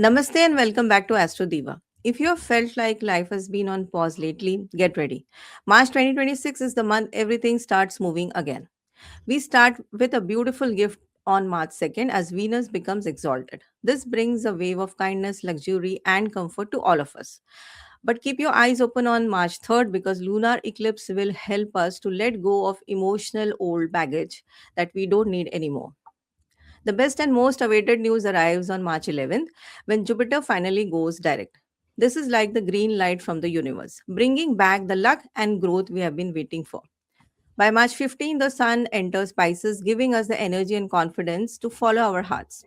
Namaste and welcome back to Astro Diva. If you have felt like life has been on pause lately, get ready. March 2026 is the month everything starts moving again. We start with a beautiful gift on March 2nd as Venus becomes exalted. This brings a wave of kindness, luxury, and comfort to all of us. But keep your eyes open on March 3rd because lunar eclipse will help us to let go of emotional old baggage that we don't need anymore. The best and most awaited news arrives on March 11th when Jupiter finally goes direct. This is like the green light from the universe, bringing back the luck and growth we have been waiting for. By March 15th, the Sun enters Pisces, giving us the energy and confidence to follow our hearts.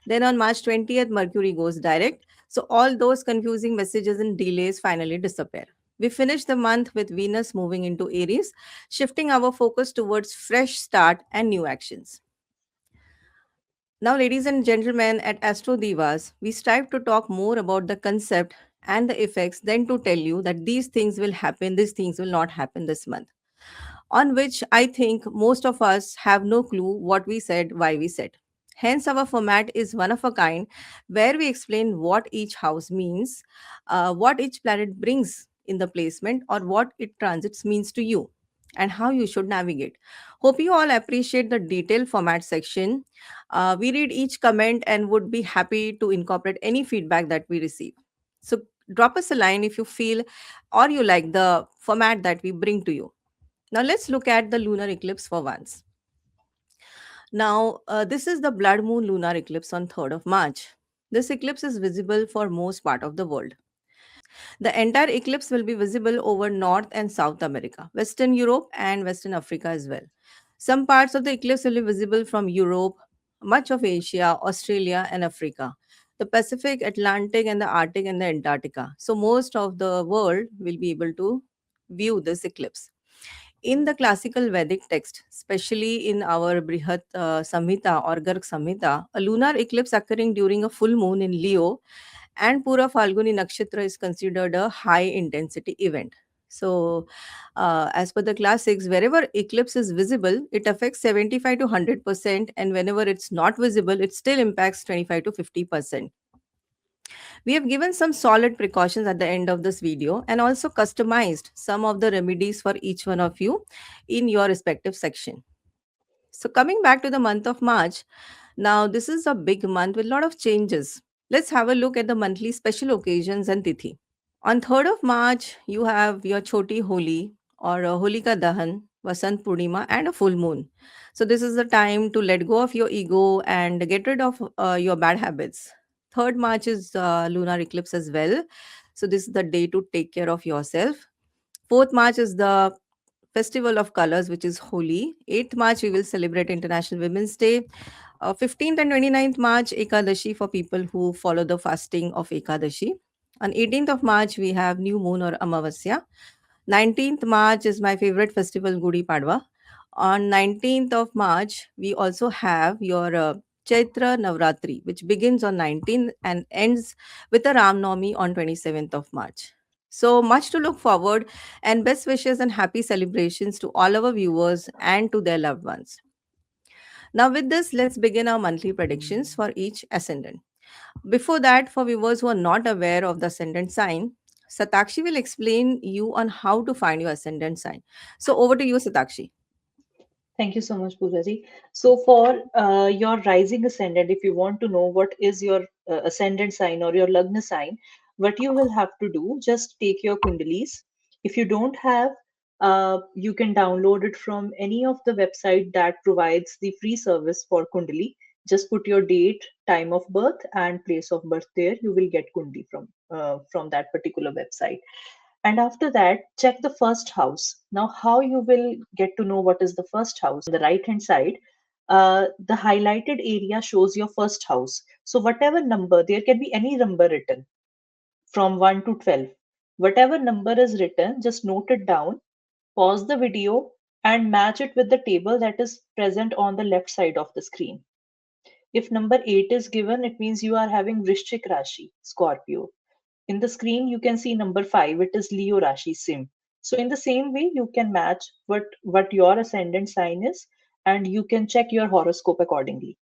Then on March 20th, Mercury goes direct, so all those confusing messages and delays finally disappear. We finish the month with Venus moving into Aries, shifting our focus towards fresh start and new actions. Now, ladies and gentlemen, at Astro Divas, we strive to talk more about the concept and the effects than to tell you that these things will happen, these things will not happen this month. On which I think most of us have no clue what we said, why we said. Hence, our format is one of a kind where we explain what each house means, what each planet brings in the placement, or what it transits means to you, and how you should navigate. Hope you all appreciate the detailed format section. We read each comment and would be happy to incorporate any feedback that we receive. So, drop us a line if you feel or you like the format that we bring to you. Now let's look at the lunar eclipse for once. Now, this is the blood moon lunar eclipse on 3rd of March. This eclipse is visible for most part of the world. The entire eclipse will be visible over North and South America, Western Europe and Western Africa as well. Some parts of the eclipse will be visible from Europe, much of Asia, Australia and Africa, the Pacific, Atlantic and the Arctic and the Antarctica. So most of the world will be able to view this eclipse. In the classical Vedic text, especially in our Brihat Samhita or Garg Samhita, a lunar eclipse occurring during a full moon in Leo and Pura Falguni Nakshatra is considered a high intensity event. So, as per the classics, wherever eclipse is visible, it affects 75 to 100%, and whenever it's not visible, it still impacts 25 to 50%. We have given some solid precautions at the end of this video and also customized some of the remedies for each one of you in your respective section. So coming back to the month of March, now this is a big month with a lot of changes. Let's have a look at the monthly special occasions and tithi. On 3rd of March, you have your Choti Holi or Holika Dahan, Vasant Purnima, and a full moon. So, this is the time to let go of your ego and get rid of your bad habits. 3rd March is lunar eclipse as well. So, this is the day to take care of yourself. 4th March is the Festival of Colors, which is Holi. 8th March, we will celebrate International Women's Day. 15th and 29th March, Ekadashi for people who follow the fasting of Ekadashi. On 18th of March, we have New Moon or Amavasya. 19th March is my favorite festival, Gudi Padwa. On 19th of March, we also have your Chaitra Navratri, which begins on 19th and ends with the Ram Navami on 27th of March. So much to look forward, and best wishes and happy celebrations to all our viewers and to their loved ones. Now, with this, let's begin our monthly predictions for each ascendant. Before that, for viewers who are not aware of the ascendant sign, Satakshi will explain you on how to find your ascendant sign. So, over to you, Satakshi. Thank you so much, Poojaji. So, for your rising ascendant, if you want to know what is your ascendant sign or your Lagna sign, what you will have to do, just take your Kundalis. If you don't have, you can download it from any of the website that provides the free service for Kundali. Just put your date, time of birth, and place of birth there. You will get Kundali from that particular website. And after that, check the first house. Now, how you will get to know what is the first house? On the right hand side, the highlighted area shows your first house. So, whatever number, there can be any number written from 1 to 12. Whatever number is written, just note it down, pause the video, and match it with the table that is present on the left side of the screen. If number 8 is given, it means you are having Vrishchik Rashi, Scorpio. In the screen, you can see number 5, it is Leo Rashi Sim. So in the same way, you can match what your ascendant sign is, and you can check your horoscope accordingly.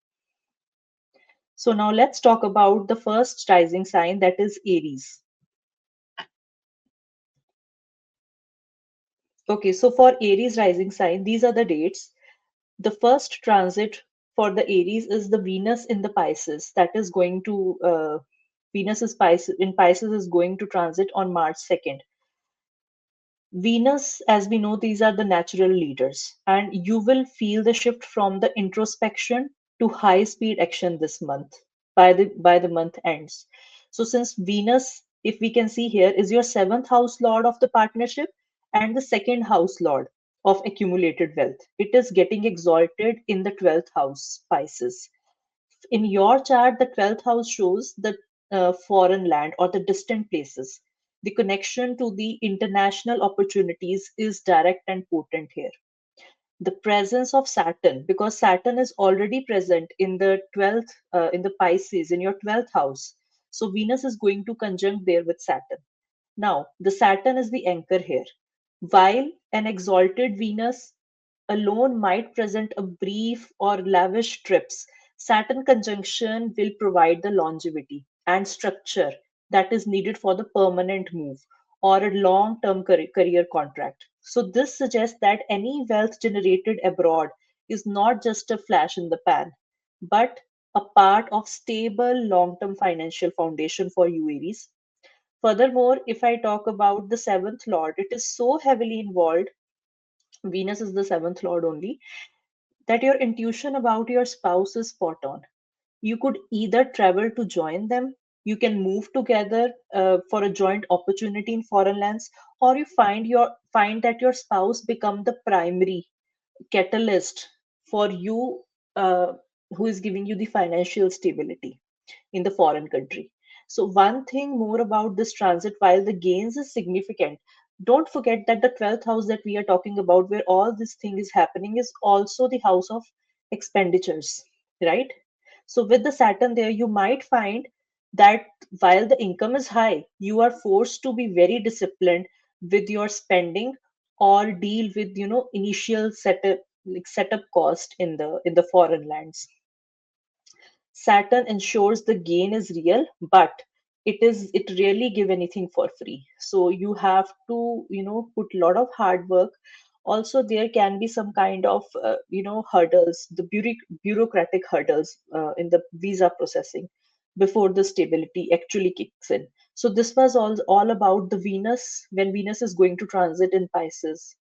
So now let's talk about the first rising sign, that is Aries. Okay, so for Aries rising sign, these are the dates. The first transit for the Aries is the Venus in the Pisces. That is going to Venus is Pisces in Pisces is going to transit on March 2nd. Venus, as we know, these are the natural leaders, and you will feel the shift from the introspection to high speed action this month by the month ends. So since Venus, if we can see here, is your seventh house lord of the partnership and the second house lord of accumulated wealth, it is getting exalted in the 12th house, Pisces. In your chart, the 12th house shows the foreign land or the distant places. The connection to the international opportunities is direct and potent here. The presence of Saturn, because Saturn is already present in the 12th, in the Pisces, in your 12th house. So Venus is going to conjunct there with Saturn. Now, the Saturn is the anchor here. While an exalted Venus alone might present a brief or lavish trips, Saturn conjunction will provide the longevity and structure that is needed for the permanent move or a long term career contract. So, this suggests that any wealth generated abroad is not just a flash in the pan, but a part of stable long term financial foundation for you, Aries. Furthermore, if I talk about the seventh lord, it is so heavily involved. Venus is the seventh lord only, that your intuition about your spouse is spot on. You could either travel to join them, you can move together for a joint opportunity in foreign lands, or you find that your spouse become the primary catalyst for you, uh, who is giving you the financial stability in the foreign country. So, one thing more about this transit, while the gains is significant, don't forget that the 12th house that we are talking about, where all this thing is happening, is also the house of expenditures, right? So, with the Saturn there, you might find that while the income is high, you are forced to be very disciplined with your spending or deal with initial setup cost in the foreign lands. Saturn ensures the gain is real, but it really give anything for free. So you have to put a lot of hard work. Also, there can be some kind of hurdles, the bureaucratic hurdles in the visa processing before the stability actually kicks in. So this was all about the Venus when Venus is going to transit in Pisces.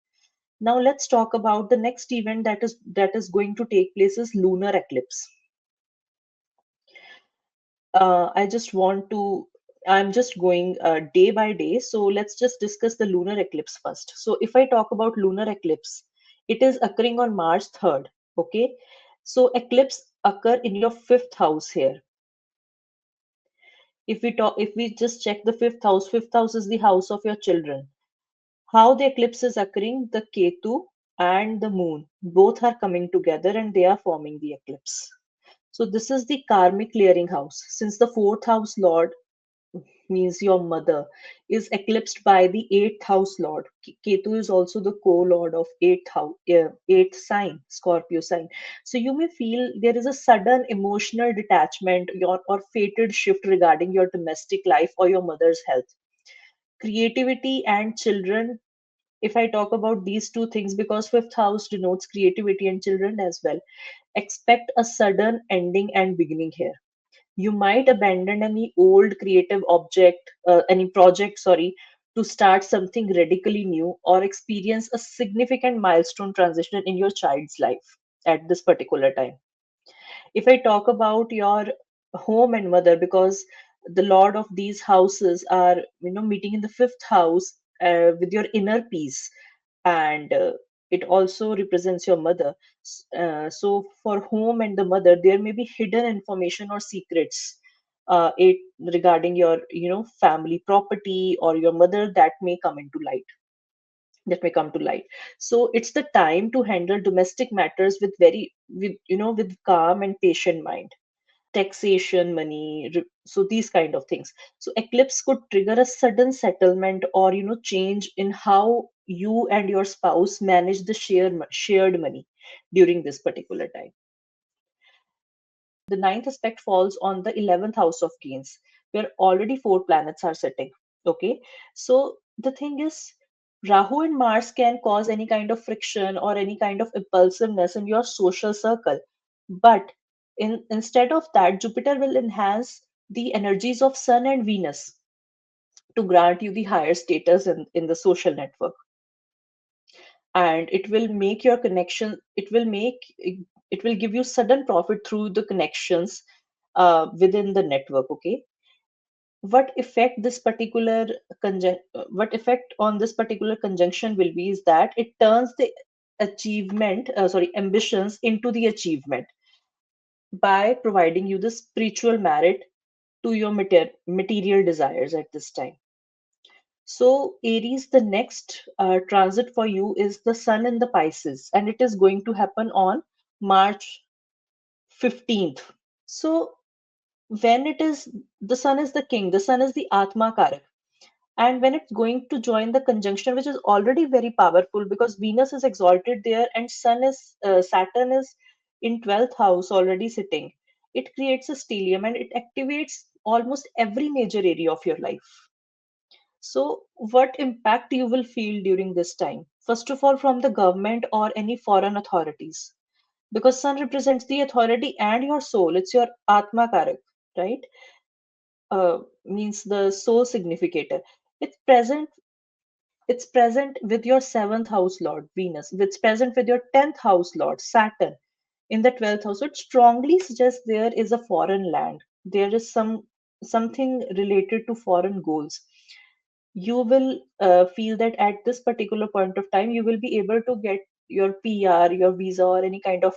Now let's talk about the next event that is going to take place is lunar eclipse. I just want to, I'm just going day by day. So let's just discuss the lunar eclipse first. So if I talk about lunar eclipse, it is occurring on March 3rd. Okay. So eclipse occur in your fifth house here. If we just check the fifth house is the house of your children. How the eclipse is occurring, the Ketu and the moon both are coming together and they are forming the eclipse. So this is the karmic clearing house. Since the fourth house lord means your mother, is eclipsed by the eighth house lord. Ketu is also the co-lord of eighth house, eighth sign, Scorpio sign. So you may feel there is a sudden emotional detachment or fated shift regarding your domestic life or your mother's health. Creativity and children. If I talk about these two things, because fifth house denotes creativity and children as well, expect a sudden ending and beginning here. You might abandon any old creative any project, sorry, to start something radically new or experience a significant milestone transition in your child's life at this particular time. If I talk about your home and mother, because the lord of these houses are meeting in the fifth house with your inner peace, and it also represents your mother. So for home and the mother, there may be hidden information or secrets it regarding your family property or your mother that may come to light. So it's the time to handle domestic matters with calm and patient mind. Taxation, money, so these kind of things. So eclipse could trigger a sudden settlement or change in how you and your spouse manage the shared money during this particular time. The ninth aspect falls on the 11th house of gains, where already four planets are sitting. Okay, so the thing is, Rahu and Mars can cause any kind of friction or any kind of impulsiveness in your social circle. But instead of that, Jupiter will enhance the energies of Sun and Venus to grant you the higher status in the social network. And it will make your connection, it will give you sudden profit through the connections within the network. Okay, what effect this particular what effect on this particular conjunction will be is that it turns the ambitions into the achievement by providing you the spiritual merit to your material desires at this time. So Aries, the next transit for you is the sun in the Pisces, and it is going to happen on March 15th. So when it is, the sun is the king, the sun is the Atma Karak. And when it's going to join the conjunction, which is already very powerful because Venus is exalted there and Saturn is in 12th house already sitting, it creates a stellium and it activates almost every major area of your life. So, what impact you will feel during this time? First of all, from the government or any foreign authorities, because Sun represents the authority and your soul. It's your Atma Karak, right? Means the soul significator. It's present. It's present with your seventh house lord Venus. It's present with your 10th house lord Saturn in the 12th house. So it strongly suggests there is a foreign land. There is something related to foreign goals. You will feel that at this particular point of time you will be able to get your PR, your visa, or any kind of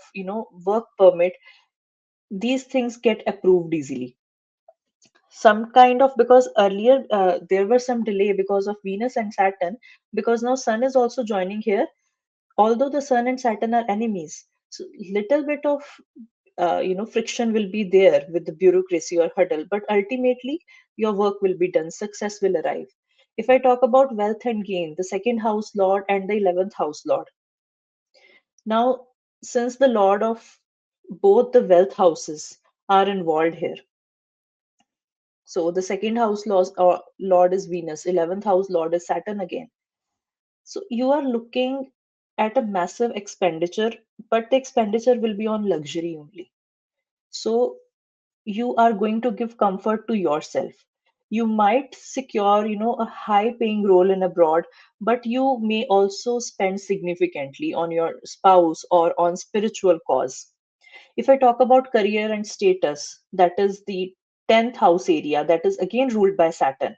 work permit. These things get approved easily. Some kind of, because earlier there were some delay because of Venus and Saturn, because now Sun is also joining here. Although the Sun and Saturn are enemies, so little bit of friction will be there with the bureaucracy or hurdle, but ultimately your work will be done, success will arrive. If I talk about wealth and gain, the second house lord and the 11th house lord, now since the lord of both the wealth houses are involved here, so the second house lord is Venus, 11th house lord is Saturn again. So you are looking at a massive expenditure, but the expenditure will be on luxury only. So you are going to give comfort to yourself. You might secure, a high paying role in abroad, but you may also spend significantly on your spouse or on spiritual cause. If I talk about career and status, that is the 10th house area, that is again ruled by Saturn.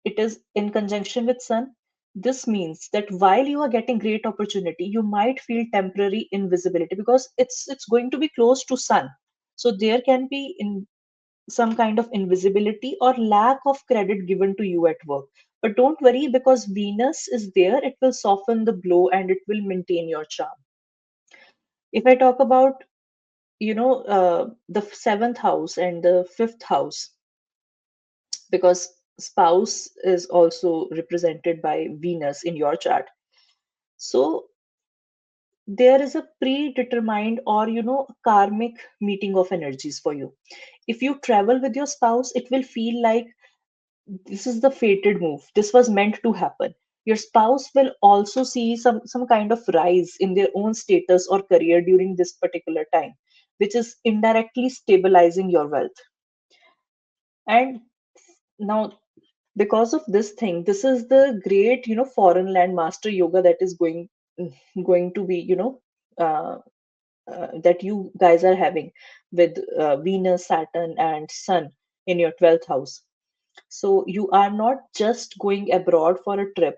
It is in conjunction with Sun. This means that while you are getting great opportunity, you might feel temporary invisibility because it's going to be close to Sun. So there can be in some kind of invisibility or lack of credit given to you at work. But don't worry, because Venus is there, it will soften the blow and it will maintain your charm. If I talk about, the seventh house and the fifth house, because spouse is also represented by Venus in your chart. So there is a predetermined or karmic meeting of energies for you. If you travel with your spouse, it will feel like this is the fated move. This was meant to happen. Your spouse will also see some kind of rise in their own status or career during this particular time, which is indirectly stabilizing your wealth. And now, because of this thing, this is the great foreign land master yoga that is going to be uh, that you guys are having with Venus, Saturn, and Sun in your 12th house. So you are not just going abroad for a trip,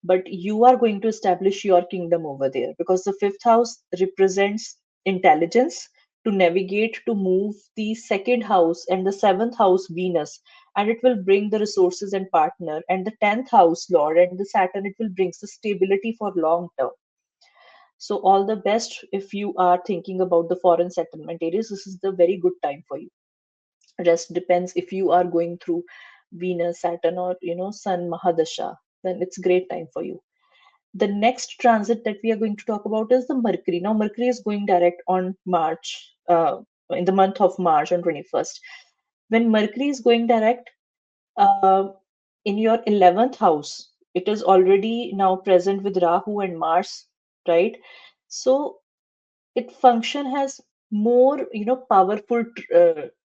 but you are going to establish your kingdom over there, because the fifth house represents intelligence to navigate, to move the second house and the seventh house Venus, and it will bring the resources and partner, and the 10th house Lord and the Saturn, it will bring the stability for long term. So all the best if you are thinking about the foreign settlement areas. This is the very good time for you. Rest depends if you are going through Venus, Saturn, or Sun Mahadasha, then it's great time for you. The next transit that we are going to talk about is the Mercury. Now Mercury is going direct on March. in the month of March on 21st. When Mercury is going direct, uh, in your 11th house, it is already now present with Rahu and Mars, right? So it function has more, powerful.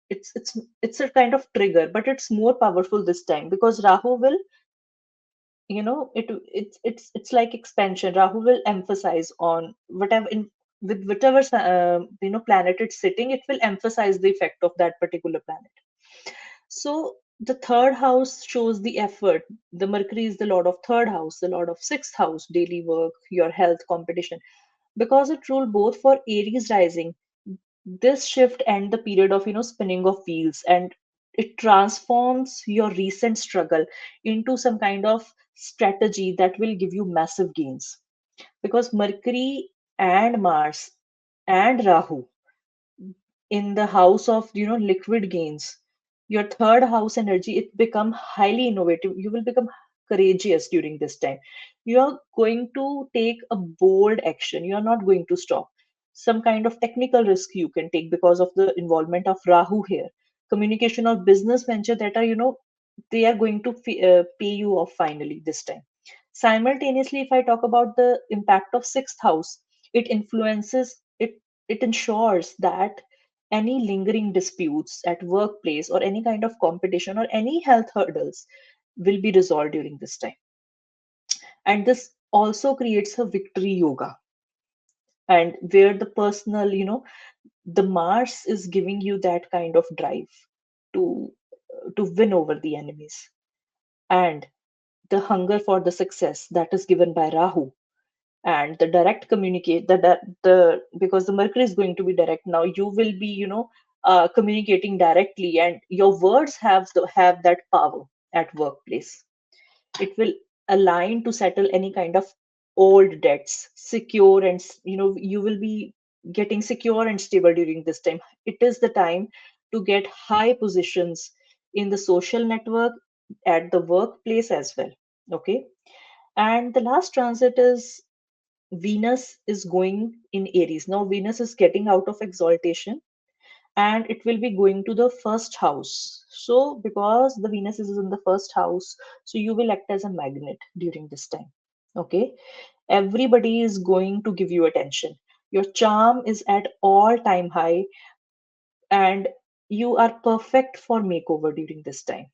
It's a kind of trigger, but it's more powerful this time because Rahu will, it's like expansion. Rahu will emphasize on whatever in with whatever planet it's sitting, it will emphasize the effect of that particular planet. So the third house shows the effort. The Mercury is the lord of third house, the lord of sixth house, daily work, your health, competition. Because it ruled both for Aries rising, this shift and the period of spinning of wheels, and it transforms your recent struggle into some kind of strategy that will give you massive gains. Because Mercury and Mars and Rahu in the house of liquid gains, your third house energy, it become highly innovative. You will become courageous during this time. You are going to take a bold action. You are not going to stop. Some kind of technical risk you can take because of the involvement of Rahu here. Communication or business venture that are, they are going to pay you off finally this time. Simultaneously, if I talk about the impact of sixth house, it influences it. It ensures that any lingering disputes at workplace or any kind of competition or any health hurdles will be resolved during this time. And this also creates a victory yoga, and where the personal, the Mars is giving you that kind of drive to win over the enemies, and the hunger for the success that is given by Rahu, and the direct communicate the because the Mercury is going to be direct now. You will be, communicating directly, and your words have that power at workplace. It will align to settle any kind of old debts, secure, and you will be getting secure and stable during this time. It is the time to get high positions in the social network, at the workplace as well. Okay. And the last transit is Venus is going in Aries. Now, Venus is getting out of exaltation and it will be going to the first house. So, because the Venus is in the first house, so you will act as a magnet during this time. Okay. Everybody is going to give you attention. Your charm is at all time high, and you are perfect for makeover during this time.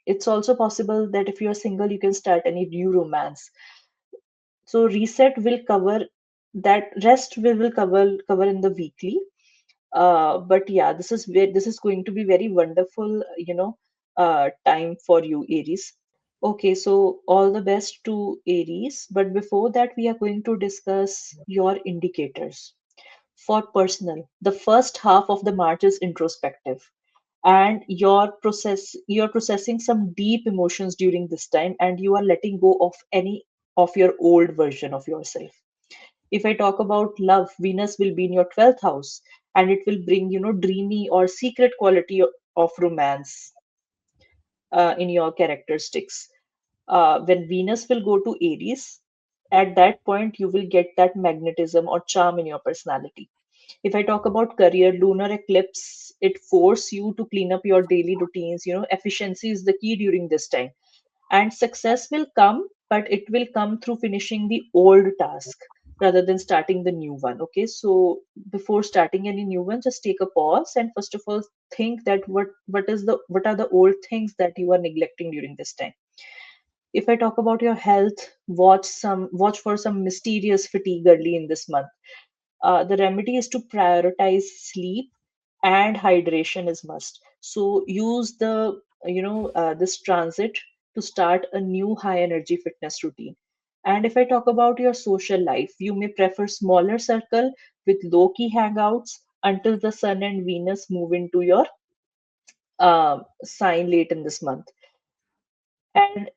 It's also possible that if you're single, you can start any new romance. So reset will cover that. Rest we will cover in the weekly. But yeah, this is going to be very wonderful, time for you, Aries. Okay, so all the best to Aries. But before that, we are going to discuss your indicators. For personal, the first half of the March is introspective, and you're processing some deep emotions during this time, and you are letting go of any of your old version of yourself. If I talk about love, Venus will be in your 12th house, and it will bring, dreamy or secret quality of romance in your characteristics. When Venus will go to Aries, at that point you will get that magnetism or charm in your personality. If I talk about career, lunar eclipse, it force you to clean up your daily routines. Efficiency is the key during this time. And success will come, but it will come through finishing the old task rather than starting the new one. Okay, so before starting any new one, just take a pause and first of all think that what are the old things that you are neglecting during this time. If I talk about your health, watch for some mysterious fatigue early in this month. The remedy is to prioritize sleep, and hydration is must. So use this transit to start a new high energy fitness routine. And if I talk about your social life, you may prefer smaller circle with low key hangouts until the Sun and Venus move into your sign late in this month. And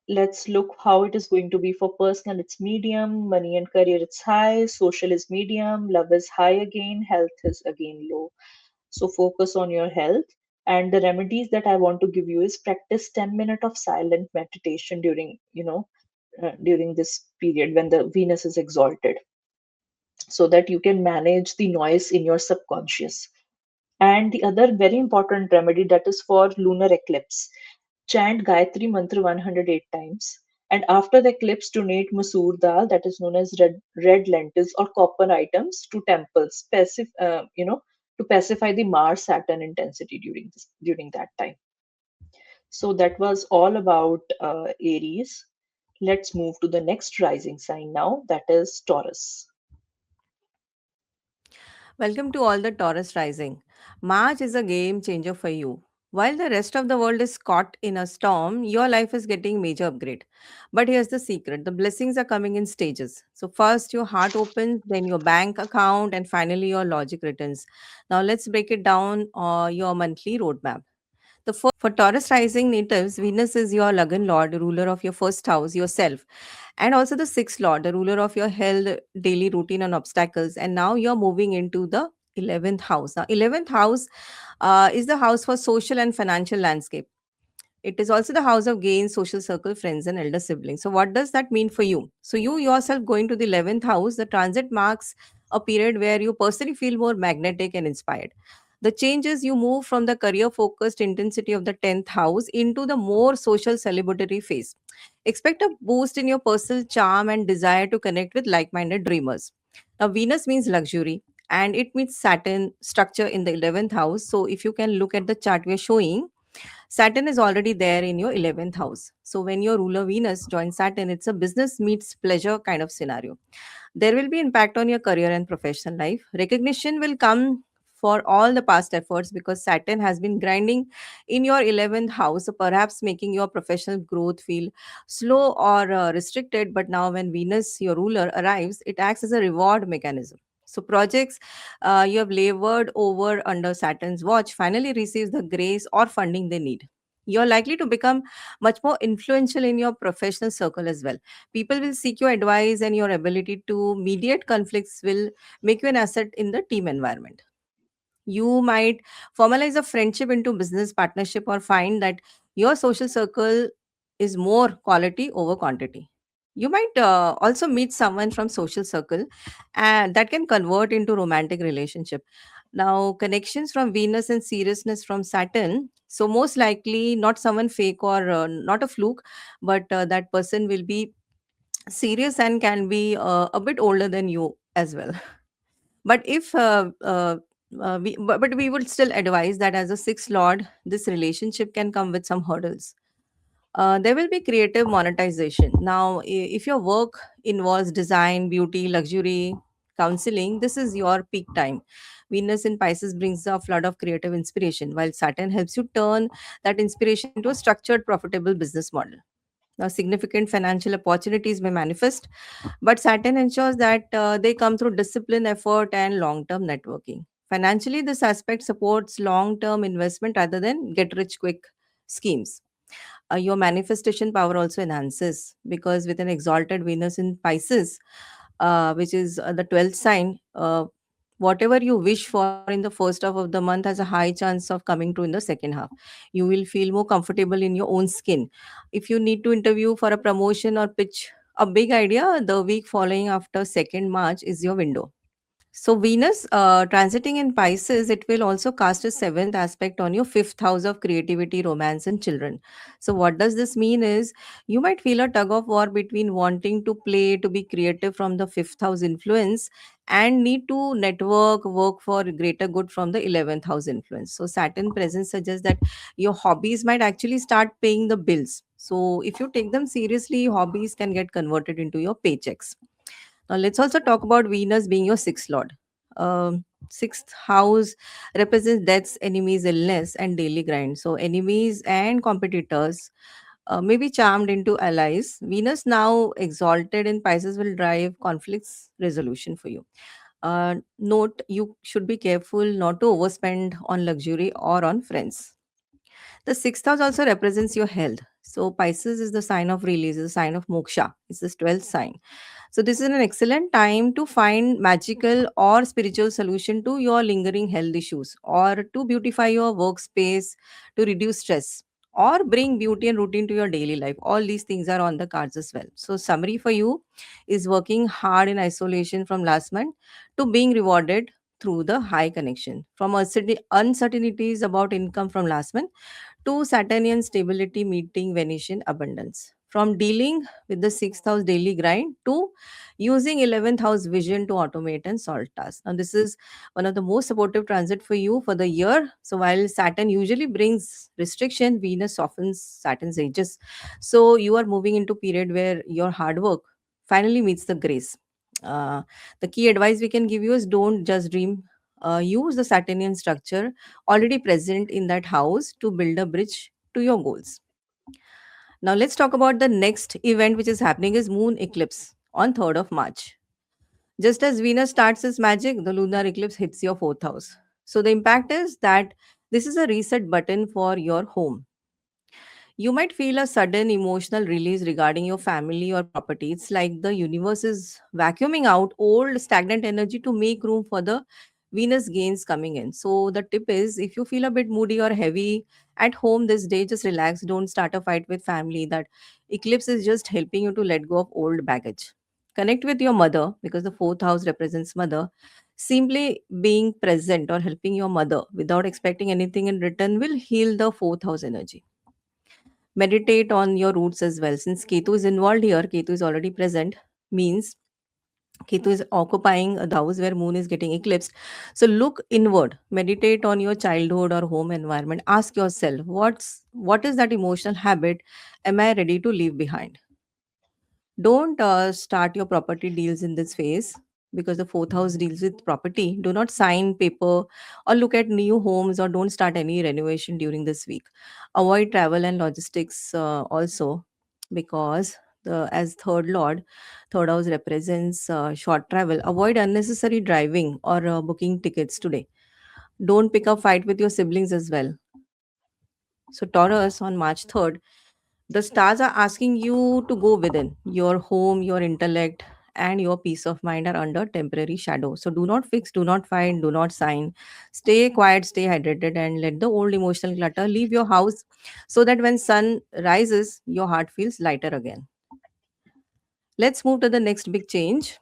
let's look how it is going to be for personal. It's medium, money and career it's high, social is medium, love is high again, health is again low. So focus on your health. And the remedies that I want to give you is practice 10 minutes of silent meditation during this period when the Venus is exalted, so that you can manage the noise in your subconscious. And the other very important remedy, that is for lunar eclipse. Chant Gayatri Mantra 108 times. And after the eclipse, donate masoor dal, that is known as red lentils or copper items, to temples, to pacify the Mars Saturn intensity during that time. So that was all about Aries. Let's move to the next rising sign now, that is Taurus. Welcome to all the Taurus rising. March is a game changer for you. While the rest of the world is caught in a storm, your life is getting major upgrade. But here's the secret. The blessings are coming in stages. So first your heart opens, then your bank account, and finally your logic returns. Now let's break it down your monthly roadmap. For Taurus rising natives, Venus is your Lagan Lord, ruler of your first house, yourself, and also the sixth Lord, the ruler of your health, daily routine, and obstacles. And now you're moving into the 11th house. Now, 11th house is the house for social and financial landscape. It is also the house of gain, social circle, friends, and elder siblings. So, what does that mean for you? So, you yourself going to the 11th house, the transit marks a period where you personally feel more magnetic and inspired. The changes you move from the career focused intensity of the 10th house into the more social celebratory phase. Expect a boost in your personal charm and desire to connect with like minded dreamers. Now, Venus means luxury and it means Saturn structure in the 11th house. So, if you can look at the chart we are showing, Saturn is already there in your 11th house. So when your ruler Venus joins Saturn, it's a business meets pleasure kind of scenario. There will be impact on your career and professional life. Recognition will come for all the past efforts because Saturn has been grinding in your 11th house, so perhaps making your professional growth feel slow or restricted. But now, when Venus, your ruler, arrives, it acts as a reward mechanism. So, projects you have labored over under Saturn's watch finally receives the grace or funding they need. You're likely to become much more influential in your professional circle as well. People will seek your advice, and your ability to mediate conflicts will make you an asset in the team environment. You might formalize a friendship into business partnership or find that your social circle is more quality over quantity. You might also meet someone from social circle and that can convert into romantic relationship. Now connections from Venus and seriousness from Saturn, so most likely not someone fake or not a fluke, but that person will be serious and can be a bit older than you as well. But if but we would still advise that as a sixth lord, this relationship can come with some hurdles. There will be creative monetization. Now, if your work involves design, beauty, luxury, counseling, this is your peak time. Venus in Pisces brings a flood of creative inspiration, while Saturn helps you turn that inspiration into a structured, profitable business model. Now, significant financial opportunities may manifest, but Saturn ensures that they come through discipline, effort, and long term networking. Financially, this aspect supports long term investment rather than get rich quick schemes. Your manifestation power also enhances because with an exalted Venus in Pisces, which is the 12th sign, whatever you wish for in the first half of the month has a high chance of coming true in the second half. You will feel more comfortable in your own skin. If you need to interview for a promotion or pitch a big idea, the week following after 2nd March is your window. So Venus transiting in Pisces, it will also cast a seventh aspect on your fifth house of creativity, romance, and children. So what does this mean is you might feel a tug of war between wanting to play, to be creative from the fifth house influence, and need to network, work for greater good from the 11th house influence. So Saturn presence suggests that your hobbies might actually start paying the bills. So if you take them seriously, hobbies can get converted into your paychecks. Now, let's also talk about Venus being your sixth lord. Sixth house represents deaths, enemies, illness, and daily grind. So, enemies and competitors may be charmed into allies. Venus, now exalted in Pisces, will drive conflicts resolution for you. Note you should be careful not to overspend on luxury or on friends. The sixth house also represents your health. So Pisces is the sign of release, is the sign of moksha. It's the 12th sign. So this is an excellent time to find magical or spiritual solution to your lingering health issues or to beautify your workspace, to reduce stress or bring beauty and routine to your daily life. All these things are on the cards as well. So summary for you is working hard in isolation from last month to being rewarded through the high connection. From uncertainties about income from last month to Saturnian stability meeting Venetian abundance. From dealing with the sixth house daily grind to using 11th house vision to automate and solve tasks. Now, this is one of the most supportive transit for you for the year. So, while Saturn usually brings restriction, Venus softens Saturn's edges. So, you are moving into period where your hard work finally meets the grace. Uh, the key advice we can give you is don't just dream. Use the Saturnian structure already present in that house to build a bridge to your goals. Now let's talk about the next event which is happening is moon eclipse on 3rd of March. Just as Venus starts its magic, the lunar eclipse hits your 4th house. So the impact is that this is a reset button for your home. You might feel a sudden emotional release regarding your family or property. It's like the universe is vacuuming out old stagnant energy to make room for the Venus gains coming in. So, the tip is if you feel a bit moody or heavy at home this day, just relax. Don't start a fight with family. That eclipse is just helping you to let go of old baggage. Connect with your mother because the 4th house represents mother. Simply being present or helping your mother without expecting anything in return will heal the 4th house energy. Meditate on your roots as well. Since Ketu is involved here, Ketu is already present, means Ketu is occupying the house where moon is getting eclipsed. So look inward, meditate on your childhood or home environment. Ask yourself, what is that emotional habit am I ready to leave behind? Don't start your property deals in this phase because the 4th house deals with property. Do not sign paper or look at new homes or don't start any renovation during this week. Avoid travel and logistics also because as third lord, third house represents short travel. Avoid unnecessary driving or booking tickets today. Don't pick a fight with your siblings as well. So Taurus on March 3rd, the stars are asking you to go within. Your home, your intellect, and your peace of mind are under temporary shadow. So do not fix, do not fight, do not sign. Stay quiet, stay hydrated, and let the old emotional clutter leave your house so that when sun rises, your heart feels lighter again. Let's move to the next big change.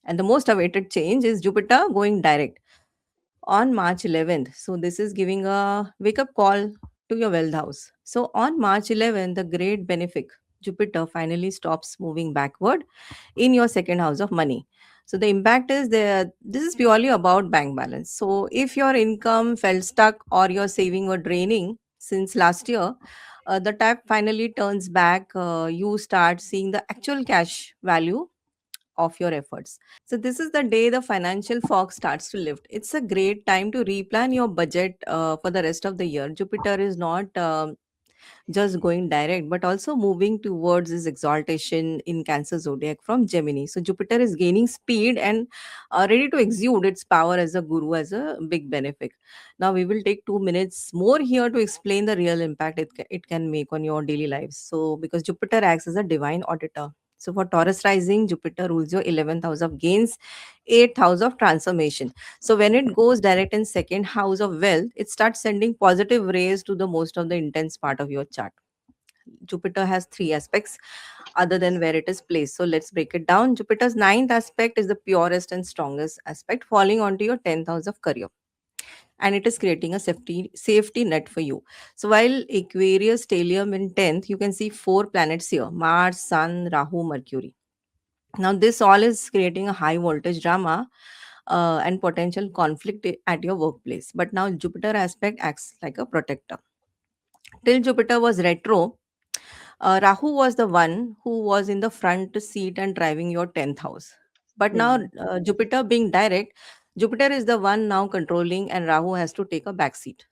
And the most awaited change is Jupiter going direct on March 11th. So this is giving a wake up call to your wealth house. So on March 11th, the great benefic Jupiter finally stops moving backward in your second house of money. So the impact is there. This is purely about bank balance. So if your income felt stuck or your saving were draining since last year, the tap finally turns back. You start seeing the actual cash value of your efforts. So this is the day the financial fog starts to lift. It's a great time to replan your budget for the rest of the year. Jupiter is not just going direct, but also moving towards his exaltation in Cancer zodiac from Gemini. So Jupiter is gaining speed and ready to exude its power as a guru, as a big benefit. Now we will take 2 minutes more here to explain the real impact it can make on your daily lives. So because Jupiter acts as a divine auditor. So for Taurus rising, Jupiter rules your 11th house of gains, 8th house of transformation. So when it goes direct in second house of wealth, it starts sending positive rays to the most of the intense part of your chart. Jupiter has three aspects other than where it is placed. So let's break it down. Jupiter's ninth aspect is the purest and strongest aspect, falling onto your 10th house of career. And it is creating a safety net for you. So while Aquarius stellium in 10th, you can see four planets here: Mars, Sun, Rahu, Mercury. Now, this all is creating a high voltage drama and potential conflict at your workplace. But now Jupiter aspect acts like a protector. Till Jupiter was retro, Rahu was the one who was in the front seat and driving your 10th house. But now Hmm. Jupiter being direct, Jupiter is the one now controlling and Rahu has to take a back seat.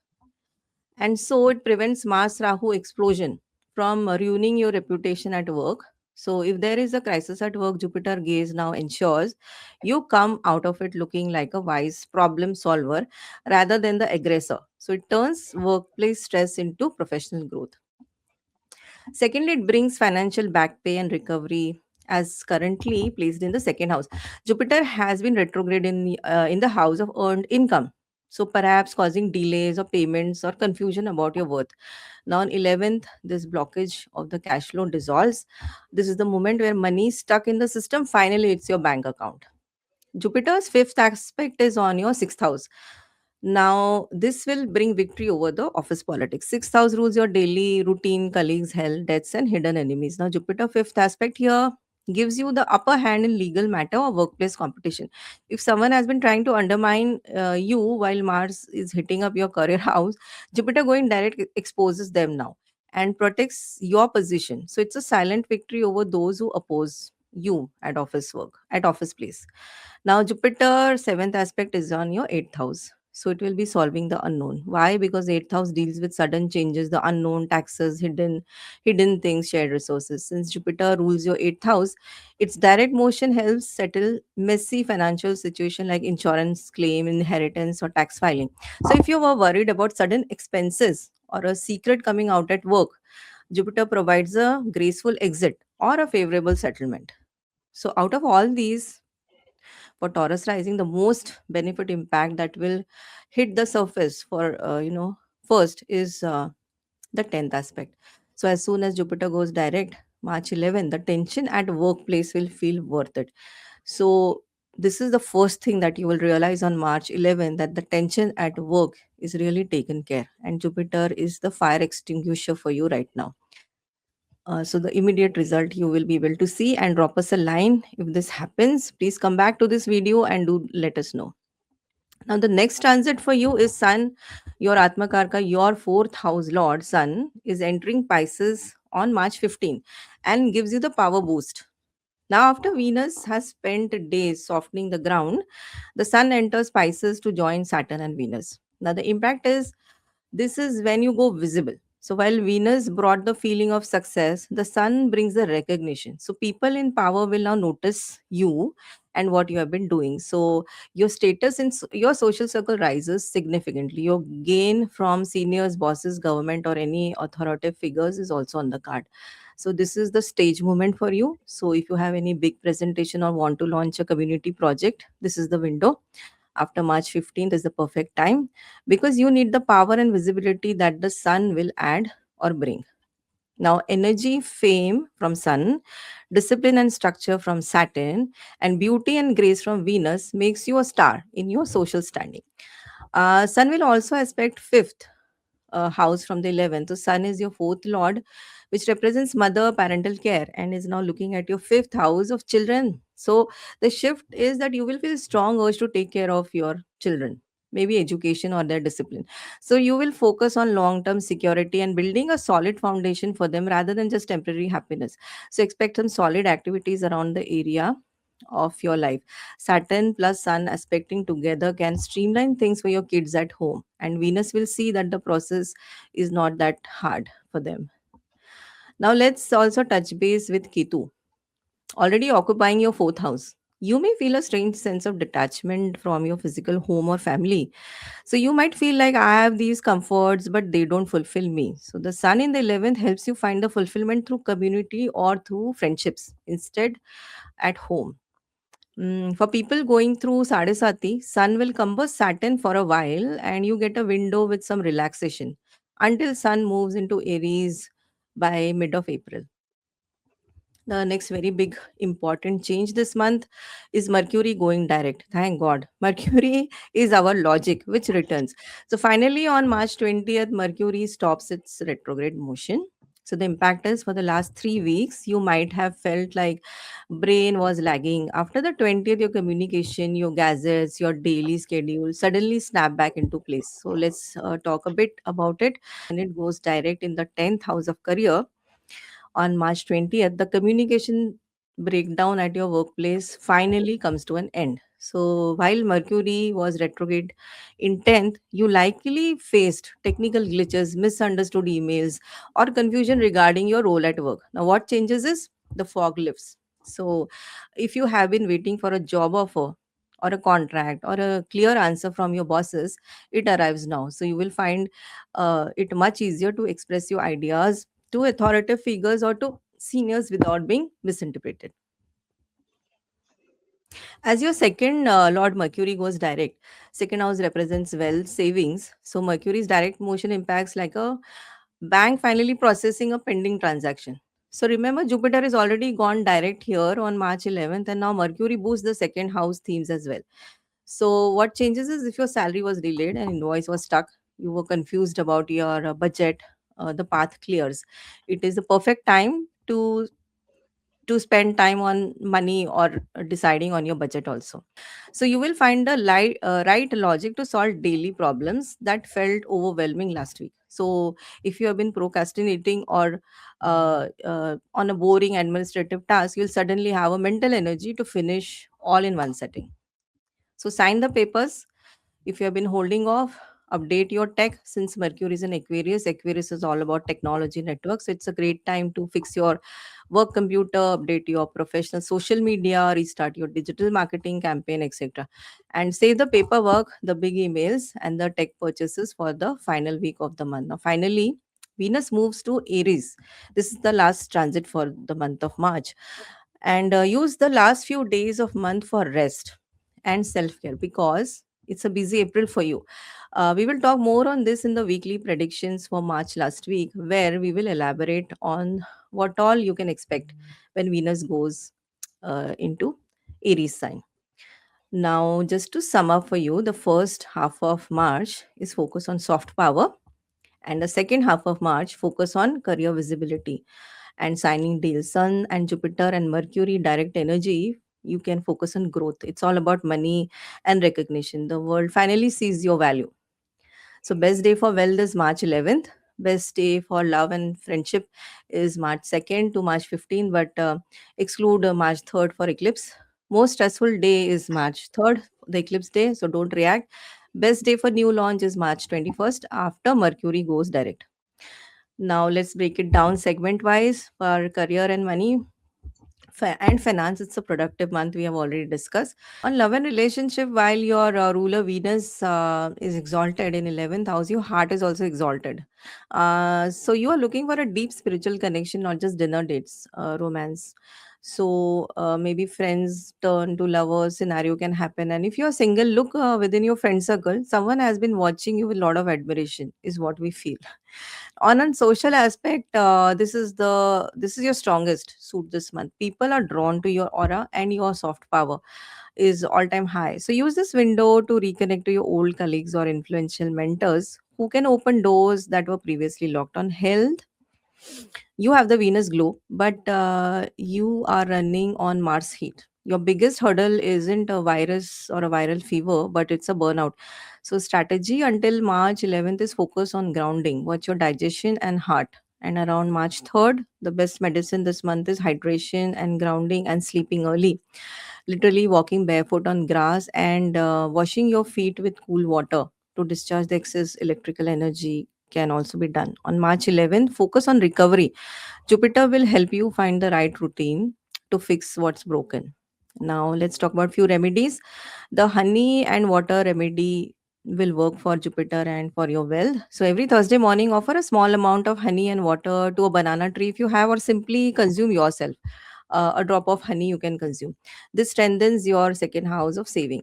And so it prevents Mars Rahu explosion from ruining your reputation at work. So if there is a crisis at work, Jupiter gaze now ensures you come out of it looking like a wise problem solver rather than the aggressor. So it turns workplace stress into professional growth. Secondly, it brings financial back pay and recovery as currently placed in the second house. Jupiter has been retrograde in the house of earned income. So perhaps causing delays or payments or confusion about your worth. Now on 11th, this blockage of the cash flow dissolves. This is the moment where money stuck in the system finally hits your bank account. Jupiter's fifth aspect is on your sixth house. Now, this will bring victory over the office politics. Sixth house rules your daily routine, colleagues, health, debts, and hidden enemies. Now, Jupiter fifth aspect here gives you the upper hand in legal matter or workplace competition. If someone has been trying to undermine you while Mars is hitting up your career house, Jupiter going direct exposes them now and protects your position. So it's a silent victory over those who oppose you at office work, at office place. Now, Jupiter seventh aspect is on your eighth house. So it will be solving the unknown. Why? Because eighth house deals with sudden changes, the unknown, taxes, hidden things, shared resources. Since Jupiter rules your eighth house, its direct motion helps settle messy financial situation like insurance claim, inheritance, or tax filing. So if you were worried about sudden expenses or a secret coming out at work, Jupiter provides a graceful exit or a favorable settlement. So out of all these, for Taurus rising, the most benefit impact that will hit the surface for first is the 10th aspect. So as soon as Jupiter goes direct, March 11, the tension at workplace will feel worth it. So this is the first thing that you will realize on March 11, that the tension at work is really taken care, and Jupiter is the fire extinguisher for you right now. So the immediate result you will be able to see, and drop us a line if this happens. Please come back to this video and do let us know. Now the next transit for you is Sun, your Atmakarka, your fourth house lord. Sun is entering Pisces on March 15 and gives you the power boost. Now, after Venus has spent days softening the ground, the Sun enters Pisces to join Saturn and Venus. Now, the impact is, this is when you go visible. So while Venus brought the feeling of success, the Sun brings the recognition. So people in power will now notice you and what you have been doing. So your status in your social circle rises significantly. Your gain from seniors, bosses, government, or any authoritative figures is also on the card. So this is the stage moment for you. So if you have any big presentation or want to launch a community project, this is the window. After March 15th is the perfect time, because you need the power and visibility that the sun will add or bring. Now, energy, fame from Sun, discipline and structure from Saturn, and beauty and grace from Venus makes you a star in your social standing. Sun will also aspect fifth house from the 11th. So, Sun is your fourth lord, which represents mother, parental care, and is now looking at your fifth house of children. So, the shift is that you will feel strong urge to take care of your children, maybe education or their discipline. So, you will focus on long term security and building a solid foundation for them rather than just temporary happiness. So, expect some solid activities around the area of your life. Saturn plus Sun aspecting together can streamline things for your kids at home, and Venus will see that the process is not that hard for them. Now, let's also touch base with Ketu, already occupying your fourth house. You may feel a strange sense of detachment from your physical home or family. So, you might feel like I have these comforts, but they don't fulfill me. So, the Sun in the 11th helps you find the fulfillment through community or through friendships instead at home. For people going through Sadesati, Sun will combust Saturn for a while and you get a window with some relaxation until Sun moves into Aries by mid of April. The next very big important change this month is Mercury going direct. Thank God. Mercury is our logic, which returns. So finally, on March 20th, Mercury stops its retrograde motion. So the impact is, for the last 3 weeks, you might have felt like brain was lagging. After the 20th, your communication, your gadgets, your daily schedule suddenly snap back into place. So let's talk a bit about it. When it goes direct in the 10th house of career, on March 20th, the communication breakdown at your workplace finally comes to an end. So, while Mercury was retrograde in 10th, you likely faced technical glitches, misunderstood emails, or confusion regarding your role at work. Now, what changes is the fog lifts. So, if you have been waiting for a job offer or a contract or a clear answer from your bosses, it arrives now. So, you will find it much easier to express your ideas to authoritative figures or to seniors without being misinterpreted. As your second Lord Mercury goes direct, second house represents wealth, savings. So Mercury's direct motion impacts like a bank finally processing a pending transaction. So remember, Jupiter is already gone direct here on March 11th, and now Mercury boosts the second house themes as well. So what changes is if your salary was delayed and invoice was stuck, you were confused about your budget, the path clears. It is the perfect time to spend time on money or deciding on your budget also. So you will find the right logic to solve daily problems that felt overwhelming last week. So if you have been procrastinating or on a boring administrative task, you'll suddenly have a mental energy to finish all in one setting. So sign the papers. If you have been holding off, update your tech since Mercury is in Aquarius. Aquarius is all about technology networks. So it's a great time to fix your work computer, update your professional social media, restart your digital marketing campaign, etc. And save the paperwork, the big emails, and the tech purchases for the final week of the month. Now, finally, Venus moves to Aries. This is the last transit for the month of March, and use the last few days of month for rest and self-care because it's a busy April for you. We will talk more on this in the weekly predictions for March last week, where we will elaborate on what all you can expect when Venus goes into Aries sign. Now, just to sum up for you, the first half of March is focused on soft power, and the second half of March focus on career visibility and signing deals. Sun and Jupiter and Mercury direct energy, you can focus on growth. It's all about money and recognition. The world finally sees your value. So best day for wealth is March 11th. Best day for love and friendship is March 2nd to March 15th, but exclude March 3rd for eclipse. Most stressful day is March 3rd, the eclipse day, so don't react. Best day for new launch is March 21st after Mercury goes direct. Now let's break it down segment wise for career and money. And finance, it's a productive month, we have already discussed. On love and relationship, while your ruler Venus is exalted in 11th house, your heart is also exalted. So you are looking for a deep spiritual connection, not just dinner dates, romance. So maybe friends turn to lovers scenario can happen. And if you're single, look within your friend circle. Someone has been watching you with a lot of admiration, is what we feel. On a social aspect, this is your strongest suit this month. People are drawn to your aura, and your soft power is all time high. So use this window to reconnect to your old colleagues or influential mentors who can open doors that were previously locked. On health, you have the Venus glow, but you are running on Mars heat. Your biggest hurdle isn't a virus or a viral fever, but it's a burnout. So, strategy until March 11th is focus on grounding. Watch your digestion and heart. And around March 3rd, the best medicine this month is hydration and grounding and sleeping early. Literally walking barefoot on grass and washing your feet with cool water to discharge the excess electrical energy can also be done. On March 11th, focus on recovery. Jupiter will help you find the right routine to fix what's broken. Now, let's talk about few remedies. The honey and water remedy will work for Jupiter and for your wealth. So, every Thursday morning, offer a small amount of honey and water to a banana tree if you have, or simply consume yourself. A drop of honey you can consume. This strengthens your second house of saving.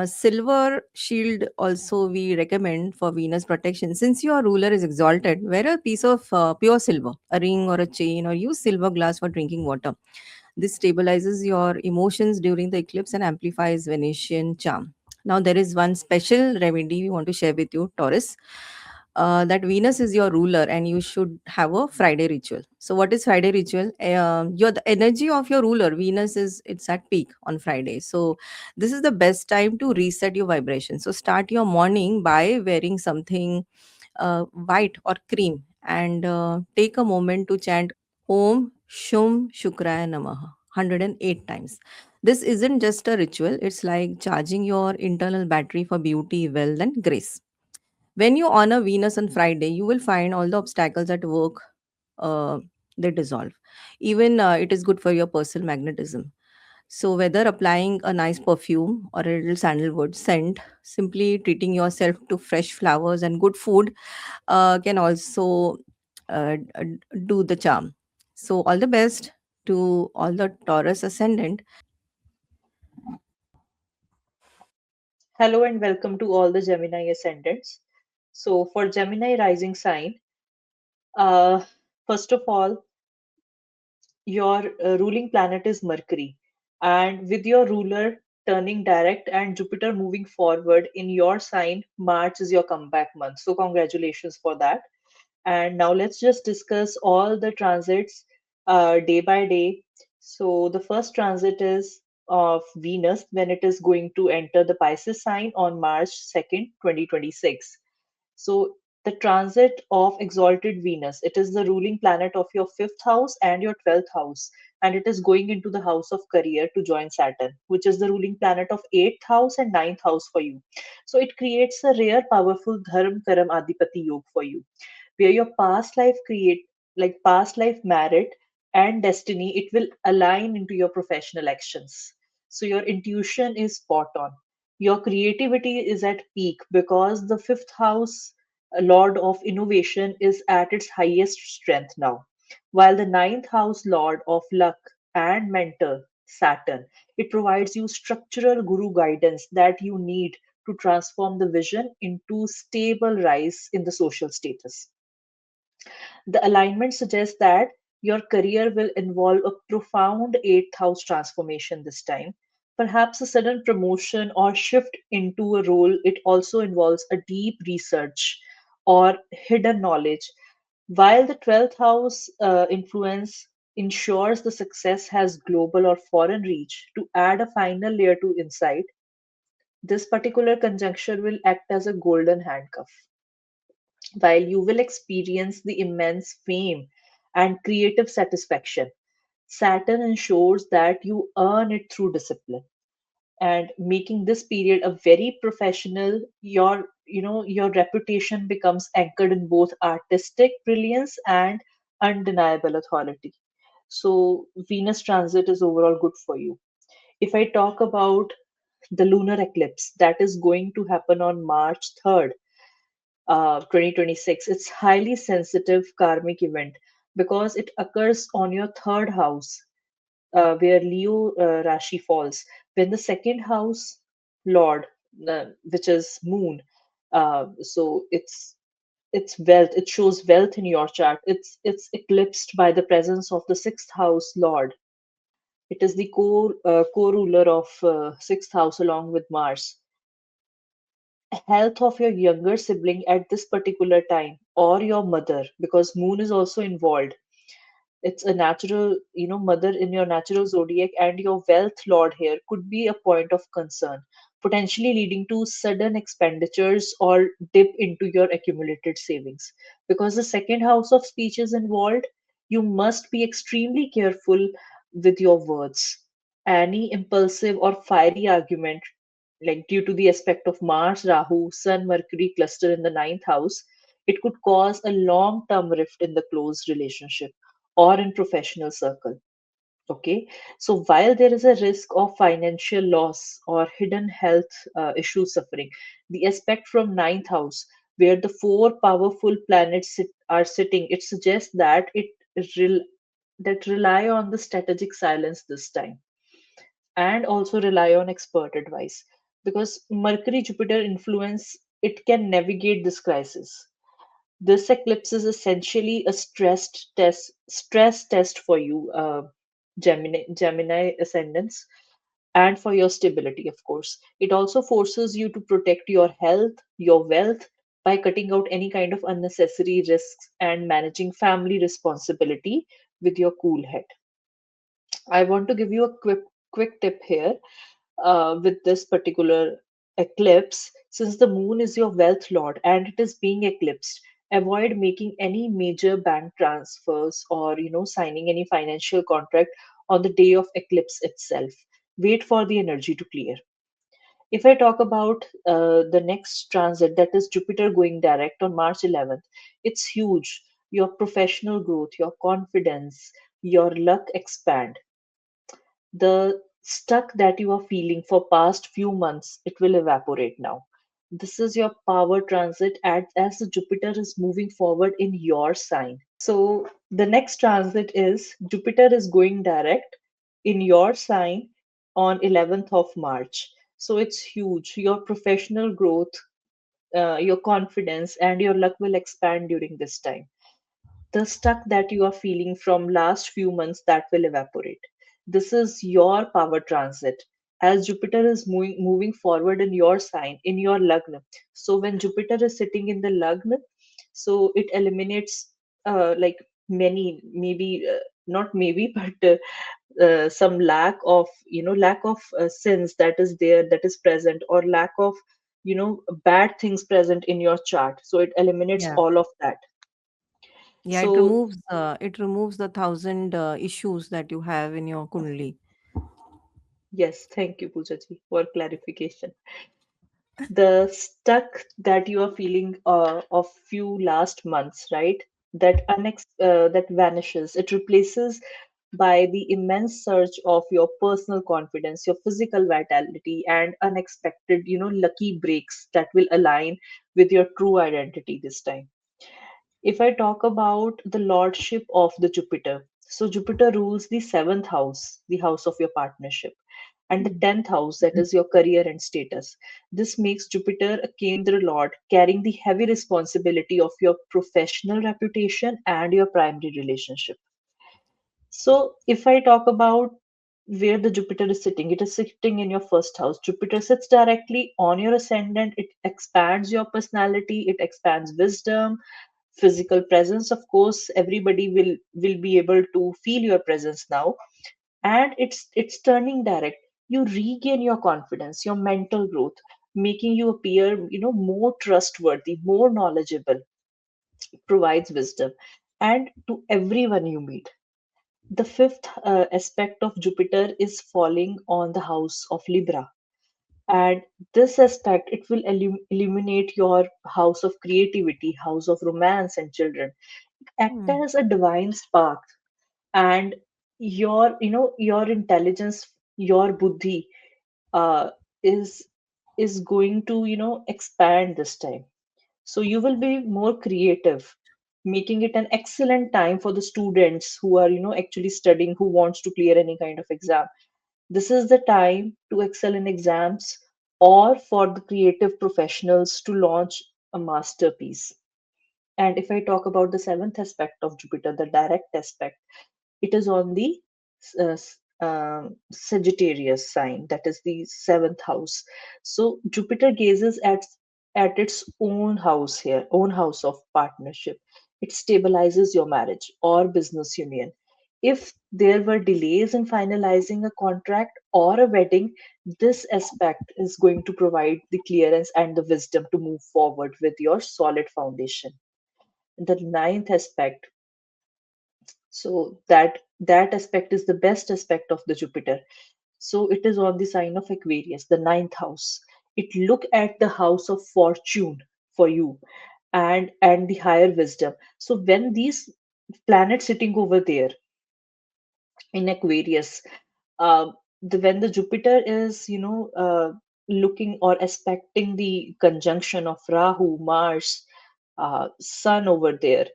Silver shield also we recommend for Venus protection. Since your ruler is exalted, wear a piece of pure silver, a ring or a chain, or use silver glass for drinking water. This stabilizes your emotions during the eclipse and amplifies Venetian charm. Now, there is one special remedy we want to share with you, Taurus. That Venus is your ruler, and you should have a Friday ritual. So, what is Friday ritual? Your the energy of your ruler, Venus, is it's at peak on Friday. So, this is the best time to reset your vibration. So, start your morning by wearing something white or cream, and take a moment to chant Om Shum Shukraya Namaha 108 times. This isn't just a ritual, it's like charging your internal battery for beauty, wealth, and grace. When you honor Venus on Friday, you will find all the obstacles at work, uh, they dissolve. Even it is good for your personal magnetism. So, whether applying a nice perfume or a little sandalwood scent, simply treating yourself to fresh flowers and good food can also do the charm. So, all the best to all the Taurus ascendant. Hello and welcome to all the Gemini ascendants. So, for Gemini rising sign, uh, first of all, your ruling planet is Mercury, and with your ruler turning direct and Jupiter moving forward in your sign, March is your comeback month. So, congratulations for that. And now let's just discuss all the transits day by day. So, the first transit is of Venus when it is going to enter the Pisces sign on March 2nd, 2026. So the transit of exalted Venus, it is the ruling planet of your fifth house and your 12th house, and it is going into the house of career to join Saturn, which is the ruling planet of eighth house and ninth house for you. So it creates a rare, powerful Dharm Karam Adipati Yoga for you, where your past life create like past life merit and destiny, it will align into your professional actions. So your intuition is spot on. Your creativity is at peak because the fifth house lord of innovation is at its highest strength now, while the ninth house lord of luck and mentor, Saturn, it provides you structural guru guidance that you need to transform the vision into stable rise in the social status. The alignment suggests that your career will involve a profound eighth house transformation this time. Perhaps a sudden promotion or shift into a role. It also involves a deep research or hidden knowledge. While the 12th house influence ensures the success has global or foreign reach, to add a final layer to insight, this particular conjunction will act as a golden handcuff. While you will experience the immense fame and creative satisfaction, Saturn ensures that you earn it through discipline and making this period a very professional. Your reputation becomes anchored in both artistic brilliance and undeniable authority. So Venus transit is overall good for you. If I talk about the lunar eclipse that is going to happen on March 3rd, 2026. It's highly sensitive karmic event because it occurs on your third house, where Leo Rashi falls. When the second house lord, which is Moon, so it's wealth. It shows wealth in your chart. It's eclipsed by the presence of the sixth house lord. It is the co-ruler of sixth house along with Mars. Health of your younger sibling at this particular time or your mother, because moon is also involved. It's a natural, mother in your natural zodiac, and your wealth lord here could be a point of concern, potentially leading to sudden expenditures or dip into your accumulated savings. Because the second house of speech is involved, you must be extremely careful with your words. Any impulsive or fiery argument, like due to the aspect of Mars, Rahu, Sun, Mercury cluster in the ninth house, it could cause a long term rift in the close relationship or in professional circle. Okay, so while there is a risk of financial loss or hidden health issue suffering, the aspect from ninth house where the four powerful planets are sitting, it suggests that rel- that rely on the strategic silence this time, and also rely on expert advice, because Mercury Jupiter influence, it can navigate this crisis. This eclipse is essentially a stress test for you, Gemini ascendants, and for your stability, of course. It also forces you to protect your health, your wealth, by cutting out any kind of unnecessary risks and managing family responsibility with your cool head. I want to give you a quick tip here with this particular eclipse. Since the moon is your wealth lord and it is being eclipsed, avoid making any major bank transfers or signing any financial contract on the day of eclipse itself. Wait for the energy to clear. If I talk about the next transit, that is Jupiter going direct on March 11th, it's huge. Your professional growth, your confidence, your luck expand. The stuck that you are feeling for past few months, it will evaporate now. This is your power transit as the Jupiter is moving forward in your sign. So the next transit is Jupiter is going direct in your sign on 11th of March. So it's huge. Your professional growth, your confidence, and your luck will expand during this time. the stuck that you are feeling from last few months, that will evaporate. This is your power transit, as Jupiter is moving forward in your sign, in your lagna. So when Jupiter is sitting in the lagna, so it eliminates like many, maybe not maybe, but some lack of, lack of sins that is there, that is present, or lack of, bad things present in your chart. So it eliminates Yeah. all of that. Yeah, So it removes the thousand issues that you have in your kundali. yes, thank you, Poojaji, for clarification. The stuck that you are feeling of few last months, right? That vanishes. It replaces by the immense surge of your personal confidence, your physical vitality, and unexpected, lucky breaks that will align with your true identity this time. If I talk about the lordship of the Jupiter, so Jupiter rules the seventh house, the house of your partnership, and the 10th house, that is your career and status. This makes Jupiter a Kendra Lord, carrying the heavy responsibility of your professional reputation and your primary relationship. So, if I talk about where the Jupiter is sitting, it is sitting in your first house. Jupiter sits directly on your ascendant. It expands your personality, it expands wisdom, physical presence. Of course, everybody will be able to feel your presence now, and it's turning direct. You regain your confidence, your mental growth, making you appear, more trustworthy, more knowledgeable, provides wisdom, and to everyone you meet. The fifth aspect of Jupiter is falling on the house of Libra. And this aspect, it will illuminate your house of creativity, house of romance and children. Act Hmm. as a divine spark, and your intelligence, your buddhi, uh, is going to expand this time. So you will be more creative, making it an excellent time for the students who are actually studying, who wants to clear any kind of exam. This is the time to excel in exams, or for the creative professionals to launch a masterpiece. And if I talk about the seventh aspect of Jupiter, the direct aspect, it is on the Sagittarius sign, that is the seventh house. So Jupiter gazes at its own house here, own house of partnership. It stabilizes your marriage or business union. If there were delays in finalizing a contract or a wedding, this aspect is going to provide the clearance and the wisdom to move forward with your solid foundation. The ninth aspect, so that aspect is the best aspect of the Jupiter. So it is on the sign of Aquarius, the ninth house. It look at the house of fortune for you, and the higher wisdom. So when these planets sitting over there in Aquarius, uh, when the Jupiter is, looking or aspecting the conjunction of Rahu, Mars, Sun over there,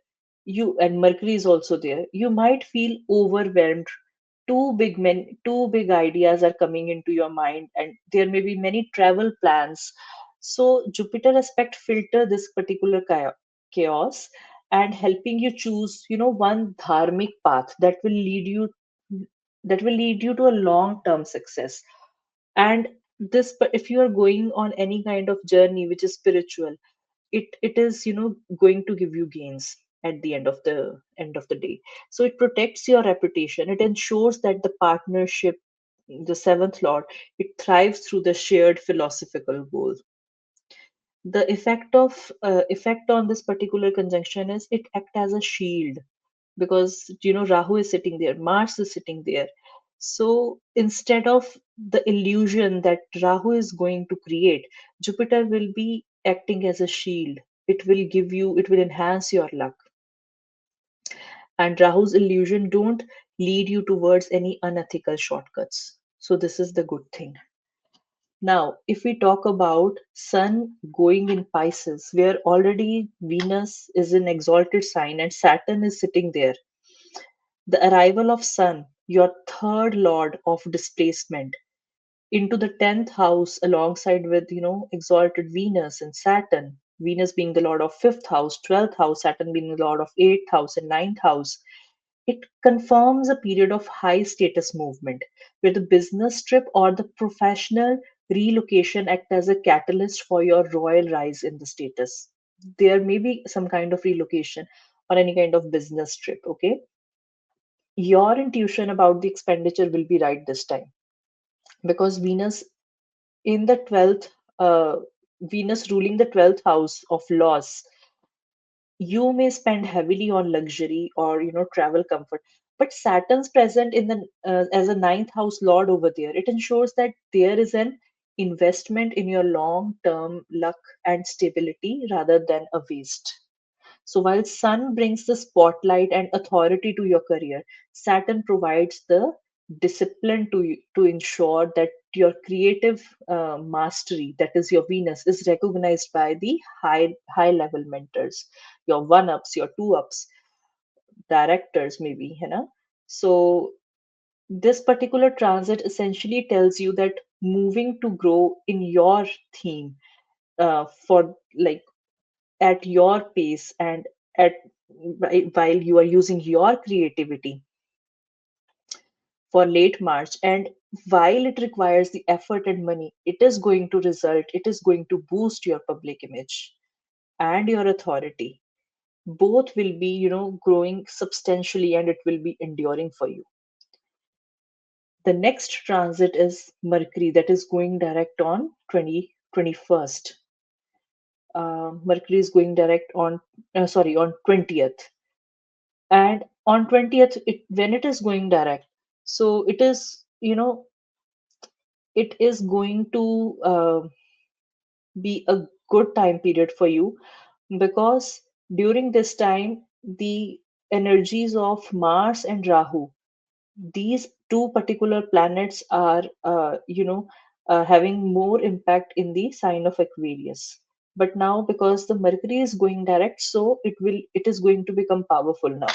and Mercury is also there, you might feel overwhelmed. Two big ideas are coming into your mind, and there may be many travel plans. So Jupiter aspect filter this particular chaos, and helping you choose, one dharmic path that will lead you to a long term success. And this, but if you are going on any kind of journey which is spiritual, it is, going to give you gains at the end of the day. So it protects your reputation, it ensures that the partnership, the seventh lord, it thrives through the shared philosophical goals. The effect on this particular conjunction is it act as a shield, because Rahu is sitting there, Mars is sitting there. So instead of the illusion that Rahu is going to create, Jupiter will be acting as a shield. It will enhance your luck. And Rahu's illusion don't lead you towards any unethical shortcuts. So this is the good thing. Now, if we talk about Sun going in Pisces, where already Venus is in exalted sign and Saturn is sitting there, the arrival of Sun, your third lord of displacement, into the 10th house alongside with, exalted Venus and Saturn. Venus being the lord of fifth house, 12th house, Saturn being the lord of eighth house and ninth house. It confirms a period of high status movement where the business trip or the professional relocation act as a catalyst for your royal rise in the status. There may be some kind of relocation or any kind of business trip, okay? Your intuition about the expenditure will be right this time because Venus in the 12th, Venus ruling the 12th house of loss, you may spend heavily on luxury or travel comfort, but Saturn's present in the as a ninth house lord over there, it ensures that there is an investment in your long term luck and stability rather than a waste. So while Sun brings the spotlight and authority to your career, Saturn provides the discipline to ensure that your creative mastery, that is your Venus, is recognized by the high level mentors, your one ups, your two ups, directors maybe, you know. So this particular transit essentially tells you that moving to grow in your theme for like at your pace and at while you are using your creativity for late March, and while it requires the effort and money, it is going to result, it is going to boost your public image and your authority. Both will be growing substantially and it will be enduring for you. The next transit is Mercury, that is going direct on 21st. Mercury is going direct on sorry, on 20th, and on 20th, when it is going direct, so it is it is going to be a good time period for you, because during this time the energies of Mars and Rahu, these two particular planets are having more impact in the sign of Aquarius. But now because the Mercury is going direct, so it is going to become powerful now.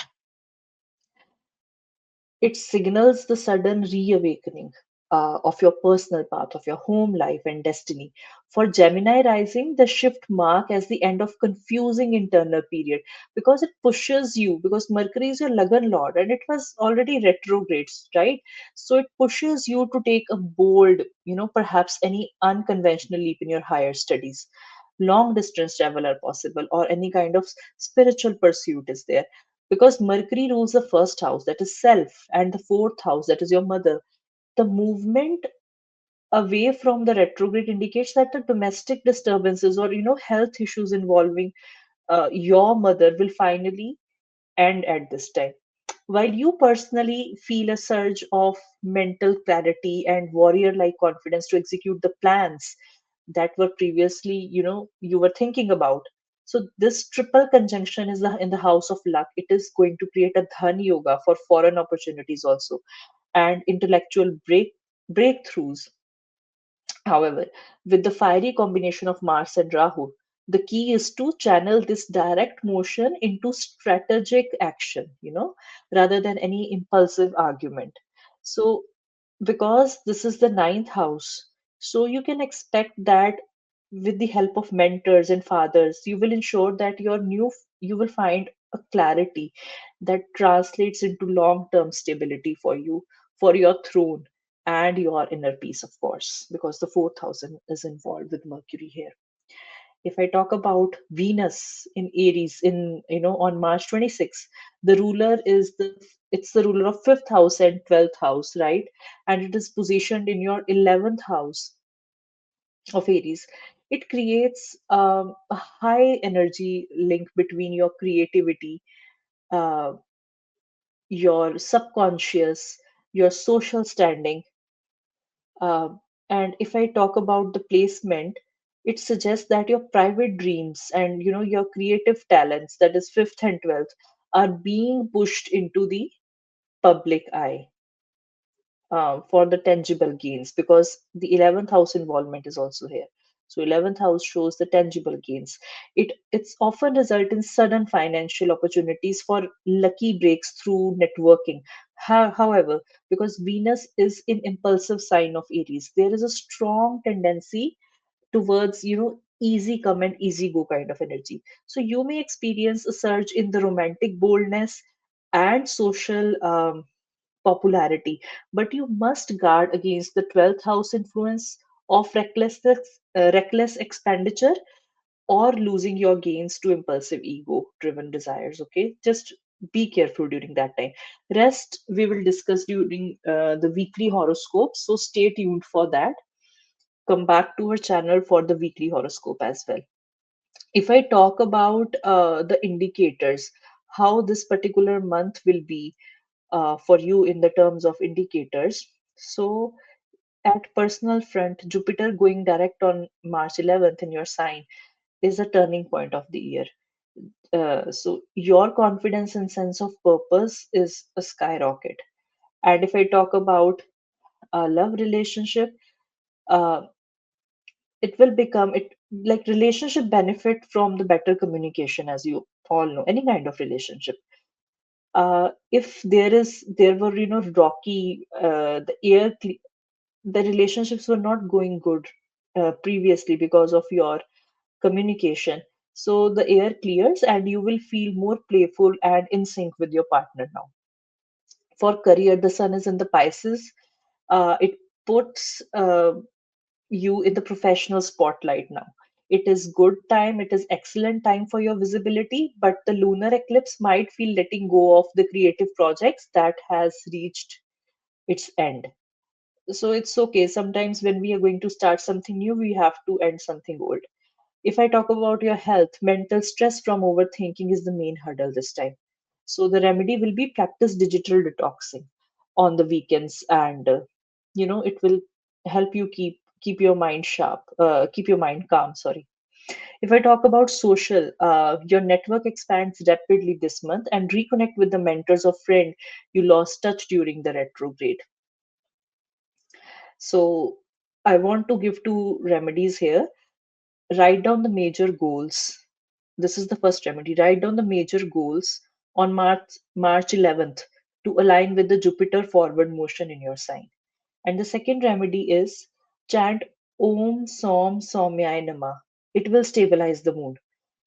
It signals the sudden reawakening of your personal path, of your home life and destiny. For Gemini rising, the shift mark as the end of confusing internal period, because it pushes you, because Mercury is your Lagan lord and it was already retrogrades, right? So it pushes you to take a bold, perhaps any unconventional leap in your higher studies. Long distance travel are possible, or any kind of spiritual pursuit is there, because Mercury rules the first house, that is self, and the fourth house, that is your mother. The movement away from the retrograde indicates that the domestic disturbances or health issues involving your mother will finally end at this time. While you personally feel a surge of mental clarity and warrior like confidence to execute the plans that were previously, you were thinking about. So this triple conjunction is in the house of luck. It is going to create a dhan yoga for foreign opportunities also, and intellectual breakthroughs. However, with the fiery combination of Mars and Rahu, the key is to channel this direct motion into strategic action, rather than any impulsive argument. So, because this is the ninth house, so you can expect that with the help of mentors and fathers, you will ensure that you will find a clarity that translates into long-term stability for you, for your throne and your inner peace, of course, because the fourth house is involved with Mercury here. If I talk about Venus in Aries in on March 26th, the ruler is the ruler of fifth house and 12th house, right? And it is positioned in your 11th house of Aries. It creates a high energy link between your creativity, uh, your subconscious, your social standing. Um, and if I talk about the placement, it suggests that your private dreams and your creative talents, that is fifth and 12th, are being pushed into the public eye for the tangible gains, because the 11th house involvement is also here. So 11th house shows the tangible gains. It's often result in sudden financial opportunities for lucky breaks through networking. However, because Venus is in impulsive sign of Aries, there is a strong tendency towards easy come and easy go kind of energy. So you may experience a surge in the romantic boldness and social popularity, but you must guard against the 12th house influence of reckless expenditure or losing your gains to impulsive ego driven desires. Okay, just be careful during that time. Rest we will discuss during the weekly horoscope, so stay tuned for that. Come back to our channel for the weekly horoscope as well. If I talk about the indicators, how this particular month will be for you in the terms of indicators. So, at personal front, Jupiter going direct on March 11th in your sign is a turning point of the year. So, your confidence and sense of purpose is a skyrocket. And if I talk about a love relationship, uh, it will become it like relationship benefit from the better communication, as you all know, any kind of relationship. If there were rocky the relationships were not going good previously because of your communication, so the air clears and you will feel more playful and in sync with your partner now. For career, the sun is in the Pisces. It puts you in the professional spotlight now. It is good time, it is excellent time for your visibility, but the lunar eclipse might feel letting go of the creative projects that has reached its end. So it's okay. Sometimes when we are going to start something new, we have to end something old. If I talk about your health, mental stress from overthinking is the main hurdle this time. So the remedy will be practice digital detoxing on the weekends, and it will help you keep your mind sharp, keep your mind calm. Sorry. If I talk about social, your network expands rapidly this month, and reconnect with the mentors or friend you lost touch during the retrograde. So I want to give two remedies here. Write down the major goals. This is the first remedy. Write down the major goals on March 11th to align with the Jupiter forward motion in your sign. And the second remedy is chant Om Som Somyai Namah. It will stabilize the mood.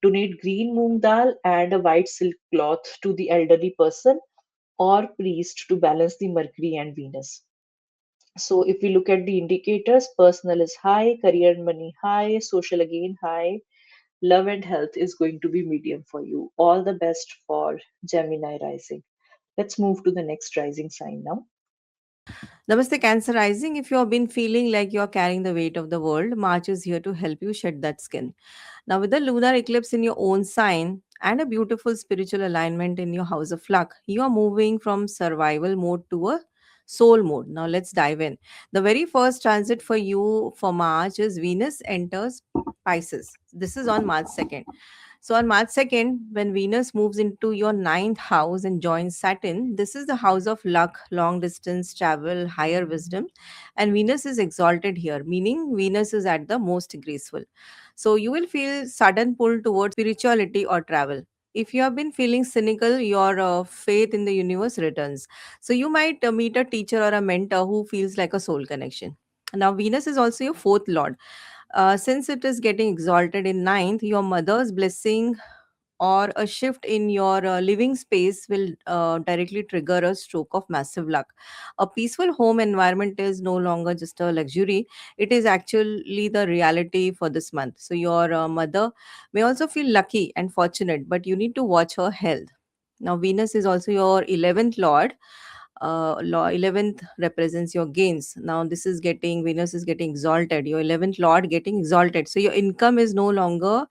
Donate green moong dal and a white silk cloth to the elderly person or priest to balance the Mercury and Venus. So if we look at the indicators, personal is high, career and money high, social again high, love and health is going to be medium for you. All the best for Gemini rising. Let's move to the next rising sign now. Namaste, Cancer Rising. If you have been feeling like you are carrying the weight of the world, March is here to help you shed that skin. Now, with the lunar eclipse in your own sign and a beautiful spiritual alignment in your house of luck, you are moving from survival mode to a soul mode. Now, let's dive in. The very first transit for you for March is Venus enters Pisces. This is on March 2nd. So on March 2nd, when Venus moves into your ninth house and joins Saturn, this is the house of luck, long distance travel, higher wisdom. And Venus is exalted here, meaning Venus is at the most graceful. So you will feel sudden pull towards spirituality or travel. If you have been feeling cynical, your faith in the universe returns. So you might meet a teacher or a mentor who feels like a soul connection. Now, Venus is also your fourth lord. Since it is getting exalted in ninth, your mother's blessing or a shift in your living space will directly trigger a stroke of massive luck. A peaceful home environment is no longer just a luxury, it is actually the reality for this month. So, your mother may also feel lucky and fortunate, but you need to watch her health. Now, Venus is also your 11th lord. 11th represents your gains. Now this is getting Venus is getting exalted, your 11th lord getting exalted, so your income is no longer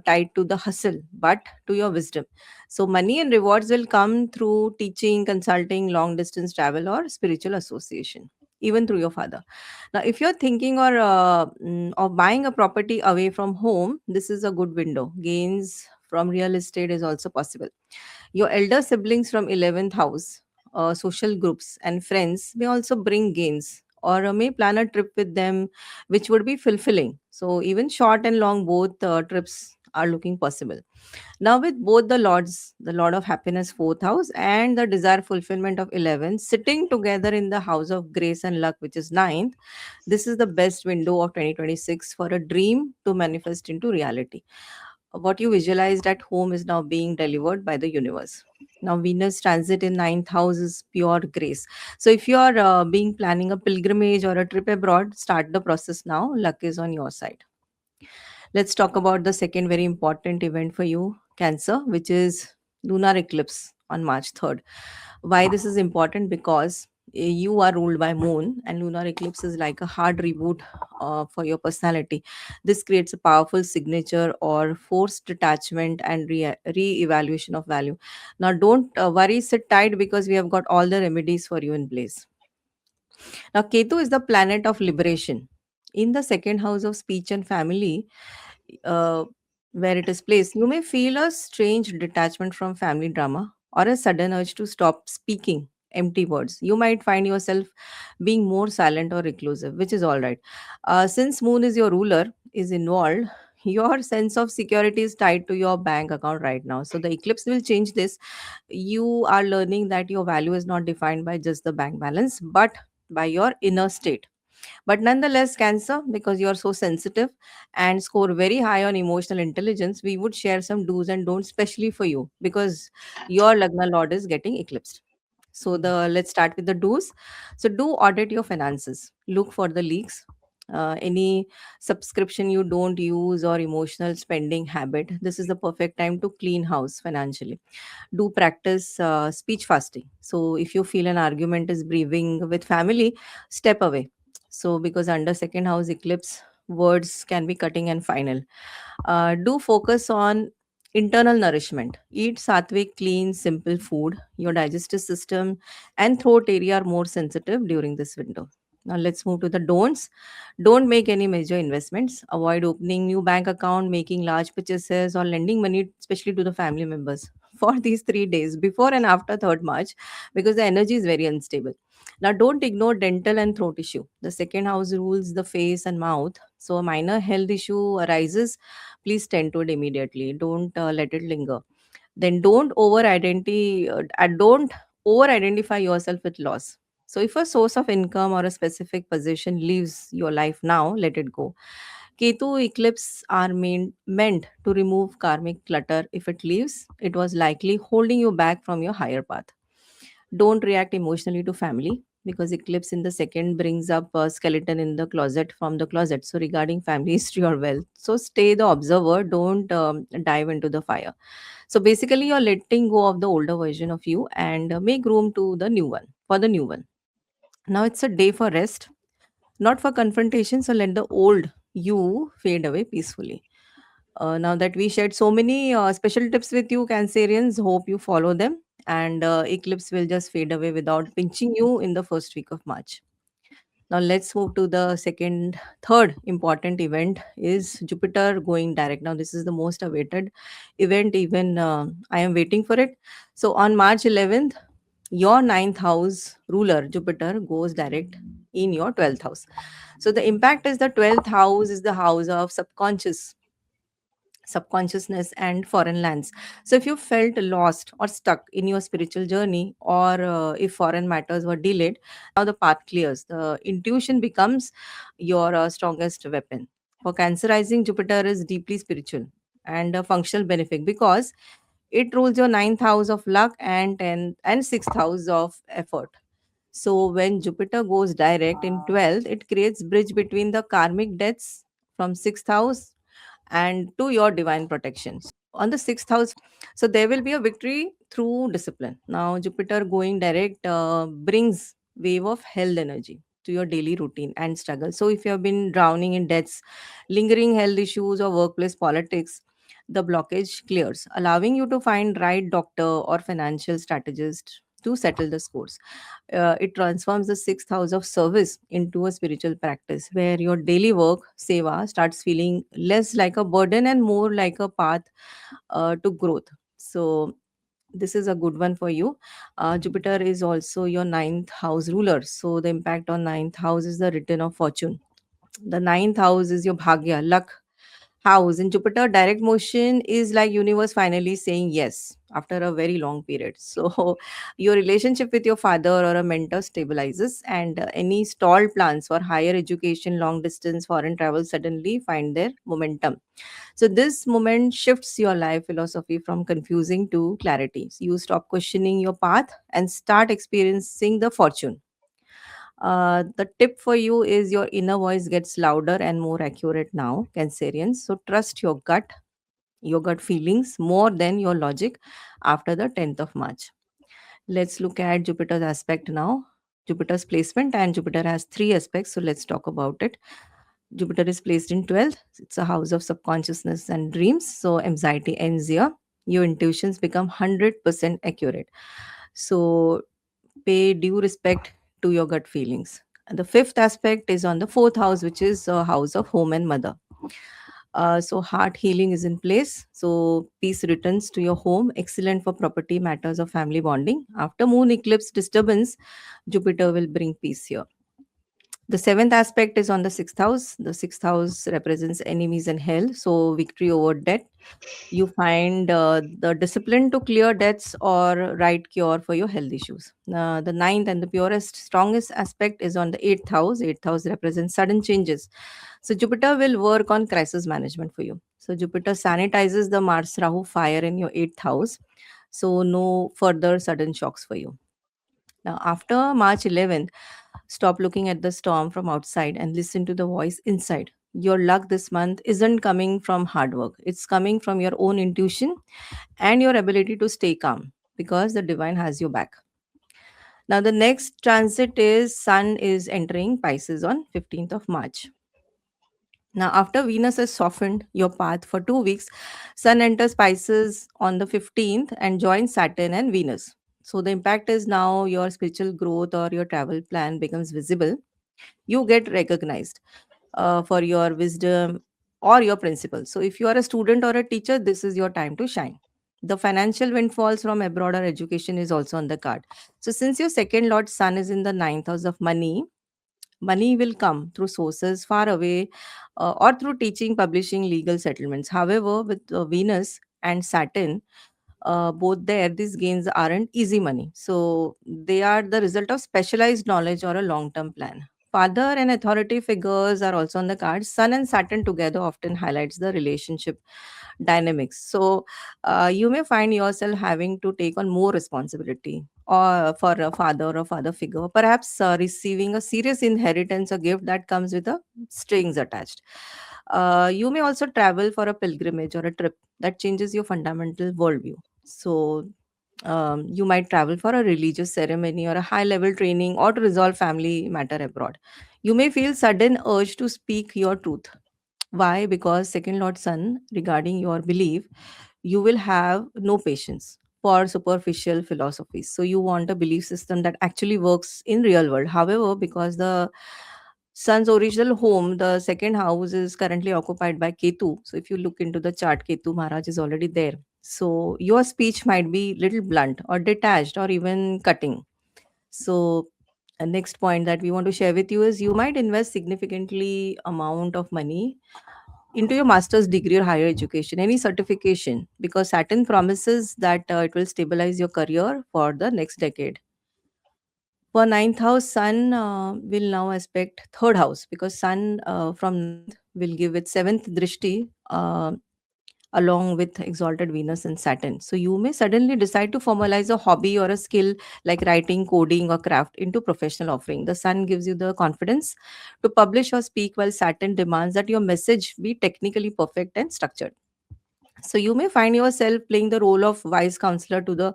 tied to the hustle but to your wisdom. So money and rewards will come through teaching, consulting, long distance travel or spiritual association, even through your father. Now if you're thinking of buying a property away from home, this is a good window. Gains from real estate is also possible. Your elder siblings from 11th house, social groups, and friends may also bring gains or may plan a trip with them, which would be fulfilling. So, even short and long both trips are looking possible. Now, with both the lords, the Lord of Happiness, fourth house, and the desire fulfillment of 11, sitting together in the house of grace and luck, which is ninth, this is the best window of 2026 for a dream to manifest into reality. What you visualized at home is now being delivered by the universe. Now, Venus transit in ninth house is pure grace. So, if you are being planning a pilgrimage or a trip abroad, start the process now. Luck is on your side. Let's talk about the second very important event for you, Cancer, which is lunar eclipse on March 3rd. Why this is important? Because you are ruled by moon, and lunar eclipse is like a hard reboot for your personality. This creates a powerful signature or forced detachment and re-evaluation of value. Now, don't worry, sit tight because we have got all the remedies for you in place. Now, Ketu is the planet of liberation. In the second house of speech and family, uh, where it is placed, you may feel a strange detachment from family drama or a sudden urge to stop speaking empty words. You might find yourself being more silent or reclusive, which is all right. Since Moon is your ruler, is involved, your sense of security is tied to your bank account right now. So the eclipse will change this. You are learning that your value is not defined by just the bank balance, but by your inner state. But nonetheless, Cancer, because you are so sensitive and score very high on emotional intelligence, we would share some do's and don'ts, especially for you, because your Lagna Lord is getting eclipsed. So the let's start with the do's. So do audit your finances. Look for the leaks. Any subscription you don't use or emotional spending habit. This is the perfect time to clean house financially. Do practice speech fasting. So if you feel an argument is brewing with family, step away. So because under second house eclipse, words can be cutting and final. Do focus on internal nourishment. Eat sattvic, clean, simple food. Your digestive system and throat area are more sensitive during this window. Now let's move to the don'ts. Don't make any major investments. Avoid opening new bank account, making large purchases, or lending money, especially to the family members, for these 3 days before and after 3rd March, because the energy is very unstable. Now, don't ignore dental and throat issue. The second house rules the face and mouth. So, a minor health issue arises, please tend to it immediately. Don't let it linger. Then don't over identify yourself with loss. So, if a source of income or a specific position leaves your life now, let it go. Ketu eclipse are meant to remove karmic clutter. If it leaves, it was likely holding you back from your higher path. Don't react emotionally to family, because eclipse in the second brings up a skeleton in the closet from the closet. So regarding family history or wealth, so stay the observer, don't dive into the fire. So basically you're letting go of the older version of you and make room to the new one for the new one. Now it's a day for rest, not for confrontation. So let the old you fade away peacefully. Now that we shared so many special tips with you, Cancerians, hope you follow them. And eclipse will just fade away without pinching you in the first week of March. Now let's move to the third important event is Jupiter going direct. Now this is the most awaited event. Even I am waiting for it. So on March 11th, your ninth house ruler Jupiter goes direct in your 12th house. So the impact is the 12th house is the house of subconsciousness and foreign lands. So if you felt lost or stuck in your spiritual journey, or if foreign matters were delayed, now the path clears. The intuition becomes your strongest weapon. For cancerizing, Jupiter is deeply spiritual and a functional benefit because it rules your ninth house of luck and 10th and sixth house of effort. So when Jupiter goes direct in 12th, it creates bridge between the karmic debts from sixth house and to your divine protection. So on the sixth house, so there will be a victory through discipline. Now, Jupiter going direct brings wave of health energy to your daily routine and struggle. So if you have been drowning in debts, lingering health issues, or workplace politics, the blockage clears, allowing you to find right doctor or financial strategist to settle the scores. It transforms the sixth house of service into a spiritual practice where your daily work, seva, starts feeling less like a burden and more like a path to growth. So, this is a good one for you. Jupiter is also your ninth house ruler. So, the impact on ninth house is the return of fortune. The ninth house is your bhagya, luck, house in Jupiter, direct motion is like universe finally saying yes after a very long period. So your relationship with your father or a mentor stabilizes, and any stalled plans for higher education, long distance foreign travel suddenly find their momentum. So this moment shifts your life philosophy from confusing to clarity. So you stop questioning your path and start experiencing the fortune. The tip for you is your inner voice gets louder and more accurate now, Cancerians. So trust your gut feelings more than your logic after the 10th of March. Let's look at Jupiter's aspect now. Jupiter's placement, and Jupiter has three aspects, so let's talk about it. Jupiter is placed in 12th. It's a house of subconsciousness and dreams. So anxiety ends here. Your intuitions become 100% accurate. So pay due respect to your gut feelings. And the fifth aspect is on the fourth house, which is a house of home and mother. So heart healing is in place. So peace returns to your home. Excellent for property matters of family bonding. After moon eclipse disturbance, Jupiter will bring peace here. The seventh aspect is on the sixth house. The sixth house represents enemies and hell. So victory over debt. You find the discipline to clear debts or right cure for your health issues. The ninth and the purest, strongest aspect is on the eighth house. Eighth house represents sudden changes. So Jupiter will work on crisis management for you. So Jupiter sanitizes the Mars Rahu fire in your eighth house. So no further sudden shocks for you. Now, after March 11th, stop looking at the storm from outside and listen to the voice inside. Your luck this month isn't coming from hard work, it's coming from your own intuition and your ability to stay calm because the divine has your back. Now, the next transit is Sun is entering Pisces on 15th of March. Now, after Venus has softened your path for 2 weeks, Sun enters Pisces on the 15th and joins Saturn and Venus. So, the impact is now your spiritual growth or your travel plan becomes visible. You get recognized for your wisdom or your principles. So, if you are a student or a teacher, this is your time to shine. The financial windfalls from abroad or education is also on the card. So, since your second Lord Sun is in the ninth house of money, money will come through sources far away or through teaching, publishing, legal settlements. However, with Venus and Saturn, both there, these gains aren't easy money. So they are the result of specialized knowledge or a long term plan. Father and authority figures are also on the cards. Sun and Saturn together often highlights the relationship dynamics. So you may find yourself having to take on more responsibility or for a father or father figure, perhaps receiving a serious inheritance or gift that comes with a strings attached. You may also travel for a pilgrimage or a trip that changes your fundamental worldview. So you might travel for a religious ceremony or a high level training or to resolve family matter abroad. You may feel sudden urge to speak your truth. Why? Because second Lord Sun, regarding your belief, you will have no patience for superficial philosophies. So you want a belief system that actually works in real world. However, because the Sun's original home, the second house, is currently occupied by Ketu. So if you look into the chart, Ketu Maharaj is already there. So your speech might be little blunt or detached or even cutting. So next point that we want to share with you is you might invest significantly amount of money into your master's degree or higher education, any certification, because Saturn promises that it will stabilize your career for the next decade. For ninth house, Sun will now aspect third house because Sun from ninth will give its seventh drishti along with exalted Venus and Saturn. So you may suddenly decide to formalize a hobby or a skill like writing, coding, or craft into professional offering. The Sun gives you the confidence to publish or speak, while Saturn demands that your message be technically perfect and structured. So you may find yourself playing the role of wise counselor to the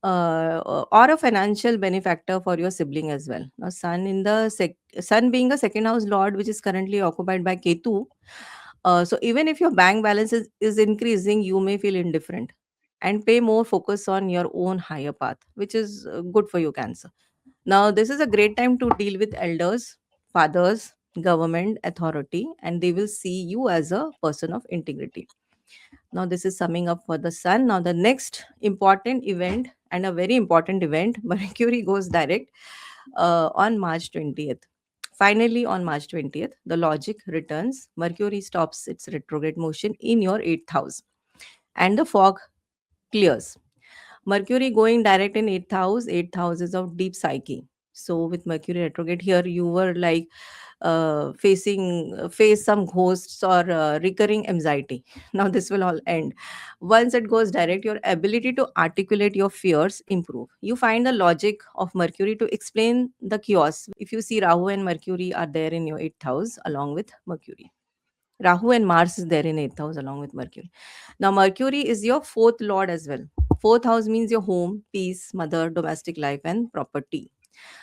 or a financial benefactor for your sibling as well. Now, Sun being a second house lord, which is currently occupied by Ketu. So even if your bank balance is increasing, you may feel indifferent and pay more focus on your own higher path, which is good for you, Cancer. Now, this is a great time to deal with elders, fathers, government, authority, and they will see you as a person of integrity. Now, this is summing up for the Sun. Now, the next important event and a very important event, Mercury goes direct on March 20th. Finally, on March 20th, the logic returns. Mercury stops its retrograde motion in your 8th house and the fog clears. Mercury going direct in 8th house, 8th house is of deep psyche. So with Mercury retrograde here, you were like face some ghosts or recurring anxiety. Now this will all end. Once it goes direct, your ability to articulate your fears improve. You find the logic of Mercury to explain the chaos. If you see Rahu and Mercury are there in your 8th house along with Mercury. Rahu and Mars is there in 8th house along with Mercury. Now, Mercury is your fourth lord as well. Fourth house means your home, peace, mother, domestic life, and property.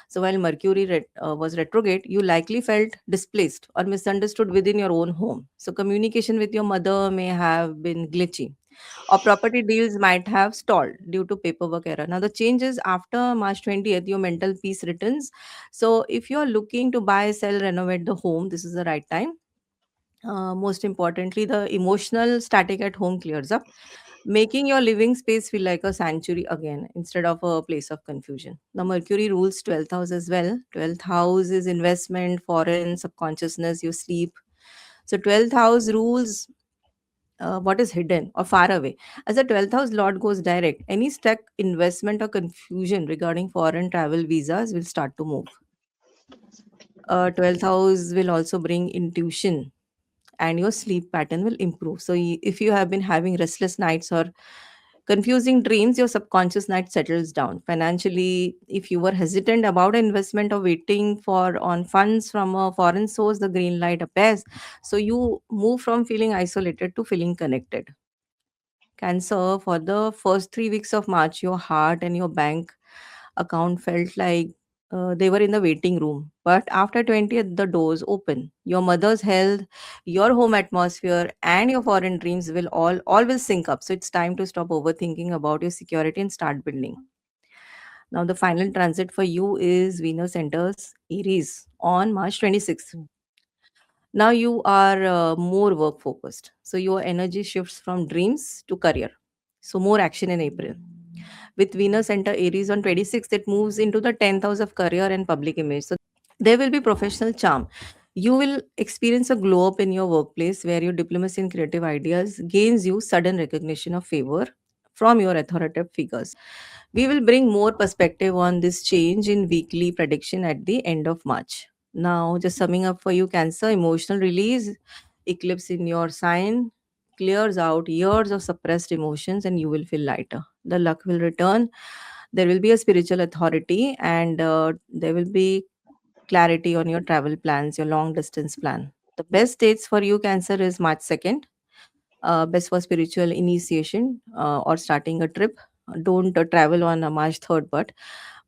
So, while Mercury was retrograde, you likely felt displaced or misunderstood within your own home. So, communication with your mother may have been glitchy, or property deals might have stalled due to paperwork error. Now, the changes after March 20th, your mental peace returns. So, if you're looking to buy, sell, renovate the home, this is the right time. Most importantly, the emotional static at home clears up, making your living space feel like a sanctuary again instead of a place of confusion. The Mercury rules 12th house as well. 12th house is investment, foreign, subconsciousness, your sleep. So 12th house rules what is hidden or far away. As the 12th house lord goes direct, any stuck investment or confusion regarding foreign travel visas will start to move. 12th house will also bring intuition and your sleep pattern will improve. So, if you have been having restless nights or confusing dreams, your subconscious night settles down. Financially, if you were hesitant about investment or waiting for on funds from a foreign source, the green light appears. So, you move from feeling isolated to feeling connected. Cancer, for the first 3 weeks of March, your heart and your bank account felt like they were in the waiting room. But after 20th, the doors open. Your mother's health, your home atmosphere, and your foreign dreams will all will sync up. So it's time to stop overthinking about your security and start building. Now the final transit for you is Venus enters Aries on March 26th. Now you are more work focused. So your energy shifts from dreams to career. So more action in April. With Venus enter Aries on 26th, it moves into the 10th house of career and public image. So there will be professional charm. You will experience a glow up in your workplace where your diplomacy and creative ideas gains you sudden recognition of favor from your authoritative figures. We will bring more perspective on this change in weekly prediction at the end of March. Now, just summing up for you, Cancer, emotional release, eclipse in your sign clears out years of suppressed emotions and you will feel lighter. The luck will return. There will be a spiritual authority and there will be clarity on your travel plans, your long distance plan. The best dates for you, Cancer, is March 2nd, best for spiritual initiation or starting a trip. Don't travel on March 3rd, but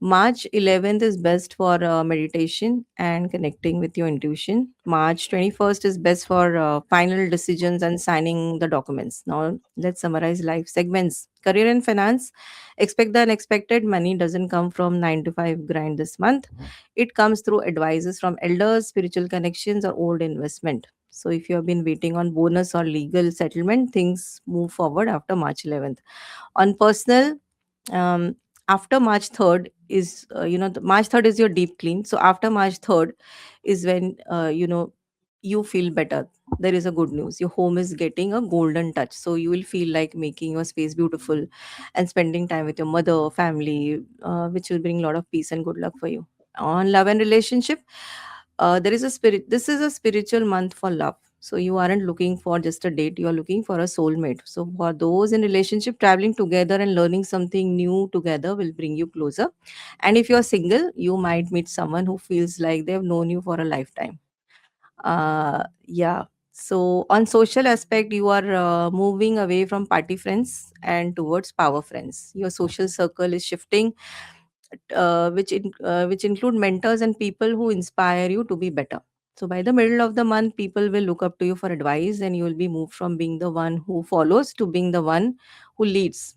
March 11th is best for meditation and connecting with your intuition. March 21st is best for final decisions and signing the documents. Now, let's summarize life segments. Career and finance. Expect the unexpected. Money doesn't come from 9 to 5 grind this month. It comes through advices from elders, spiritual connections, or old investment. So, if you have been waiting on bonus or legal settlement, things move forward after March 11th. On personal, um, after March 3rd is, March 3rd is your deep clean. So, after March 3rd is when, you feel better. There is a good news. Your home is getting a golden touch. So, you will feel like making your space beautiful and spending time with your mother, family, which will bring a lot of peace and good luck for you. On love and relationship, there is a spirit. This is a spiritual month for love. So you aren't looking for just a date, you are looking for a soulmate. So for those in relationship, traveling together and learning something new together will bring you closer. And if you're single, you might meet someone who feels like they've known you for a lifetime. Yeah. So on social aspect, you are moving away from party friends and towards power friends. Your social circle is shifting, which include mentors and people who inspire you to be better. So by the middle of the month, people will look up to you for advice, and you will be moved from being the one who follows to being the one who leads.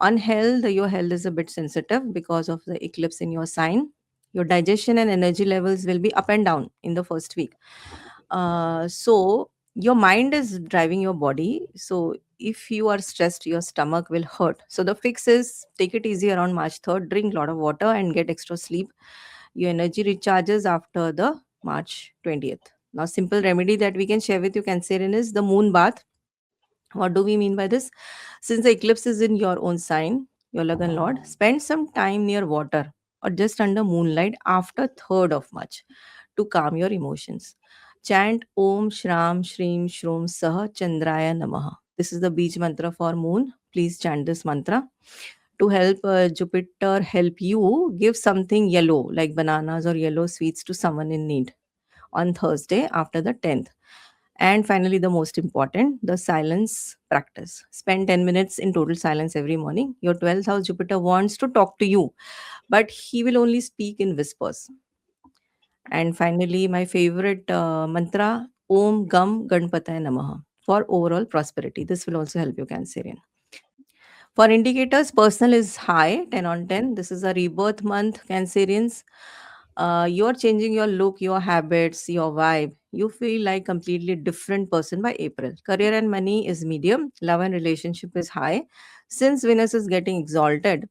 On health, your health is a bit sensitive because of the eclipse in your sign. Your digestion and energy levels will be up and down in the first week. So your mind is driving your body. So if you are stressed, your stomach will hurt. So the fix is take it easy around March 3rd, drink a lot of water and get extra sleep. Your energy recharges after the March 20th. Now, simple remedy that we can share with you, Cancerian, is the moon bath. What do we mean by this? Since the eclipse is in your own sign, your Lagan Lord, spend some time near water or just under moonlight after 3rd of March to calm your emotions. Chant Om Shram Shrim Shrum Sah Chandraya Namaha. This is the beach mantra for moon. Please chant this mantra to help Jupiter help you. Give something yellow like bananas or yellow sweets to someone in need on Thursday after the 10th. And finally, the most important, the silence practice. Spend 10 minutes in total silence every morning. Your 12th house Jupiter wants to talk to you, but he will only speak in whispers. And finally, my favorite mantra, Om Gam Ganpataya Namaha, for overall prosperity. This will also help you, Cancerian. For indicators, personal is high, 10 on 10. This is a rebirth month, Cancerians. You're changing your look, your habits, your vibe. You feel like completely different person by April. Career and money is medium. Love and relationship is high. Since Venus is getting exalted,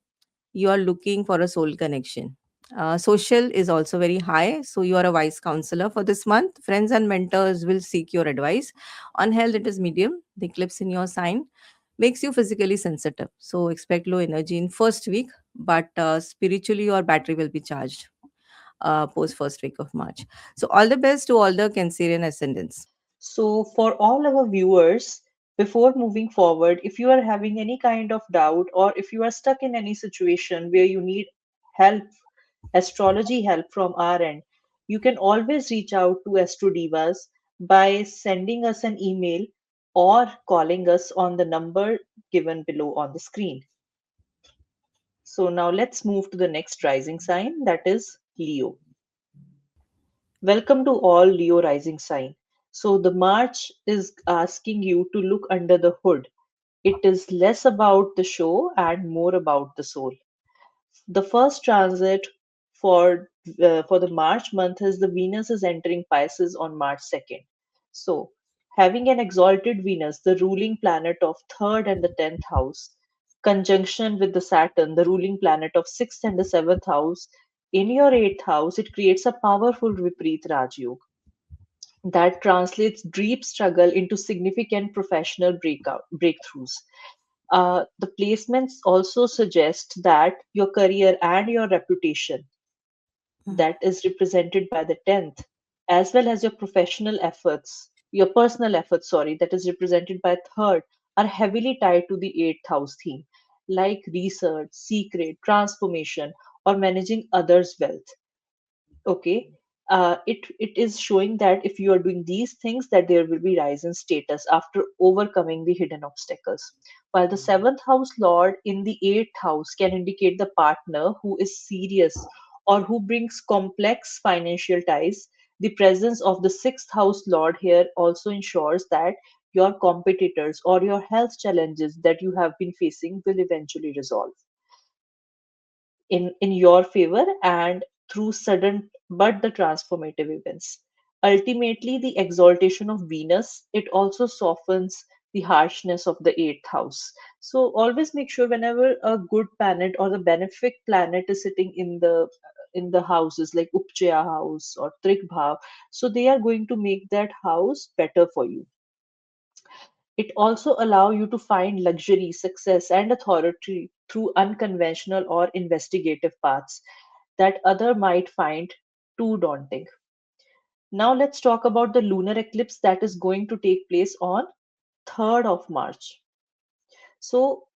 you are looking for a soul connection. Social is also very high, so you are a wise counselor for this month. Friends and mentors will seek your advice. On health, it is medium. The eclipse in your sign makes you physically sensitive, so expect low energy in first week, but spiritually your battery will be charged post first week of March. So all the best to all the Cancerian ascendants. So, for all our viewers, before moving forward, if you are having any kind of doubt or if you are stuck in any situation where you need help, astrology help from our end, you can always reach out to Astro Divas by sending us an email or calling us on the number given below on the screen. So, now let's move to the next rising sign, that is Leo. Welcome to all Leo rising sign. So the March is asking you to look under the hood. It is less about the show and more about the soul. The first transit for for the March month is the Venus is entering Pisces on March 2nd. So having an exalted Venus, the ruling planet of third and the 10th house, conjunction with the Saturn, the ruling planet of sixth and the seventh house, in your eighth house, it creates a powerful Vipreet Rajyog that translates deep struggle into significant professional breakthroughs. The placements also suggest that your career and your reputation, that is represented by the 10th, as well as your professional efforts, your personal efforts, sorry, that is represented by third, are heavily tied to the eighth house theme, like research, secret, transformation, or managing others' wealth. Okay. It is showing that if you are doing these things, that there will be rise in status after overcoming the hidden obstacles. While the seventh house lord in the eighth house can indicate the partner who is serious or who brings complex financial ties, the presence of the sixth house lord here also ensures that your competitors or your health challenges that you have been facing will eventually resolve in your favor and through sudden but the transformative events. Ultimately, the exaltation of Venus, it also softens the harshness of the eighth house. So always make sure whenever a good planet or the benefic planet is sitting in the houses like Upchaya house or Trikbhav, so they are going to make that house better for you. It also allow you to find luxury, success, and authority through unconventional or investigative paths that other might find too daunting. Now let's talk about the lunar eclipse that is going to take place on 3rd of March. So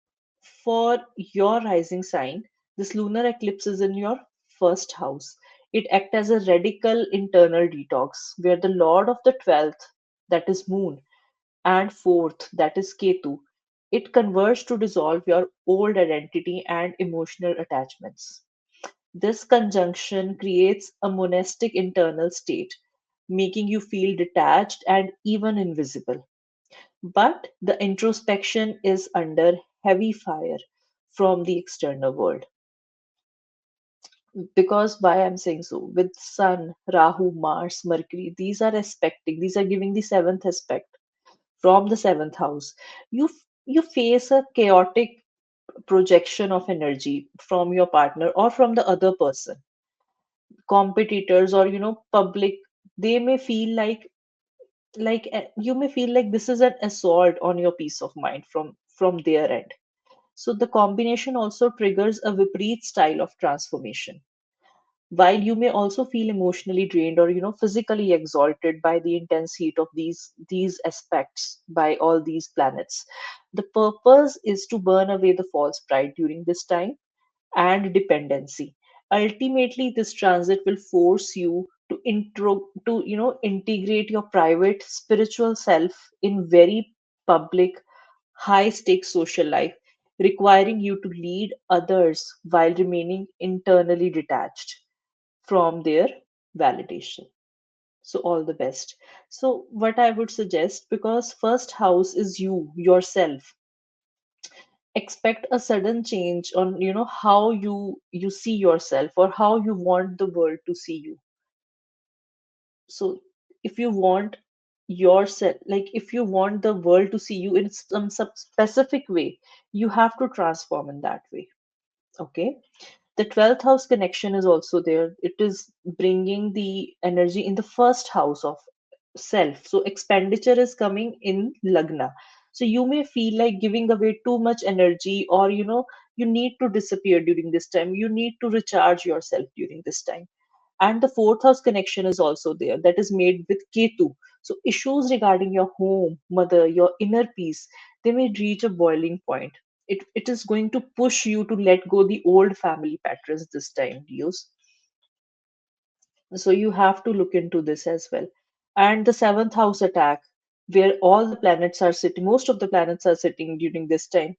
for your rising sign, this lunar eclipse is in your first house. It acts as a radical internal detox where the lord of the 12th, that is moon, and fourth, that is Ketu, it converges to dissolve your old identity and emotional attachments. This conjunction creates a monastic internal state, making you feel detached and even invisible. But the introspection is under heavy fire from the external world. Because why I'm saying so, with Sun, Rahu, Mars, Mercury, these are giving the seventh aspect from the seventh house. You face a chaotic projection of energy from your partner or from the other person, competitors, or public They may feel like you may feel like this is an assault on your peace of mind from their end. So the combination also triggers a Vipreet style of transformation. While you may also feel emotionally drained or physically exalted by the intense heat of these aspects by all these planets, the purpose is to burn away the false pride during this time and dependency. Ultimately, this transit will force you to integrate your private spiritual self in very public, high stakes social life, requiring you to lead others while remaining internally detached from their validation. So all the best. So what I would suggest, because first house is you yourself, expect a sudden change on how you see yourself or how you want the world to see you. So if you want yourself, like if you want the world to see you in some specific way, you have to transform in that way. Okay. The 12th house connection is also there. It is bringing the energy in the first house of self. So expenditure is coming in Lagna. So you may feel like giving away too much energy, or you need to disappear during this time. You need to recharge yourself during this time. And the fourth house connection is also there, that is made with Ketu. So issues regarding your home, mother, your inner peace, they may reach a boiling point. It is going to push you to let go the old family patterns this time, Leos. So you have to look into this as well. And the seventh house attack, where all the planets are sitting, most of the planets are sitting during this time.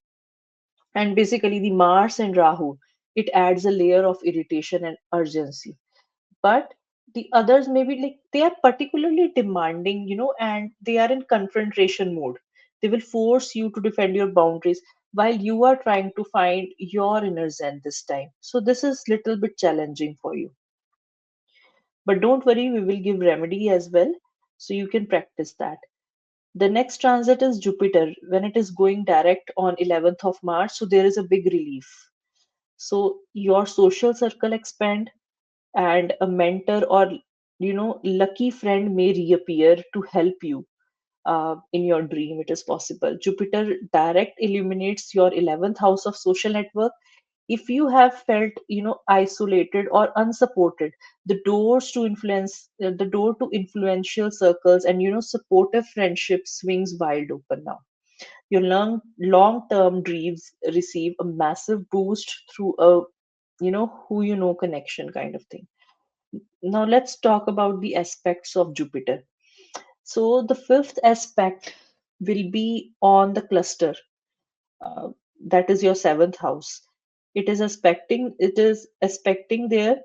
And basically, the Mars and Rahu, it adds a layer of irritation and urgency. But the others maybe like they are particularly demanding, and they are in confrontation mode. They will force you to defend your boundaries while you are trying to find your inner zen this time. So this is little bit challenging for you. But don't worry, we will give remedy as well, so you can practice that. The next transit is Jupiter when it is going direct on 11th of March. So there is a big relief. So your social circle expand, and a mentor or lucky friend may reappear to help you in your dream. It is possible. Jupiter direct illuminates your 11th house of social network. If you have felt isolated or unsupported, the door to influential circles and supportive friendships swings wide open now. Your long term dreams receive a massive boost through a who connection kind of thing. Now let's talk about the aspects of Jupiter. So the fifth aspect will be on the cluster, uh, that is your seventh house. It is aspecting there,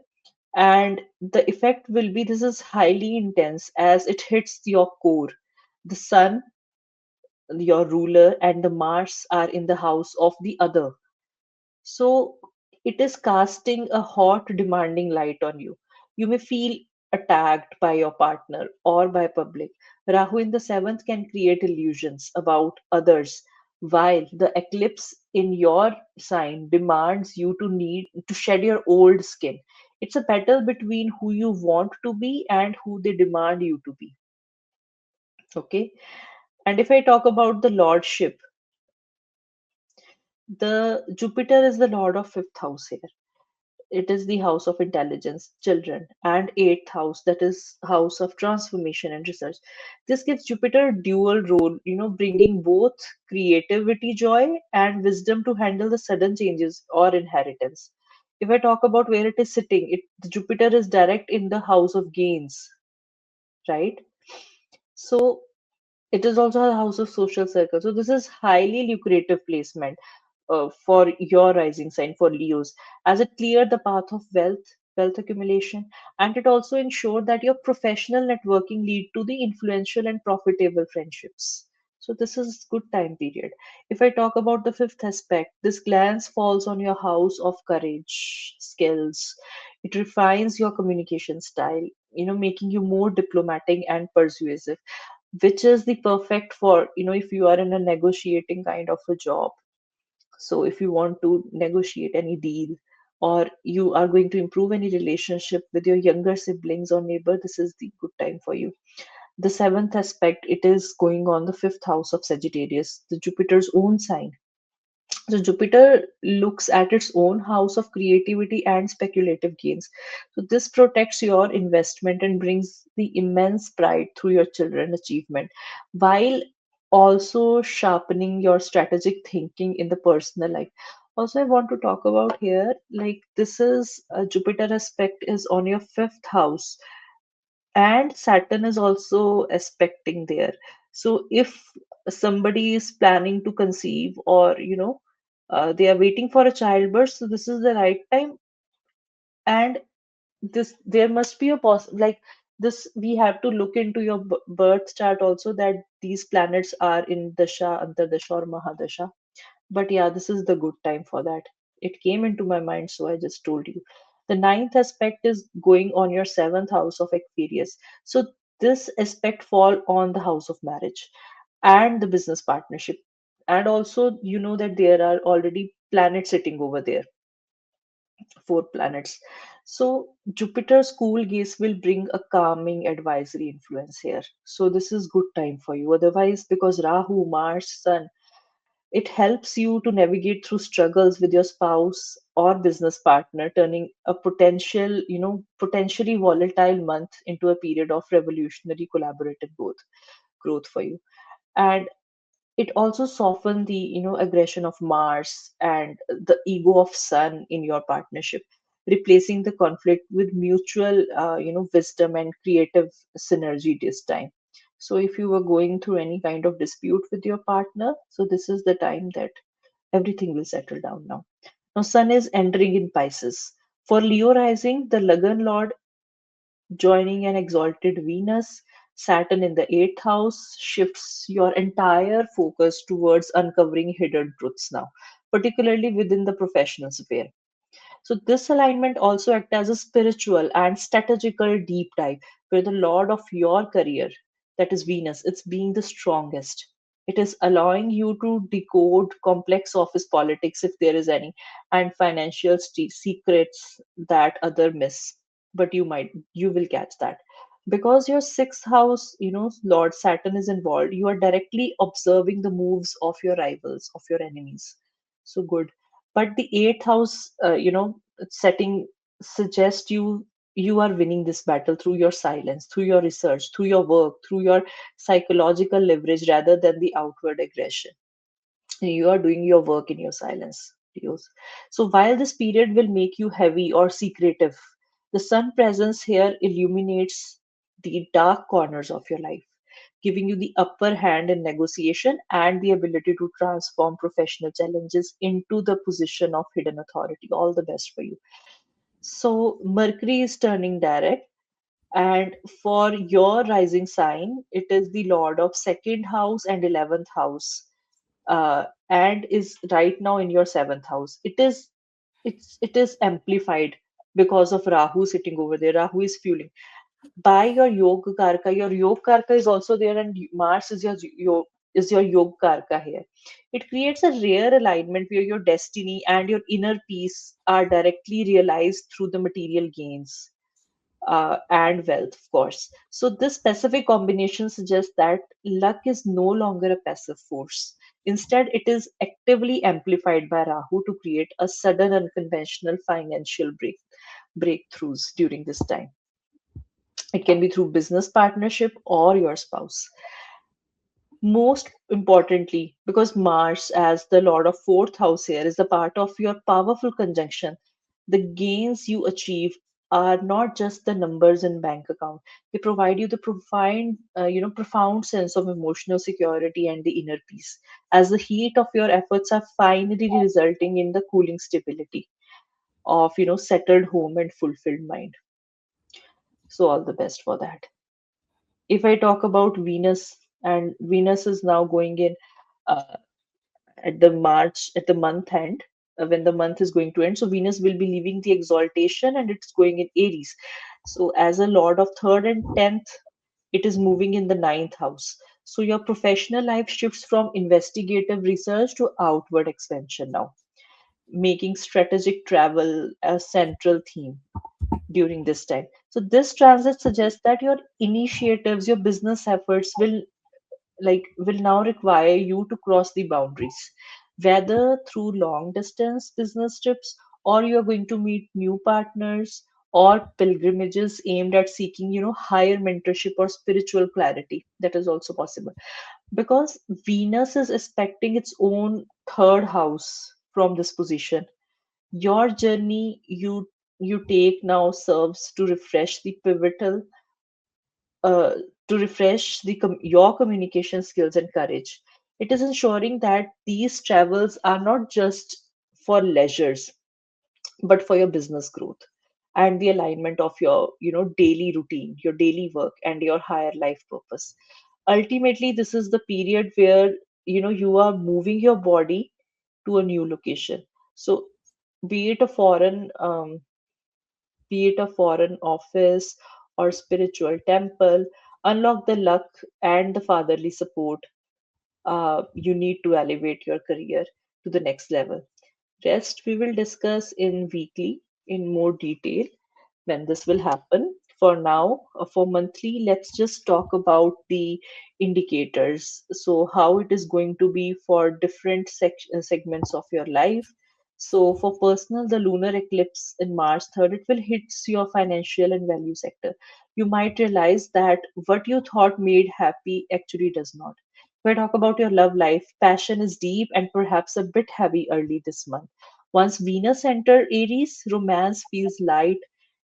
and the effect will be, this is highly intense as it hits your core. The sun, your ruler, and the Mars are in the house of the other. So it is casting a hot, demanding light on you. You may feel attacked by your partner or by public. Rahu in the seventh can create illusions about others, while the eclipse in your sign demands you to shed your old skin. It's a battle between who you want to be and who they demand you to be. Okay. And if I talk about the lordship, the Jupiter is the lord of fifth house here. It is the house of intelligence, children, and eighth house, that is house of transformation and research. This gives Jupiter a dual role, bringing both creativity, joy, and wisdom to handle the sudden changes or inheritance. If I talk about where it is sitting, the Jupiter is direct in the house of gains, right? So it is also a house of social circle. So this is highly lucrative placement for your rising sign, for Leos, as it cleared the path of wealth accumulation, and it also ensured that your professional networking lead to the influential and profitable friendships. So this is good time period. If I talk about the fifth aspect, this glance falls on your house of courage, skills. It refines your communication style, making you more diplomatic and persuasive, which is the perfect for if you are in a negotiating kind of a job. So if you want to negotiate any deal, or you are going to improve any relationship with your younger siblings or neighbor, this is the good time for you. The seventh aspect, it is going on the fifth house of Sagittarius, the Jupiter's own sign. So Jupiter looks at its own house of creativity and speculative gains. So this protects your investment and brings the immense pride through your children achievement, while also sharpening your strategic thinking in the personal life. Also, I want to talk about here, like this is Jupiter aspect is on your fifth house, and Saturn is also aspecting there. So if somebody is planning to conceive, or they are waiting for a childbirth, so this is the right time. And this, there must be a like this, we have to look into your birth chart also, that these planets are in dasha, antardasha or mahadasha. But yeah, this is the good time for that. It came into my mind, so I just told you. The ninth aspect is going on your seventh house of Aquarius. So this aspect fall on the house of marriage and the business partnership. And also, you know that there are already planets sitting over there, four planets. So Jupiter's cool gaze will bring a calming advisory influence here. So this is good time for you. Otherwise, because Rahu, Mars, Sun, it helps you to navigate through struggles with your spouse or business partner, turning a potentially volatile month into a period of revolutionary collaborative growth for you. And it also soften the aggression of Mars and the ego of Sun in your partnership, replacing the conflict with mutual wisdom and creative synergy this time. So if you were going through any kind of dispute with your partner, so this is the time that everything will settle down now. Now Sun is entering in Pisces. For Leo rising, the Lagan Lord joining an exalted Venus, Saturn in the eighth house shifts your entire focus towards uncovering hidden truths now, particularly within the professional sphere. So this alignment also acts as a spiritual and strategical deep dive where the lord of your career, that is Venus, it's being the strongest. It is allowing you to decode complex office politics if there is any, and financial secrets that other miss. But you will catch that. Because your sixth house, Lord Saturn is involved, you are directly observing the moves of your rivals, of your enemies. So good. But the eighth house, setting suggests you are winning this battle through your silence, through your research, through your work, through your psychological leverage rather than the outward aggression. You are doing your work in your silence, Leos. So while this period will make you heavy or secretive, the sun presence here illuminates the dark corners of your life, giving you the upper hand in negotiation and the ability to transform professional challenges into the position of hidden authority. All the best for you. So Mercury is turning direct, and for your rising sign, it is the Lord of second house and 11th house, and is right now in your seventh house. It is amplified because of Rahu sitting over there. Rahu is fueling by your yoga karka. Your yoga karka is also there, and Mars is your yoga karka here. It creates a rare alignment where your destiny and your inner peace are directly realized through the material gains and wealth, of course. So, this specific combination suggests that luck is no longer a passive force. Instead, it is actively amplified by Rahu to create a sudden unconventional financial breakthroughs during this time. It can be through business partnership or your spouse. Most importantly, because Mars, as the Lord of fourth house here, is a part of your powerful conjunction, the gains you achieve are not just the numbers in bank account. They provide you the profound sense of emotional security and the inner peace, as the heat of your efforts are finally resulting in the cooling stability of settled home and fulfilled mind. So all the best for that. If I talk about Venus, and Venus is now going in uh, at the month end, when the month is going to end. So Venus will be leaving the exaltation and it's going in Aries. So as a lord of third and tenth, it is moving in the ninth house. So your professional life shifts from investigative research to outward expansion now. making strategic travel a central theme during this time. So this transit suggests that your initiatives, your business efforts will now require you to cross the boundaries, whether through long distance business trips, or you're going to meet new partners, or pilgrimages aimed at seeking, higher mentorship or spiritual clarity. That is also possible because Venus is aspecting its own third house from this position. Your journey you take now serves to refresh the pivotal uh, to refresh your communication skills and courage. It is ensuring that these travels are not just for leisures, but for your business growth and the alignment of your, daily routine, your daily work, and your higher life purpose. Ultimately, this is the period where, you are moving your body to a new location. So, be it a foreign office or spiritual temple, unlock the luck and the fatherly support you need to elevate your career to the next level. Rest we will discuss in weekly in more detail when this will happen. For now, for monthly, let's just talk about the indicators. So, how it is going to be for different segments of your life. So, for personal, the lunar eclipse in March 3rd, it will hit your financial and value sector. You might realize that what you thought made happy actually does not. If I talk about your love life, passion is deep and perhaps a bit heavy early this month. Once Venus enters Aries, romance feels light,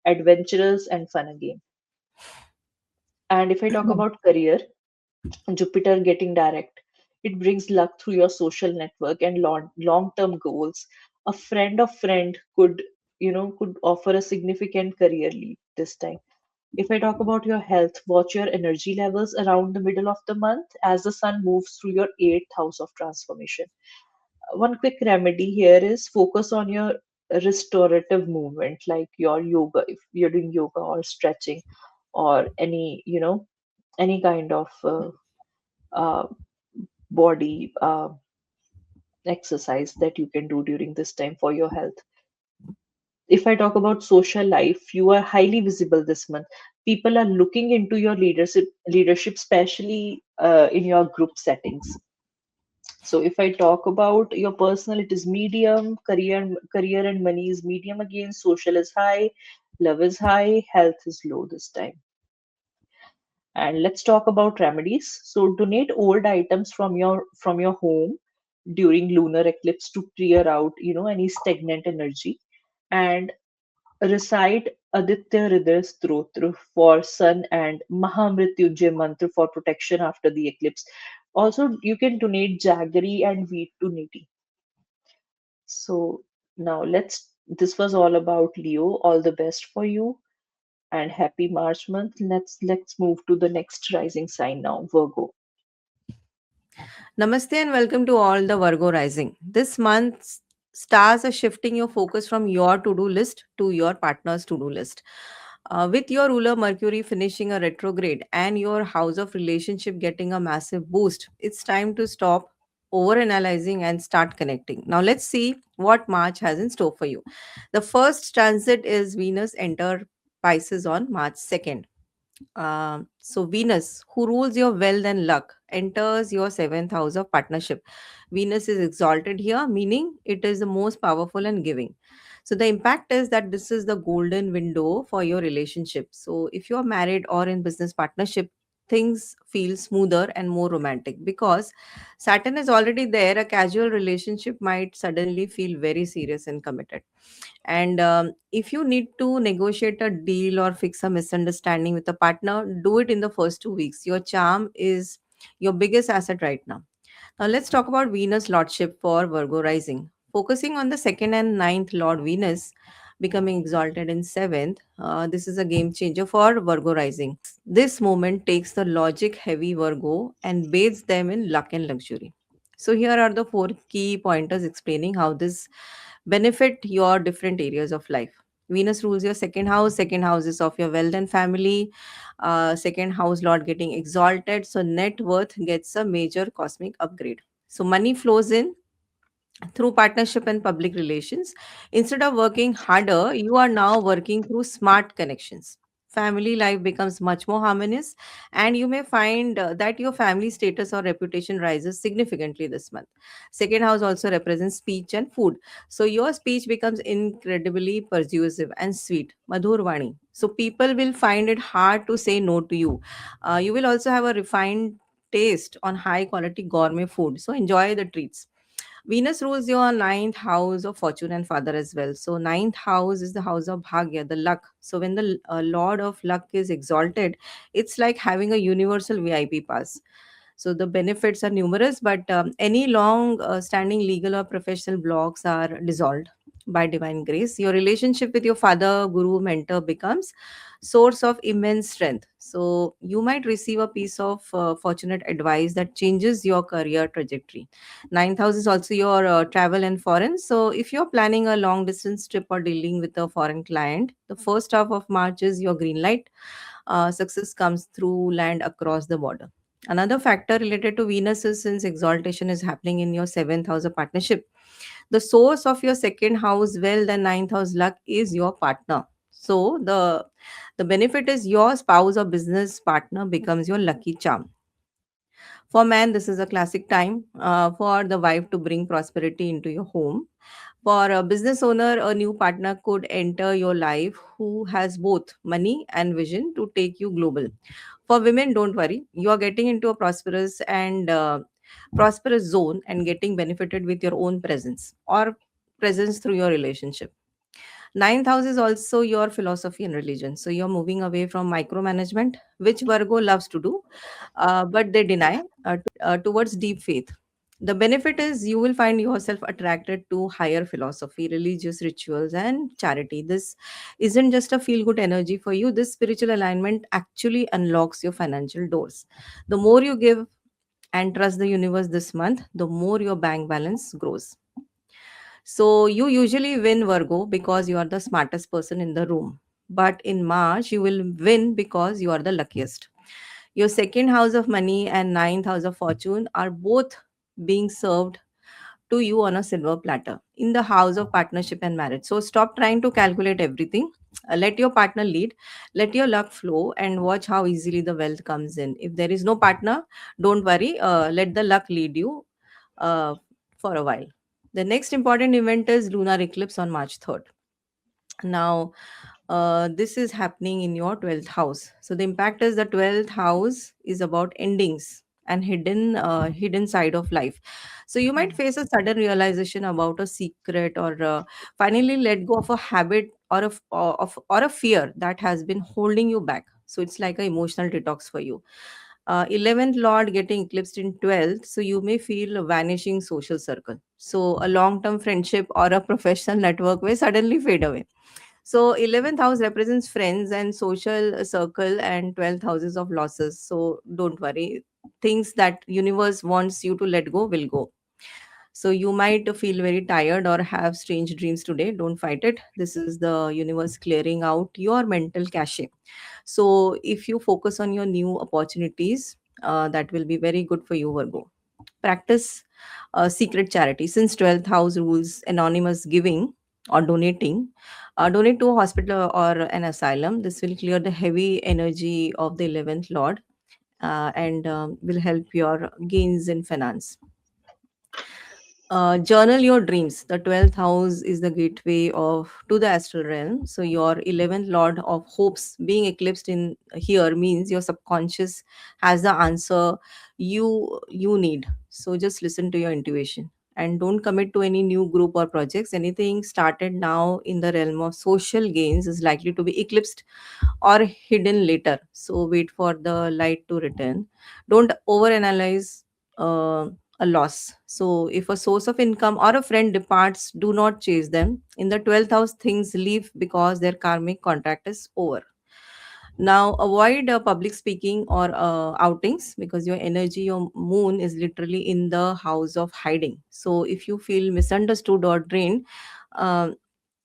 adventurous, and fun again. And if I talk about career, Jupiter getting direct, it brings luck through your social network and long-term goals. A friend of friend could offer a significant career leap this time. If I talk about your health, watch your energy levels around the middle of the month as the sun moves through your eighth house of transformation. One quick remedy here is focus on your restorative movement, like your yoga, if you're doing yoga or stretching or any kind of uh, body exercise that you can do during this time for your health. If I talk about social life, you are highly visible this month. People are looking into your leadership, especially in your group settings. So if I talk about your personal, it is medium, career and money is medium again, social is high, love is high, health is low this time. And let's talk about remedies. So donate old items from your home during lunar eclipse to clear out, any stagnant energy. And recite Aditya Hriday Stotra for sun and Mahamrityunjay mantra for protection after the eclipse. Also, you can donate jaggery and wheat to needy. So now this was all about Leo. All the best for you and happy March month. Let's move to the next rising sign now, Virgo. Namaste and welcome to all the Virgo rising. This month, stars are shifting your focus from your to do list to your partner's to do list. With your ruler Mercury finishing a retrograde and your house of relationship getting a massive boost, it's time to stop over analyzing and start connecting. Now, let's see what March has in store for you. The first transit is Venus enter Pisces on March 2nd. So Venus, who rules your wealth and luck, enters your seventh house of partnership. Venus is exalted here, meaning it is the most powerful and giving. So the impact is that this is the golden window for your relationship. So if you are married or in business partnership, things feel smoother and more romantic because Saturn is already there. A casual relationship might suddenly feel very serious and committed. And if you need to negotiate a deal or fix a misunderstanding with a partner, do it in the first 2 weeks. Your charm is your biggest asset right now. Now, let's talk about Venus Lordship for Virgo rising. Focusing on the second and ninth Lord Venus becoming exalted in seventh, this is a game changer for Virgo rising. This moment takes the logic heavy Virgo and bathes them in luck and luxury. So, here are the four key pointers explaining how this benefit your different areas of life. Venus rules your second house. Second house is of your wealth and family. Second house lord getting exalted, so net worth gets a major cosmic upgrade. So money flows in, through partnership and public relations. Instead of working harder, you are now working through smart connections. Family life becomes much more harmonious, and you may find that your family status or reputation rises significantly this month. Second house also represents speech and food. So, your speech becomes incredibly persuasive and sweet. Madhur Vani. So, people will find it hard to say no to you. You will also have a refined taste on high quality gourmet food. So, enjoy the treats. Venus rules your ninth house of fortune and father as well. So ninth house is the house of bhagya, the luck. So when the lord of luck is exalted, it's like having a universal VIP pass. So the benefits are numerous, but any long standing legal or professional blocks are dissolved by divine grace. Your relationship with your father, guru, mentor becomes source of immense strength. So you might receive a piece of fortunate advice that changes your career trajectory. Ninth house is also your travel and foreign. So if you're planning a long distance trip or dealing with a foreign client, the first half of March is your green light. Success comes through land across the border. Another factor related to Venus is since exaltation is happening in your seventh house of partnership. The source of your second house, wealth, and ninth house luck is your partner. So the benefit is your spouse or business partner becomes your lucky charm. For man, this is a classic time for the wife to bring prosperity into your home. For a business owner, a new partner could enter your life who has both money and vision to take you global. For women, don't worry, you are getting into a prosperous zone and getting benefited with your own presence or presence through your relationship. Ninth house is also your philosophy and religion. So you're moving away from micromanagement, which Virgo loves to do, but they deny towards deep faith. The benefit is you will find yourself attracted to higher philosophy, religious rituals, and charity. This isn't just a feel good energy for you. This spiritual alignment actually unlocks your financial doors. The more you give and trust the universe this month, the more your bank balance grows. So you usually win Virgo because you are the smartest person in the room. But in March, you will win because you are the luckiest. Your second house of money and ninth house of fortune are both being served to you on a silver platter in the house of partnership and marriage. So stop trying to calculate everything. Let your partner lead, let your luck flow, and watch how easily the wealth comes in. If there is no partner, don't worry, let the luck lead you uh, for a while. The next important event is lunar eclipse on March 3rd. Now, this is happening in your 12th house. So the impact is the 12th house is about endings and hidden side of life. So you might face a sudden realization about a secret, or finally let go of a habit or or a fear that has been holding you back. So it's like an emotional detox for you. 11th lord getting eclipsed in 12th, so you may feel a vanishing social circle. So a long term friendship or a professional network may suddenly fade away. So 11th house represents friends and social circle, and 12th houses of losses. So don't worry. Things that universe wants you to let go will go. So you might feel very tired or have strange dreams today. Don't fight it. This is the universe clearing out your mental cache. So if you focus on your new opportunities, that will be very good for you, Virgo. Practice secret charity. Since 12th house rules anonymous giving or donating, donate to a hospital or an asylum. This will clear the heavy energy of the 11th lord, and will help your gains in finance. Journal your dreams. The 12th house is the gateway of to the astral realm. So your 11th lord of hopes being eclipsed in here means your subconscious has the answer you need. So just listen to your intuition and don't commit to any new group or projects. Anything started now in the realm of social gains is likely to be eclipsed or hidden later. So wait for the light to return. Don't overanalyze a loss. So if a source of income or a friend departs, do not chase them. In the 12th house, things leave because their karmic contract is over. Now, avoid public speaking or outings because your energy, your moon is literally in the house of hiding. So if you feel misunderstood or drained, uh,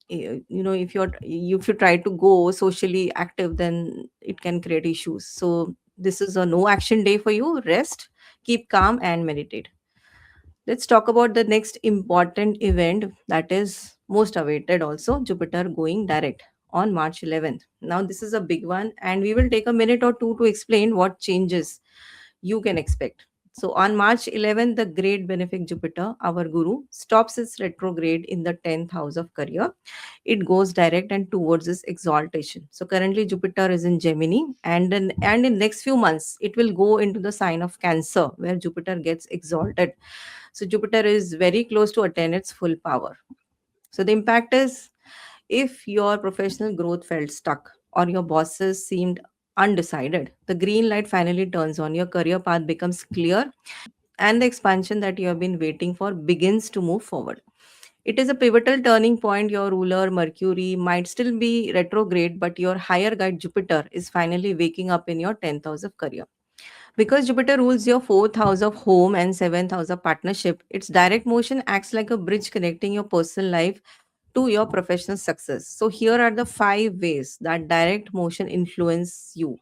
if you try to go socially active, then it can create issues. So this is a no action day for you. Rest, keep calm, and meditate. Let's talk about the next important event that is most awaited also, Jupiter going direct on March 11th. Now, this is a big one, and we will take a minute or two to explain what changes you can expect. So, on March 11th, the great benefic Jupiter, our guru, stops its retrograde in the 10th house of career. It goes direct and towards its exaltation. So, currently, Jupiter is in Gemini, and in next few months, it will go into the sign of Cancer, where Jupiter gets exalted. So Jupiter is very close to attain its full power. So the impact is, if your professional growth felt stuck or your bosses seemed undecided, the green light finally turns on. Your career path becomes clear, and the expansion that you have been waiting for begins to move forward. It is a pivotal turning point. Your ruler Mercury might still be retrograde, but your higher guide Jupiter is finally waking up in your 10th house of career. Because Jupiter rules your fourth house of home and seventh house of partnership, its direct motion acts like a bridge connecting your personal life to your professional success. So here are the five ways that direct motion influence you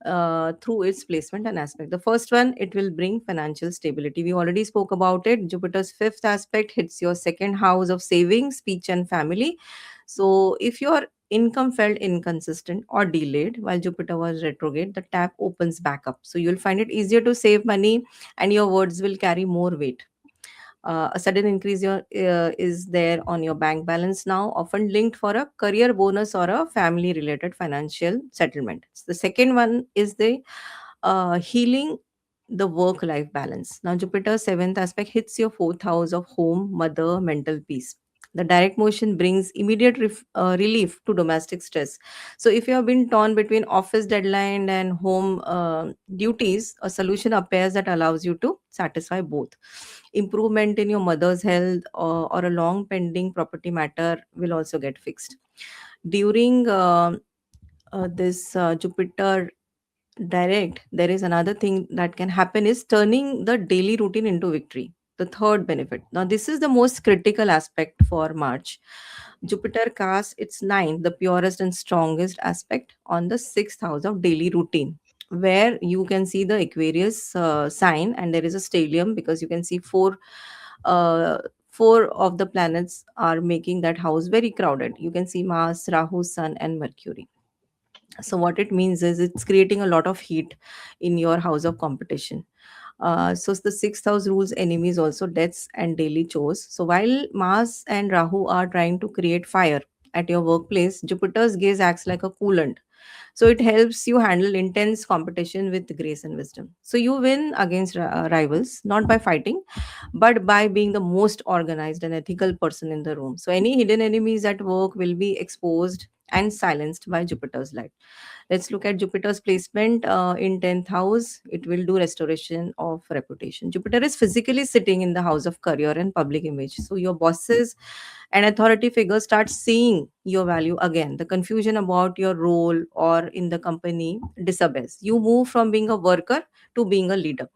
through its placement and aspect. The first one, it will bring financial stability. We already spoke about it. Jupiter's fifth aspect hits your second house of savings, speech, and family. So if your income felt inconsistent or delayed while Jupiter was retrograde, the tap opens back up. So you'll find it easier to save money, and your words will carry more weight. A sudden increase is there on your bank balance now, often linked for a career bonus or a family related financial settlement. The second one is the healing the work life balance. Now, Jupiter's seventh aspect hits your fourth house of home, mother, mental peace. The direct motion brings immediate relief to domestic stress. So, if you have been torn between office deadline and home duties, a solution appears that allows you to satisfy both. Improvement in your mother's health, or a long pending property matter will also get fixed. During this Jupiter direct, there is another thing that can happen is turning the daily routine into victory. The third benefit. Now, this is the most critical aspect for March. Jupiter casts its ninth, the purest and strongest aspect, on the sixth house of daily routine, where you can see the Aquarius sign, and there is a stellium because you can see uh, four of the planets are making that house very crowded. You can see Mars, Rahu, Sun, and Mercury. So what it means is it's creating a lot of heat in your house of competition. So the sixth house rules enemies also, deaths and daily chores. So while Mars and Rahu are trying to create fire at your workplace, Jupiter's gaze acts like a coolant. So it helps you handle intense competition with grace and wisdom. So you win against rivals, not by fighting, but by being the most organized and ethical person in the room. So any hidden enemies at work will be exposed and silenced by Jupiter's light. Let's look at Jupiter's placement in 10th house. It will do restoration of reputation. Jupiter is physically sitting in the house of career and public image. So your bosses and authority figures start seeing your value again. The confusion about your role or in the company disappears. You move from being a worker to being a leader.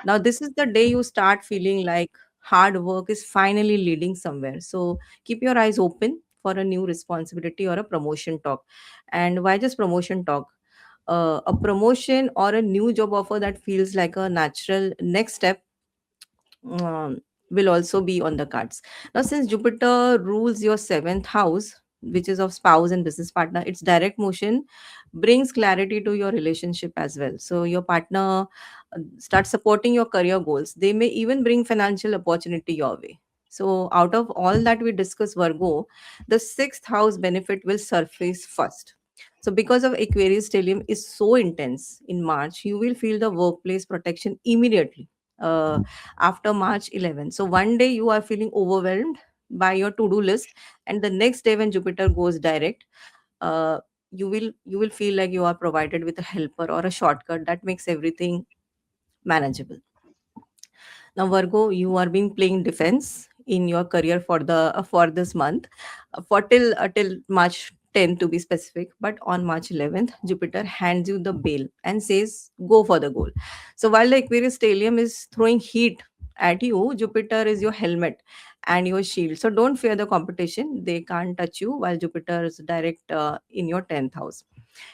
Now, this is the day you start feeling like hard work is finally leading somewhere. So keep your eyes open for a new responsibility or a promotion talk. And why just promotion talk? A promotion or a new job offer that feels like a natural next step um, will also be on the cards. Now, since Jupiter rules your seventh house, which is of spouse and business partner, its direct motion brings clarity to your relationship as well. So, your partner starts supporting your career goals. They may even bring financial opportunity your way. So, out of all that we discuss, Virgo, the sixth house benefit will surface first. So, because of Aquarius stellium is so intense in March, you will feel the workplace protection immediately. After March 11th. So one day you are feeling overwhelmed by your to-do list, and the next day when Jupiter goes direct, uh, you will feel like you are provided with a helper or a shortcut that makes everything manageable. Now, Virgo, you are being playing defense in your career for this month, till March 10th to be specific. But on March 11th, Jupiter hands you the bail and says, "Go for the goal." So while the Aquarius stellium is throwing heat at you, Jupiter is your helmet and your shield. So don't fear the competition; they can't touch you while Jupiter is direct in your 10th house.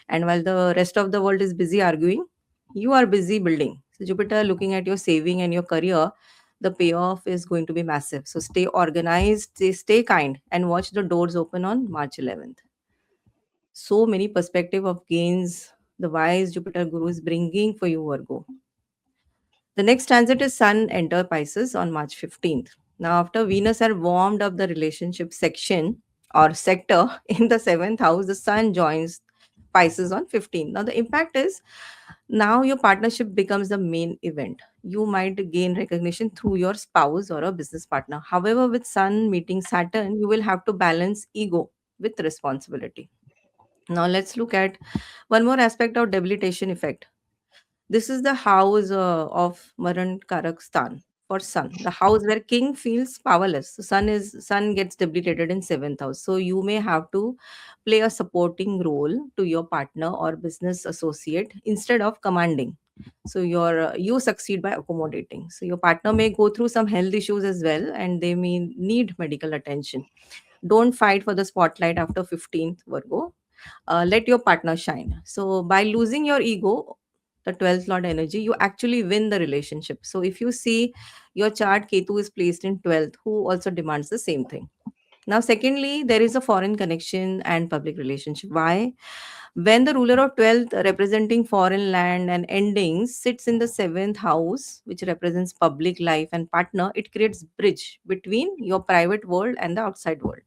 And while the rest of the world is busy arguing, you are busy building. So Jupiter looking at your saving and your career, the payoff is going to be massive. So stay organized, stay kind, and watch the doors open on March 11th. So many perspective of gains the wise Jupiter Guru is bringing for you, Virgo. The next transit is Sun enter Pisces on March 15th. Now, after Venus had warmed up the relationship section or sector in the seventh house, the Sun joins Pisces on 15th. Now, the impact is now your partnership becomes the main event. You might gain recognition through your spouse or a business partner. However, with Sun meeting Saturn, you will have to balance ego with responsibility. Now, let's look at one more aspect of debilitation effect. This is the house of Maran Karakstan for Sun, the house where king feels powerless. The Sun gets debilitated in seventh house, so you may have to play a supporting role to your partner or business associate instead of commanding. So you succeed by accommodating. So your partner may go through some health issues as well, and they may need medical attention. Don't fight for the spotlight after 15th Virgo. Let your partner shine. So by losing your ego, the 12th lord energy, you actually win the relationship. So if you see your chart, Ketu is placed in 12th, who also demands the same thing. Now secondly, there is a foreign connection and public relationship. Why? When the ruler of 12th representing foreign land and endings sits in the 7th house, which represents public life and partner, it creates bridge between your private world and the outside world.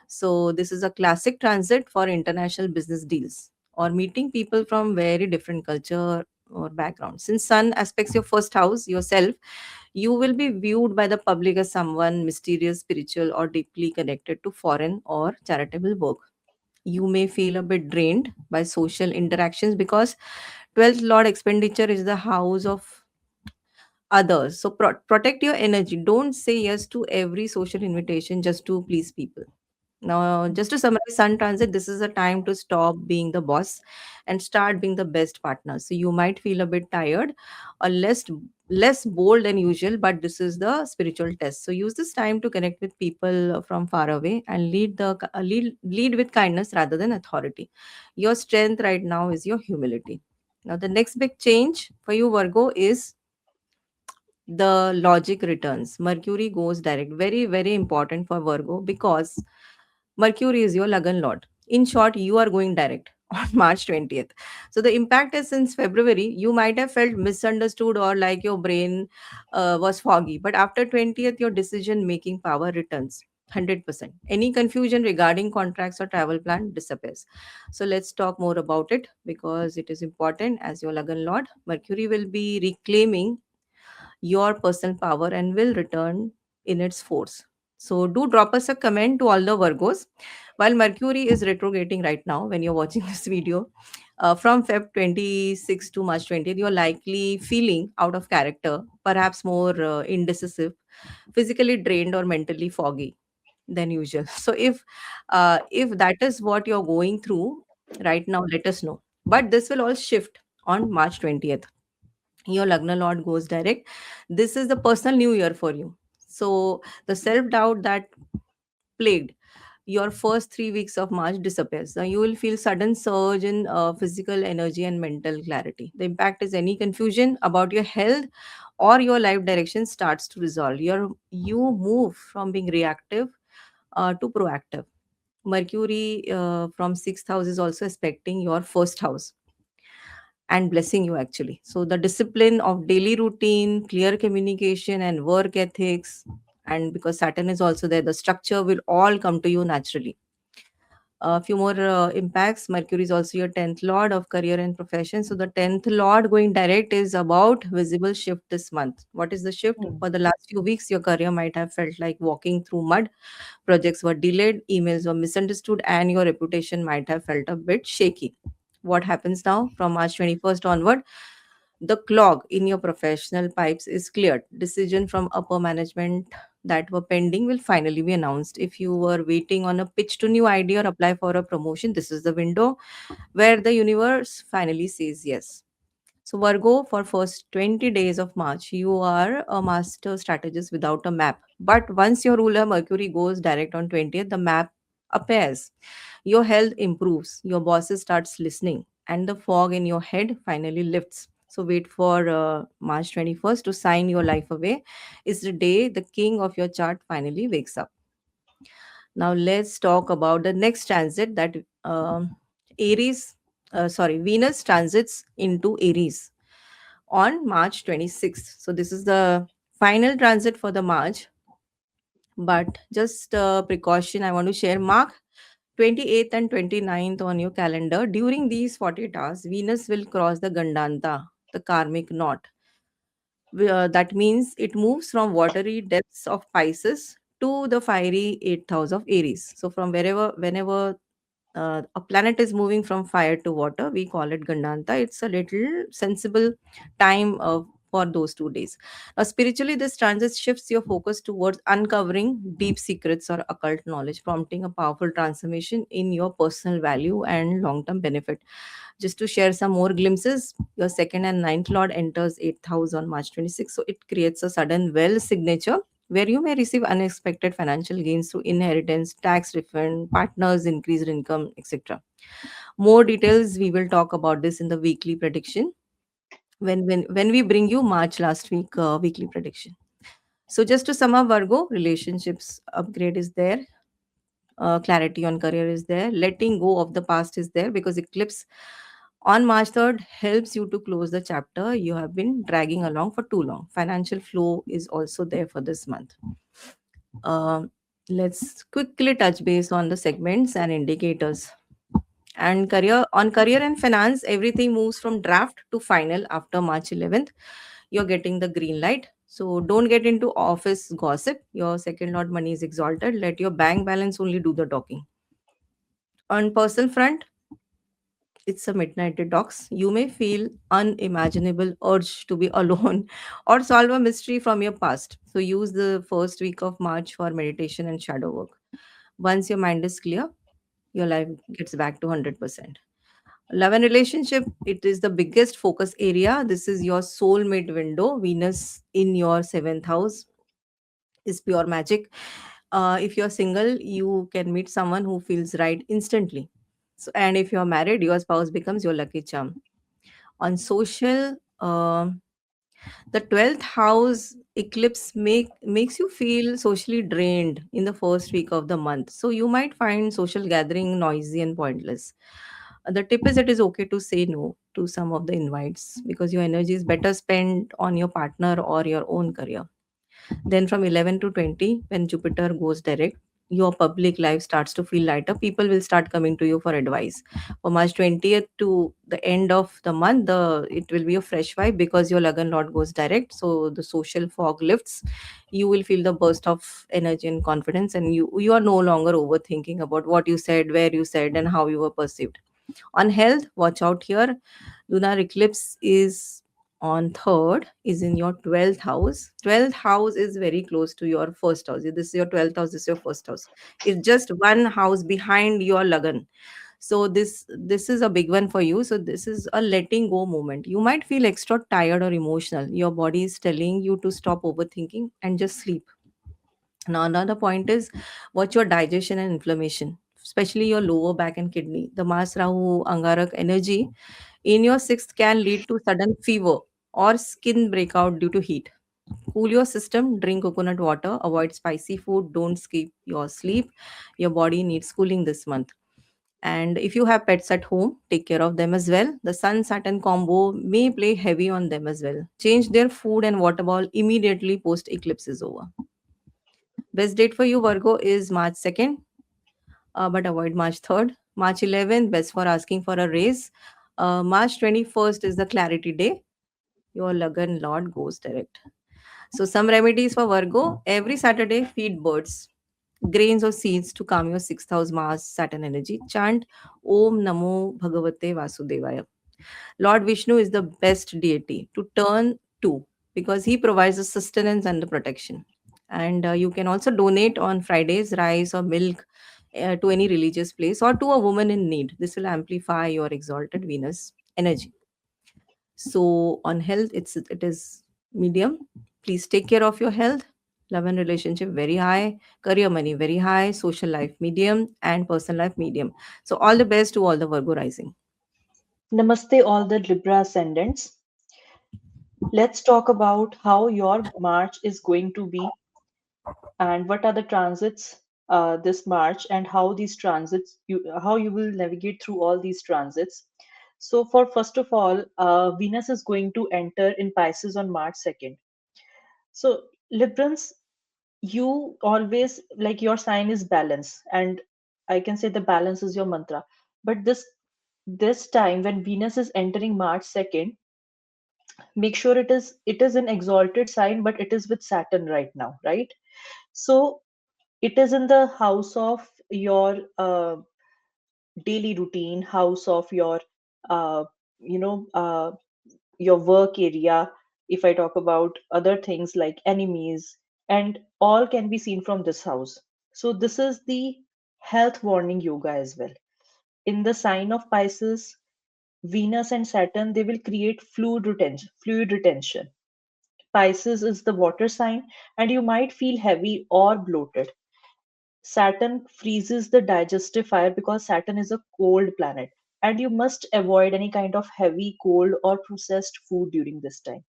So this is a classic transit for international business deals or meeting people from very different culture or background. Since Sun aspects your first house, yourself, you will be viewed by the public as someone mysterious, spiritual, or deeply connected to foreign or charitable work. You may feel a bit drained by social interactions because 12th Lord expenditure is the house of others. So protect your energy. Don't say yes to every social invitation just to please people. Now, just to summarize Sun Transit, this is a time to stop being the boss and start being the best partner. So you might feel a bit tired or less bold than usual, but this is the spiritual test. So use this time to connect with people from far away and lead with kindness rather than authority. Your strength right now is your humility. Now, the next big change for you, Virgo, is the logic returns. Mercury goes direct. Very, very important for Virgo because Mercury is your Lagan Lord. In short, you are going direct on March 20th. So the impact is since February, you might have felt misunderstood or like your brain was foggy. But after 20th, your decision making power returns. 100%. Any confusion regarding contracts or travel plan disappears. So let's talk more about it because it is important as your Lagan Lord. Mercury will be reclaiming your personal power and will return in its force. So do drop us a comment to all the Virgos. While Mercury is retrograding right now, when you're watching this video, from Feb 26 to March 20th, you're likely feeling out of character, perhaps more indecisive, physically drained, or mentally foggy than usual. So if that is what you're going through right now, let us know. But this will all shift on March 20th. Your Lagna Lord goes direct. This is the personal new year for you. So the self doubt that plagued your first 3 weeks of March disappears. Now you will feel sudden surge in physical energy and mental clarity. The impact is any confusion about your health or your life direction starts to resolve. You move from being reactive to proactive. Mercury from sixth house is also aspecting your first house and blessing you actually. So the discipline of daily routine, clear communication and work ethics, and because Saturn is also there, the structure will all come to you naturally. A few more impacts. Mercury is also your 10th lord of career and profession. So the 10th lord going direct is about visible shift this month. What is the shift? Hmm. For the last few weeks, your career might have felt like walking through mud. Projects were delayed, emails were misunderstood, and your reputation might have felt a bit shaky. What happens now from March 21st onward? The clog in your professional pipes is cleared. Decision from upper management that were pending will finally be announced. If you were waiting on a pitch to new idea or apply for a promotion, this is the window where the universe finally says yes. So Virgo, for first 20 days of March, you are a master strategist without a map. But once your ruler Mercury goes direct on 20th, the map appears. Your health improves, your bosses starts listening, and the fog in your head finally lifts. So wait for March 21st to sign your life away. Is the day the king of your chart finally wakes up. Now let's talk about the next transit that Aries, sorry, Venus transits into Aries on March 26th. So this is the final transit for the March. But just precaution, I want to share. Mark 28th and 29th on your calendar. During these 48 hours, Venus will cross the Gandanta, the karmic knot. That means it moves from watery depths of Pisces to the fiery eighth house of Aries. So from whenever a planet is moving from fire to water, we call it Gandanta. It's a little sensible time for those 2 days. Now, spiritually, this transit shifts your focus towards uncovering deep secrets or occult knowledge, prompting a powerful transformation in your personal value and long term benefit. Just to share some more glimpses, your second and ninth lord enters eighth house on March 26th. So it creates a sudden well signature where you may receive unexpected financial gains through inheritance, tax refund, partners, increased income, etc. More details we will talk about this in the weekly prediction when we bring you March last week weekly prediction. So just to sum up, Virgo relationships upgrade is there, clarity on career is there, letting go of the past is there because eclipse on March 3rd helps you to close the chapter you have been dragging along for too long. Financial flow is also there for this month. Um, let's quickly touch base on the segments and indicators. And career and finance, everything moves from draft to final after March 11th. You're getting the green light. So don't get into office gossip. Your second lord money is exalted. Let your bank balance only do the talking. On personal front, it's a midnight detox. You may feel unimaginable urge to be alone or solve a mystery from your past. So use the first week of March for meditation and shadow work. Once your mind is clear, your life gets back to 100%. Love and relationship, it is the biggest focus area. This is your soulmate window. Venus in your seventh house is pure magic. If you're single, you can meet someone who feels right instantly. So, and if you're married, your spouse becomes your lucky charm. On social, the 12th house eclipse makes you feel socially drained in the first week of the month. So you might find social gathering noisy and pointless. The tip is it is okay to say no to some of the invites because your energy is better spent on your partner or your own career. Then from 11 to 20, when Jupiter goes direct, your public life starts to feel lighter. People will start coming to you for advice. From March 20th to the end of the month, it will be a fresh vibe because your Lagan Lord goes direct. So the social fog lifts. You will feel the burst of energy and confidence, and you are no longer overthinking about what you said, where you said, and how you were perceived. On health, watch out here. Lunar eclipse is on 3rd, is in your 12th house. 12th house is very close to your first house. This is your 12th house, this is your first house. It's just one house behind your Lagan. So this is a big one for you. So this is a letting go moment. You might feel extra tired or emotional. Your body is telling you to stop overthinking and just sleep. Now, another point is watch your digestion and inflammation, especially your lower back and kidney. The Mars Rahu Angarak energy in your sixth can lead to sudden fever or skin breakout due to heat. Cool your system, drink coconut water, avoid spicy food, don't skip your sleep. Your body needs cooling this month. And if you have pets at home, take care of them as well. The Sun Saturn combo may play heavy on them as well. Change their food and water ball immediately post eclipse is over. Best date for you, Virgo, is March 2nd, but avoid March 3rd. March 11th, best for asking for a raise. March 21st is the clarity day. Your Lagan Lord goes direct. So, some remedies for Virgo every Saturday, feed birds, grains or seeds to calm your sixth house Mars Saturn energy. Chant Om Namo Bhagavate Vasudevaya. Lord Vishnu is the best deity to turn to because he provides the sustenance and the protection. And you can also donate on Fridays rice or milk to any religious place or to a woman in need. This will amplify your exalted Venus energy. So on health, it is medium. Please take care of your health. Love and relationship very high, career money very high, social life medium, and personal life medium. So all the best to all the Virgo rising. Namaste, all the Libra ascendants. Let's talk about how your March is going to be and what are the transits this March and how these transits how you will navigate through all these transits. So for first of all, Venus is going to enter in Pisces on March 2nd. So Librans, you always like your sign is balance, and I can say the balance is your mantra. But this time when Venus is entering March 2nd, make sure it is an exalted sign, but it is with Saturn right now, right? So it is in the house of your daily routine, house of uh, you know uh, your work area. If I talk about other things like enemies, and all can be seen from this house. So this is the health warning yoga as well. In the sign of Pisces, Venus and Saturn, they will create fluid retention. Pisces is the water sign, and you might feel heavy or bloated. Saturn freezes the digestive fire because Saturn is a cold planet, and you must avoid any kind of heavy, cold, or processed food during this time.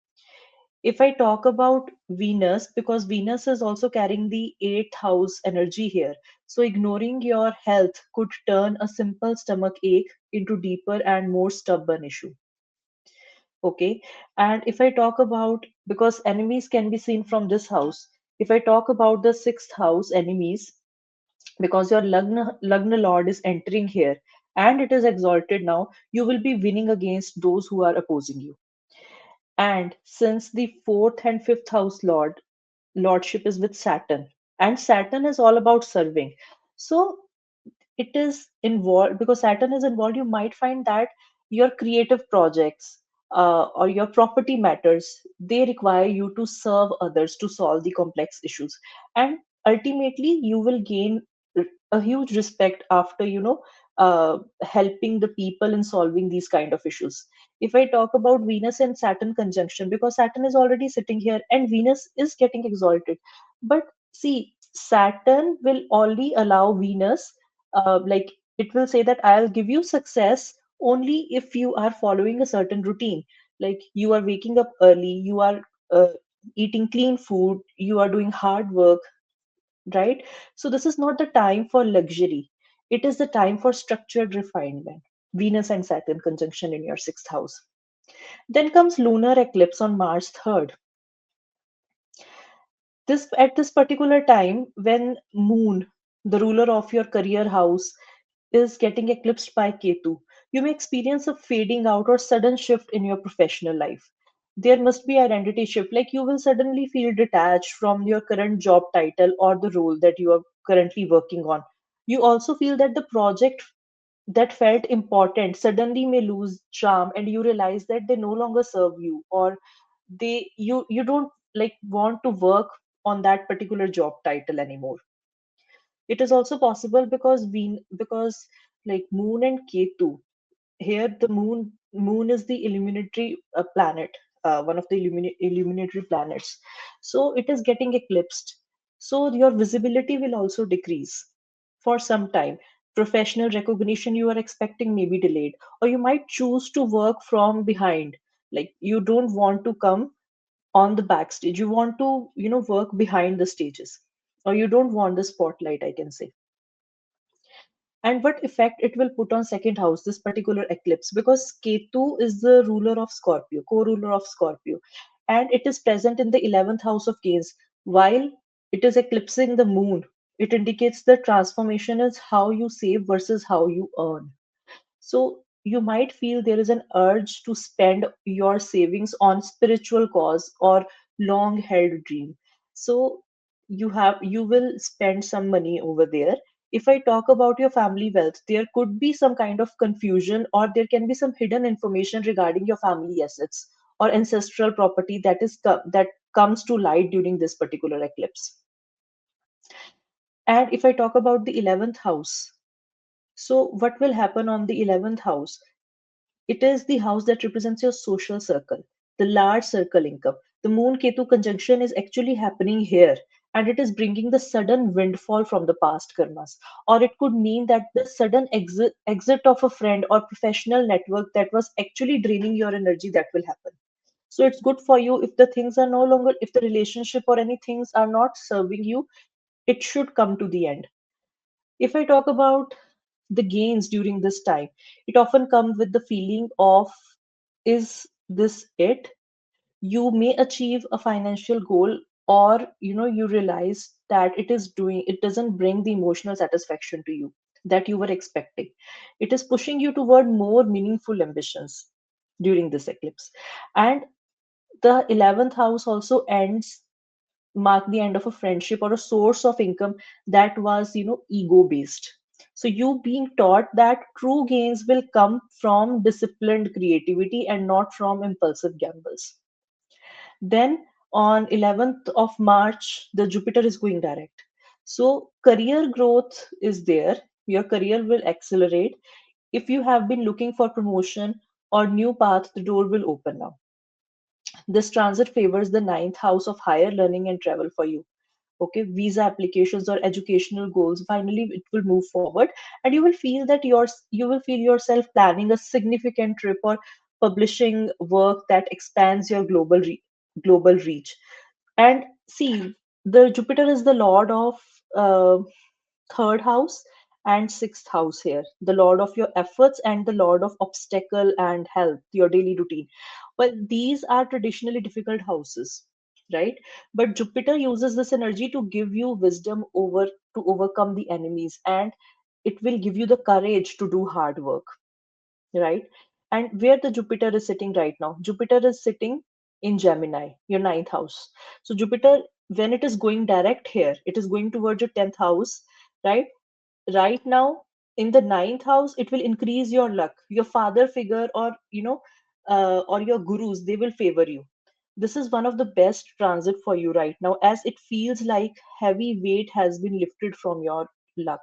If I talk about Venus, because Venus is also carrying the eighth house energy here, so ignoring your health could turn a simple stomach ache into deeper and more stubborn issue. Okay, and if I talk about, because enemies can be seen from this house, if I talk about the sixth house enemies, because your Lagna Lord is entering here and it is exalted now, you will be winning against those who are opposing you. And since the fourth and fifth house lordship is with Saturn, and Saturn is all about serving. So it is involved, because Saturn is involved, you might find that your creative projects or your property matters, they require you to serve others to solve the complex issues. And ultimately, you will gain a huge respect after, helping the people in solving these kind of issues. If I talk about Venus and Saturn conjunction, because Saturn is already sitting here and Venus is getting exalted. But see, Saturn will only allow Venus, like it will say that I'll give you success only if you are following a certain routine. Like you are waking up early, you are eating clean food, you are doing hard work, right? So this is not the time for luxury. It is the time for structured refinement. Venus and Saturn conjunction in your sixth house. Then comes lunar eclipse on March 3rd. This at this particular time when Moon, the ruler of your career house, is getting eclipsed by Ketu, you may experience a fading out or sudden shift in your professional life. There must be identity shift, like you will suddenly feel detached from your current job title or the role that you are currently working on. You also feel that the project that felt important suddenly may lose charm, and you realize that they no longer serve you, or you don't like want to work on that particular job title anymore. It is also possible because like Moon and Ketu, here the moon is the illuminatory planet, one of the illuminatory planets. So it is getting eclipsed, so your visibility will also decrease for some time. Professional recognition you are expecting may be delayed, or you might choose to work from behind. Like you don't want to come on the backstage, you want to work behind the stages, or you don't want the spotlight, I can say. And what effect it will put on second house, this particular eclipse, because Ketu is the ruler of Scorpio, co-ruler of Scorpio, and it is present in the 11th house of gains. While it is eclipsing the moon, it indicates the transformation is how you save versus how you earn. So you might feel there is an urge to spend your savings on spiritual cause or long held dream. So you will spend some money over there. If I talk about your family wealth, there could be some kind of confusion, or there can be some hidden information regarding your family assets or ancestral property that comes to light during this particular eclipse. And if I talk about the 11th house, so what will happen on the 11th house? It is the house that represents your social circle, the large circle income. The Moon Ketu conjunction is actually happening here, and it is bringing the sudden windfall from the past karmas. Or it could mean that the sudden exit of a friend or professional network that was actually draining your energy, that will happen. So it's good for you if the things are no longer, if the relationship or any things are not serving you, it should come to the end. If I talk about the gains during this time, it often comes with the feeling of, is this it? You may achieve a financial goal, or you realize that it doesn't bring the emotional satisfaction to you that you were expecting. It is pushing you toward more meaningful ambitions during this eclipse. And the 11th house also ends mark the end of a friendship or a source of income that was ego based. So you being taught that true gains will come from disciplined creativity and not from impulsive gambles. Then on 11th of March, the Jupiter is going direct. So career growth is there. Your career will accelerate. If you have been looking for promotion or new path, the door will open now. This transit favors the ninth house of higher learning and travel for you. Okay, visa applications or educational goals, finally it will move forward, and you will feel yourself planning a significant trip or publishing work that expands your global reach. And see, the Jupiter is the lord of uh, third house and sixth house here, the lord of your efforts and the lord of obstacle and health, your daily routine. Well, these are traditionally difficult houses, right? But Jupiter uses this energy to give you wisdom to overcome the enemies, and it will give you the courage to do hard work, right? And where the Jupiter is sitting right now, Jupiter is sitting in Gemini, your ninth house. So Jupiter, when it is going direct here, it is going towards your 10th house, right? Right now in the ninth house, it will increase your luck. Your father figure, or or your gurus, they will favor you. This is one of the best transit for you right now, as it feels like heavy weight has been lifted from your luck,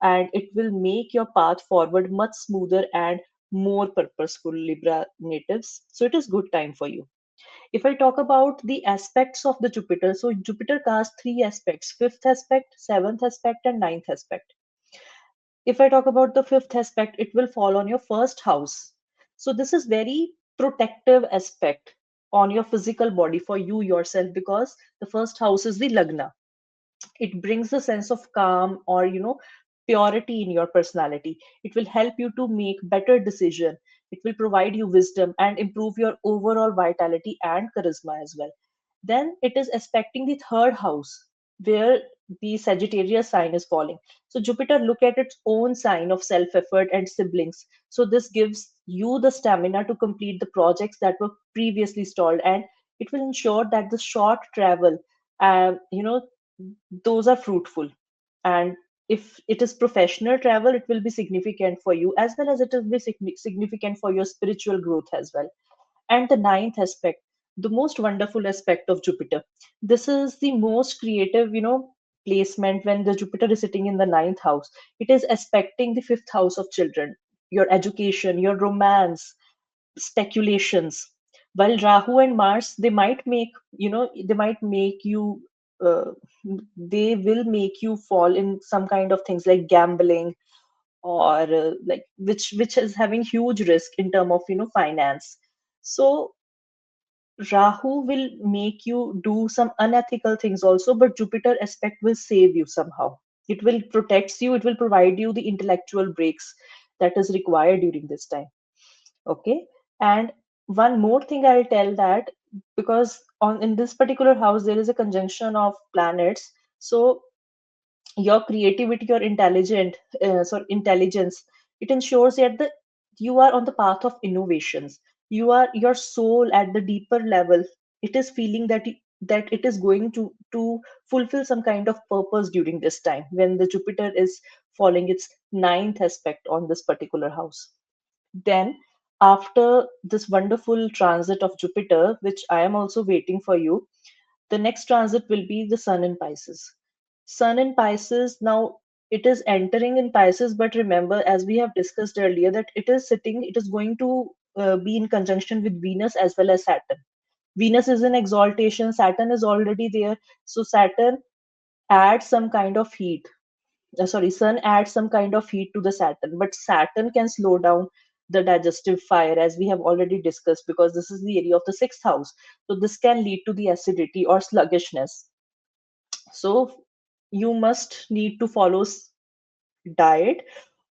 and it will make your path forward much smoother and more purposeful, Libra natives. So it is good time for you. If I talk about the aspects of the Jupiter, so Jupiter casts three aspects: fifth aspect, seventh aspect, and ninth aspect. If I talk about the fifth aspect, it will fall on your first house. So this is very protective aspect on your physical body for you yourself, because the first house is the Lagna. It brings a sense of calm, or purity in your personality. It will help you to make better decision. It will provide you wisdom and improve your overall vitality and charisma as well. Then it is aspecting the third house, where the Sagittarius sign is falling. So Jupiter look at its own sign of self effort and siblings. So this gives you the stamina to complete the projects that were previously stalled, and it will ensure that the short travel, those are fruitful. And if it is professional travel, it will be significant for you, as well as it will be significant for your spiritual growth as well. And the ninth aspect, the most wonderful aspect of Jupiter, this is the most creative placement. When the Jupiter is sitting in the ninth house, it is aspecting the fifth house of children, your education, your romance, speculations. While Rahu and Mars, they might make you uh, they will make you fall in some kind of things like gambling, or like which is having huge risk in term of finance. So Rahu will make you do some unethical things also, but Jupiter aspect will save you somehow. It will protect you, it will provide you the intellectual breaks that is required during this time. Okay. And one more thing I'll tell, that because on in this particular house there is a conjunction of planets, so your creativity, your intelligence, it ensures that you are on the path of innovations. Your soul at the deeper level, it is feeling that it is going to fulfill some kind of purpose during this time, when the Jupiter is falling its ninth aspect on this particular house. Then, after this wonderful transit of Jupiter, which I am also waiting for you, the next transit will be the Sun in Pisces. Sun in Pisces, now it is entering in Pisces, but remember, as we have discussed earlier, that it is going to be in conjunction with Venus as well as Saturn. Venus is in exaltation, Saturn is already there. So Saturn adds some kind of heat. Sun adds some kind of heat to the Saturn, but Saturn can slow down the digestive fire, as we have already discussed, because this is the area of the sixth house. So this can lead to the acidity or sluggishness. So you must need to follow diet,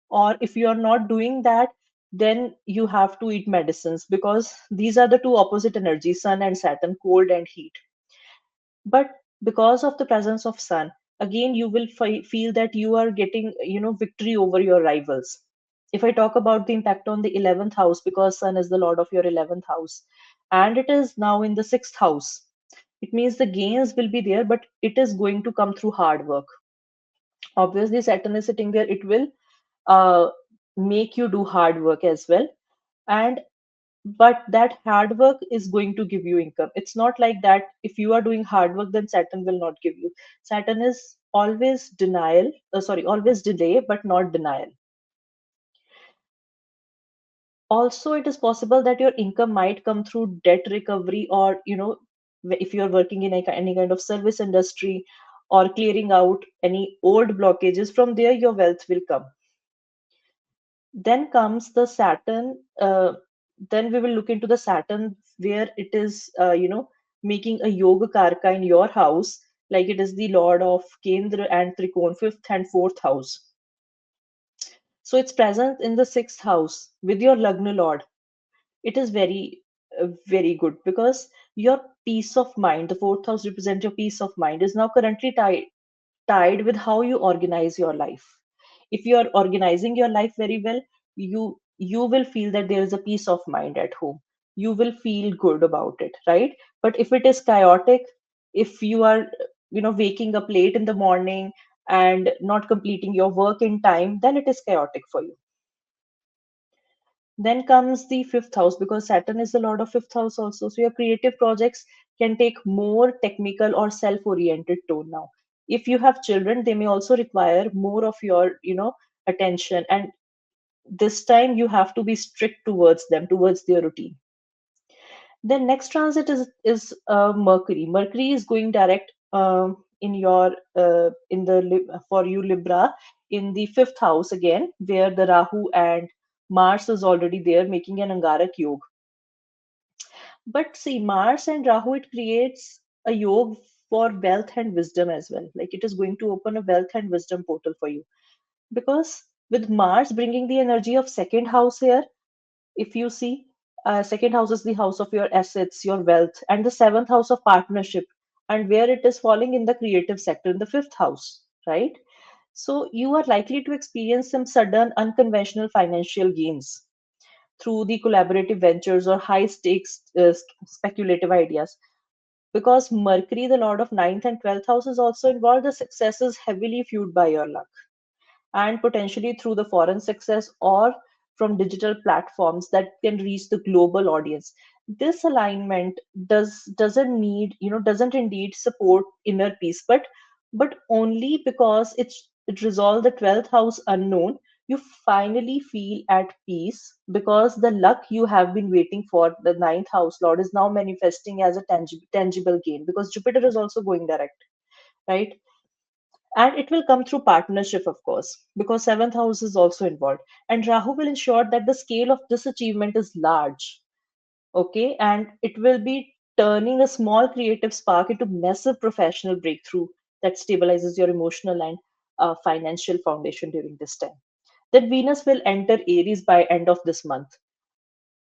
or if you are not doing that, then you have to eat medicines, because these are the two opposite energies, sun and Saturn, cold and heat. But because of the presence of sun, again you will feel that you are getting, victory over your rivals. If I talk about the impact on the 11th house, because sun is the lord of your 11th house and it is now in the 6th house, it means the gains will be there, but it is going to come through hard work. Obviously Saturn is sitting there, it will uh, make you do hard work as well. And but that hard work is going to give you income. It's not like that if you are doing hard work then Saturn will not give you. Saturn is always always delay but not denial. Also it is possible that your income might come through debt recovery, or if you're working in any kind of service industry, or clearing out any old blockages, from there your wealth will come. Then comes the Saturn. Then we will look into the Saturn, where it is, making a yoga karka in your house, like it is the lord of Kendra and Trikon, fifth and fourth house. So it's present in the sixth house with your Lagna lord. It is very good, because your peace of mind, the fourth house represents your peace of mind, is now currently tied with how you organize your life. If you are organizing your life very well, you will feel that there is a peace of mind at home. You will feel good about it, right? But if it is chaotic, if you are waking up late in the morning and not completing your work in time, then it is chaotic for you. Then comes the fifth house, because Saturn is the lord of fifth house also. So your creative projects can take more technical or self-oriented tone now. If you have children, they may also require more of your, attention. And this time you have to be strict towards them, towards their routine. Then next transit is Mercury. Mercury is going direct in your for you Libra, in the fifth house again, where the Rahu and Mars is already there, making an Angarak yoga. But see, Mars and Rahu, it creates a yoga for wealth and wisdom as well. Like it is going to open a wealth and wisdom portal for you, because with Mars bringing the energy of second house here, if you see, second house is the house of your assets, your wealth, and the seventh house of partnership, and where it is falling in the creative sector in the fifth house, right? So you are likely to experience some sudden unconventional financial gains through the collaborative ventures or high stakes speculative ideas. Because Mercury, the lord of ninth and 12th house, is also involved, the success is heavily fueled by your luck, and potentially through the foreign success or from digital platforms that can reach the global audience. This alignment doesn't indeed support inner peace, but only because it resolves the 12th house unknown. You finally feel at peace, because the luck you have been waiting for, the ninth house lord, is now manifesting as a tangible gain, because Jupiter is also going direct, right? And it will come through partnership, of course, because seventh house is also involved. And Rahu will ensure that the scale of this achievement is large. Okay, and it will be turning a small creative spark into massive professional breakthrough that stabilizes your emotional and financial foundation during this time. Then Venus will enter Aries by end of this month.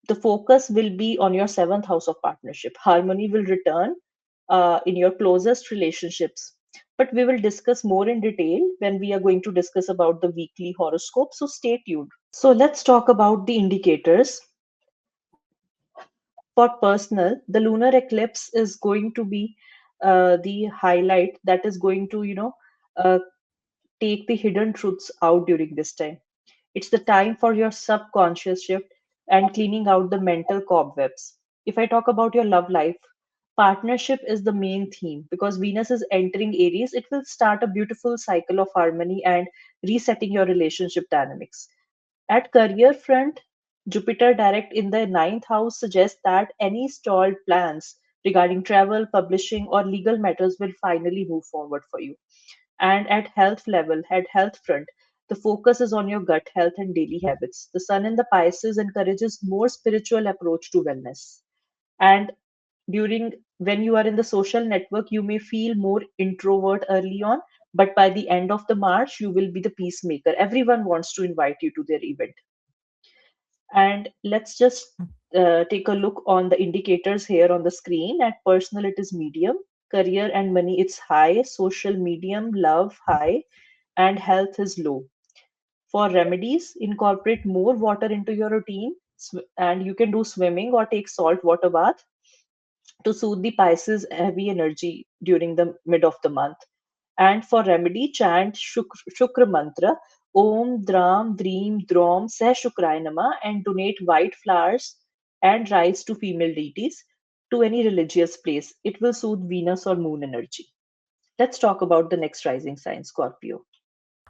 The focus will be on your seventh house of partnership. Harmony will return in your closest relationships. But we will discuss more in detail when we are going to discuss about the weekly horoscope. So stay tuned. So let's talk about the indicators. For personal, the lunar eclipse is going to be the highlight that is going to, uh, take the hidden truths out during this time. It's the time for your subconscious shift and cleaning out the mental cobwebs. If I talk about your love life, partnership is the main theme, because Venus is entering Aries. It will start a beautiful cycle of harmony and resetting your relationship dynamics. At career front, Jupiter direct in the ninth house suggests that any stalled plans regarding travel, publishing, or legal matters will finally move forward for you. And at health front, The focus is on your gut health and daily habits. The sun in the Pisces encourages more spiritual approach to wellness. And during when you are in the social network, you may feel more introvert early on, but by the end of the March, you will be the peacemaker. Everyone wants to invite you to their event. And let's just take a look on the indicators here on the screen. At personal, it is medium. Career and money, it's high. Social, medium. Love, high. And health is low. For remedies, incorporate more water into your routine. And you can do swimming or take salt water bath to soothe the Pisces heavy energy during the mid of the month. And for remedy, chant Shukra mantra, Om Dram Dream Drom Seh Shukraya Nama, and donate white flowers and rice to female deities to any religious place. It will soothe Venus or moon energy. Let's talk about the next rising sign, Scorpio.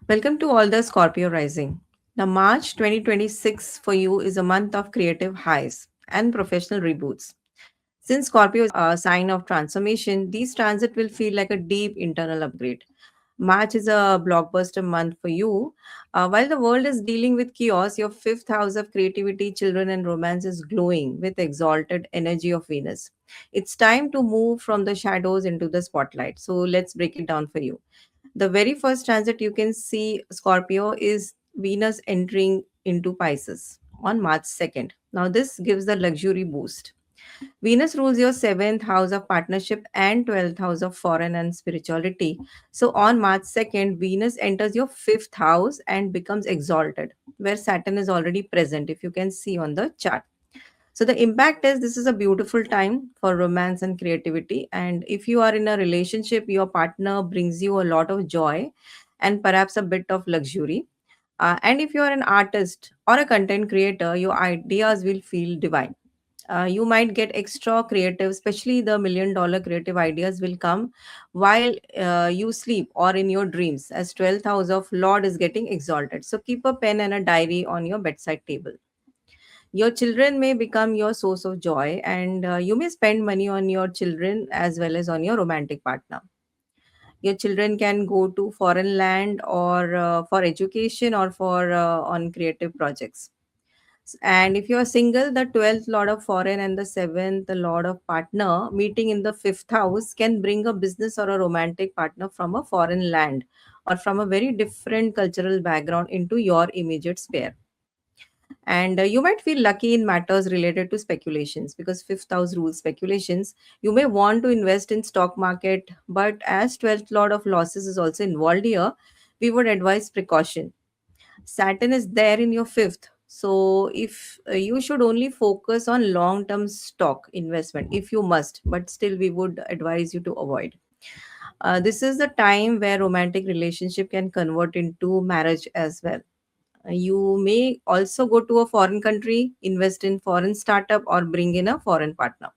Welcome to all the Scorpio rising. Now, March 2026 for you is a month of creative highs and professional reboots. Since Scorpio is a sign of transformation, these transit will feel like a deep internal upgrade. March is a blockbuster month for you. While the world is dealing with chaos, your fifth house of creativity, children, and romance is glowing with exalted energy of Venus. It's time to move from the shadows into the spotlight. So let's break it down for you. The very first transit you can see, Scorpio, is Venus entering into Pisces on March 2nd. Now, this gives the luxury boost. Venus rules your seventh house of partnership and 12th house of foreign and spirituality. So on March 2nd, Venus enters your fifth house and becomes exalted, where Saturn is already present, if you can see on the chart. So the impact is this is a beautiful time for romance and creativity. And if you are in a relationship, your partner brings you a lot of joy and perhaps a bit of luxury. And if you are an artist or a content creator, your ideas will feel divine. You might get extra creative, especially the $1 million creative ideas will come while you sleep or in your dreams, as 12th house of Lord is getting exalted. So keep a pen and a diary on your bedside table. Your children may become your source of joy, and you may spend money on your children as well as on your romantic partner. Your children can go to foreign land or for education or for on creative projects. And if you are single, the 12th lord of foreign and the 7th lord of partner meeting in the 5th house can bring a business or a romantic partner from a foreign land or from a very different cultural background into your immediate sphere. And you might feel lucky in matters related to speculations, because fifth house rules speculations. You may want to invest in stock market, but as 12th lord of losses is also involved here, we would advise precaution. Saturn is there in your fifth, so if you should only focus on long term stock investment if you must, but still we would advise you to avoid. This is the time where romantic relationship can convert into marriage as well. You may also go to a foreign country, invest in foreign startup, or bring in a foreign partner.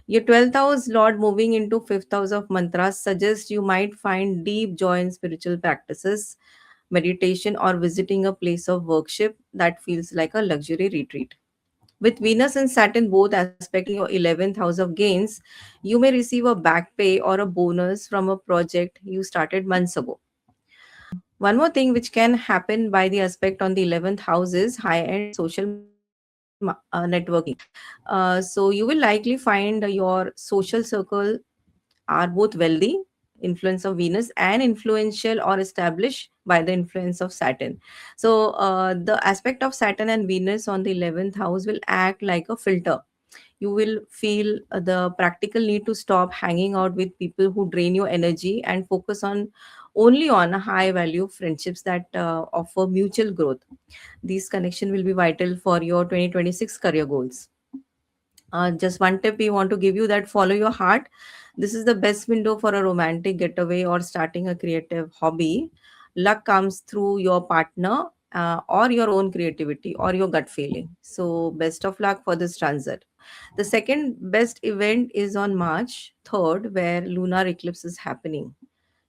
Your 12th house Lord moving into 5th house of mantras suggests you might find deep joy in spiritual practices, meditation, or visiting a place of worship that feels like a luxury retreat. With Venus and Saturn both aspecting your 11th house of gains, you may receive a back pay or a bonus from a project you started months ago. One more thing which can happen by the aspect on the 11th house is high end social networking. So you will likely find your social circle are both wealthy, influence of Venus, and influential or established by the influence of Saturn. So the aspect of Saturn and Venus on the 11th house will act like a filter. You will feel the practical need to stop hanging out with people who drain your energy and focus on only on high value friendships that offer mutual growth. These connection will be vital for your 2026 career goals. Just one tip we want to give you, that follow your heart. This is the best window for a romantic getaway or starting a creative hobby. Luck comes through your partner or your own creativity or your gut feeling. So, best of luck for this transit. The second best event is on March 3rd, where lunar eclipse is happening.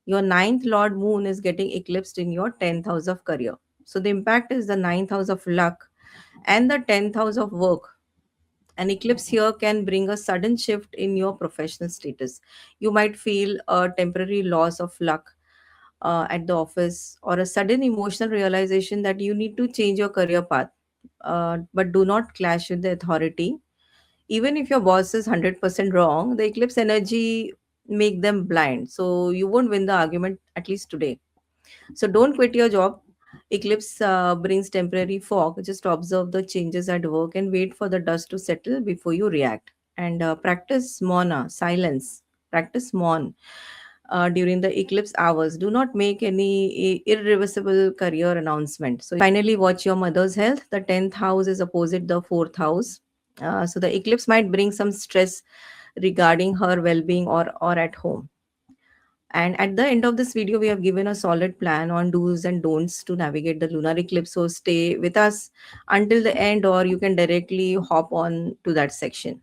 Your ninth Lord Moon is getting eclipsed in your 10th house of career. So, the impact is the ninth house of luck and the 10th house of work. An eclipse here can bring a sudden shift in your professional status. You might feel a temporary loss of luck, at the office, or a sudden emotional realization that you need to change your career path. But do not clash with the authority. Even if your boss is 100% wrong, the eclipse energy make them blind. So you won't win the argument, at least today. So don't quit your job. Eclipse brings temporary fog. Just observe the changes at work and wait for the dust to settle before you react. And practice Mona, silence. Practice Mon during the eclipse hours. Do not make any irreversible career announcement. So finally, watch your mother's health. The 10th house is opposite the 4th house. So the eclipse might bring some stress regarding her well-being or at home. And at the end of this video, we have given a solid plan on do's and don'ts to navigate the lunar eclipse. So stay with us until the end, or you can directly hop on to that section.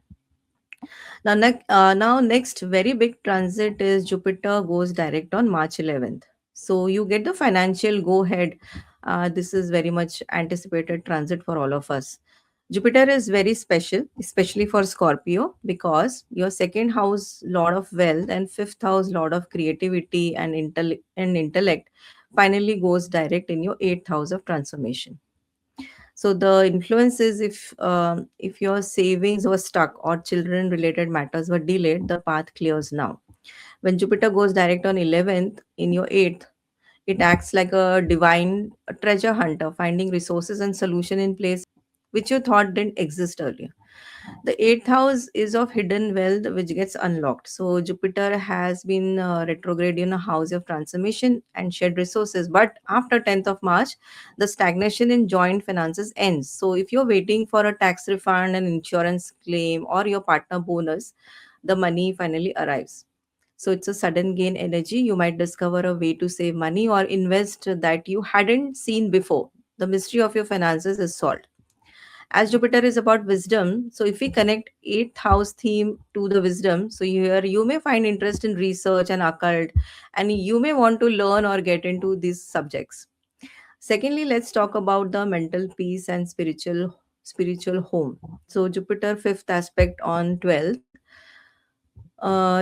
Now, next very big transit is Jupiter goes direct on March 11th. So you get the financial go ahead. This is very much anticipated transit for all of us. Jupiter is very special, especially for Scorpio, because your second house, Lord of Wealth, and fifth house, Lord of Creativity and intellect, finally goes direct in your eighth house of transformation. So the influence is if your savings were stuck or children related matters were delayed, the path clears now. When Jupiter goes direct on 11th in your 8th, it acts like a divine treasure hunter, finding resources and solution in place which you thought didn't exist earlier. The eighth house is of hidden wealth, which gets unlocked. So Jupiter has been retrograde in a house of transformation and shared resources. But after 10th of March, the stagnation in joint finances ends. So if you're waiting for a tax refund, an insurance claim, or your partner bonus, the money finally arrives. So it's a sudden gain energy. You might discover a way to save money or invest that you hadn't seen before. The mystery of your finances is solved. As Jupiter is about wisdom, so if we connect eighth house theme to the wisdom, so here you may find interest in research and occult, and you may want to learn or get into these subjects. Secondly, let's talk about the mental peace and spiritual home. So Jupiter fifth aspect on 12th.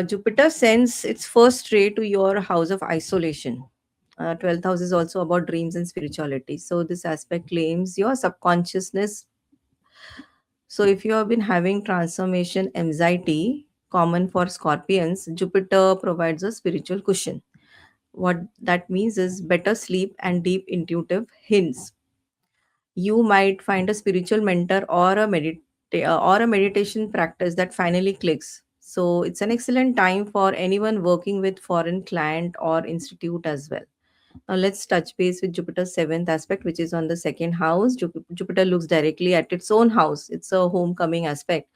Jupiter sends its first ray to your house of isolation. 12th house is also about dreams and spirituality. So this aspect claims your subconsciousness. So, if you have been having transformation anxiety, common for scorpions, Jupiter provides a spiritual cushion. What that means is better sleep and deep intuitive hints. You might find a spiritual mentor or a meditation practice that finally clicks. So, it's an excellent time for anyone working with foreign client or institute as well. Now let's touch base with Jupiter's seventh aspect, which is on the second house. Jupiter looks directly at its own house. It's a homecoming aspect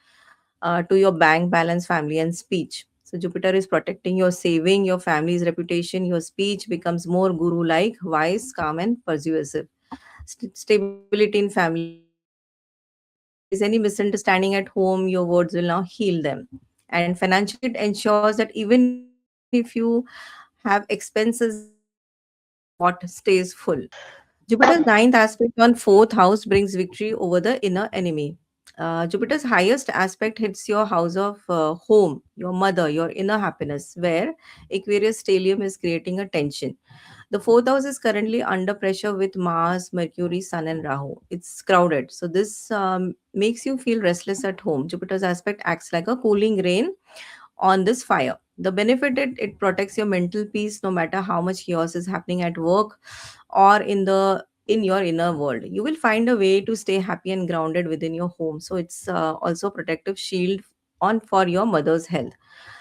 to your bank balance, family, and speech. So Jupiter is protecting your saving, your family's reputation. Your speech becomes more guru-like, wise, calm, and persuasive. Stability in family. If there is any misunderstanding at home, your words will now heal them. And financially, it ensures that even if you have expenses, your pot stays full. Jupiter's ninth aspect on fourth house brings victory over the inner enemy. Jupiter's highest aspect hits your house of home, your mother, your inner happiness, where Aquarius stellium is creating a tension. The fourth house is currently under pressure with Mars, Mercury, Sun, and Rahu. It's crowded. So, this makes you feel restless at home. Jupiter's aspect acts like a cooling rain on this fire. The benefit it protects your mental peace no matter how much chaos is happening at work or in your inner world. You will find a way to stay happy and grounded within your home. So it's also a protective shield on for your mother's health.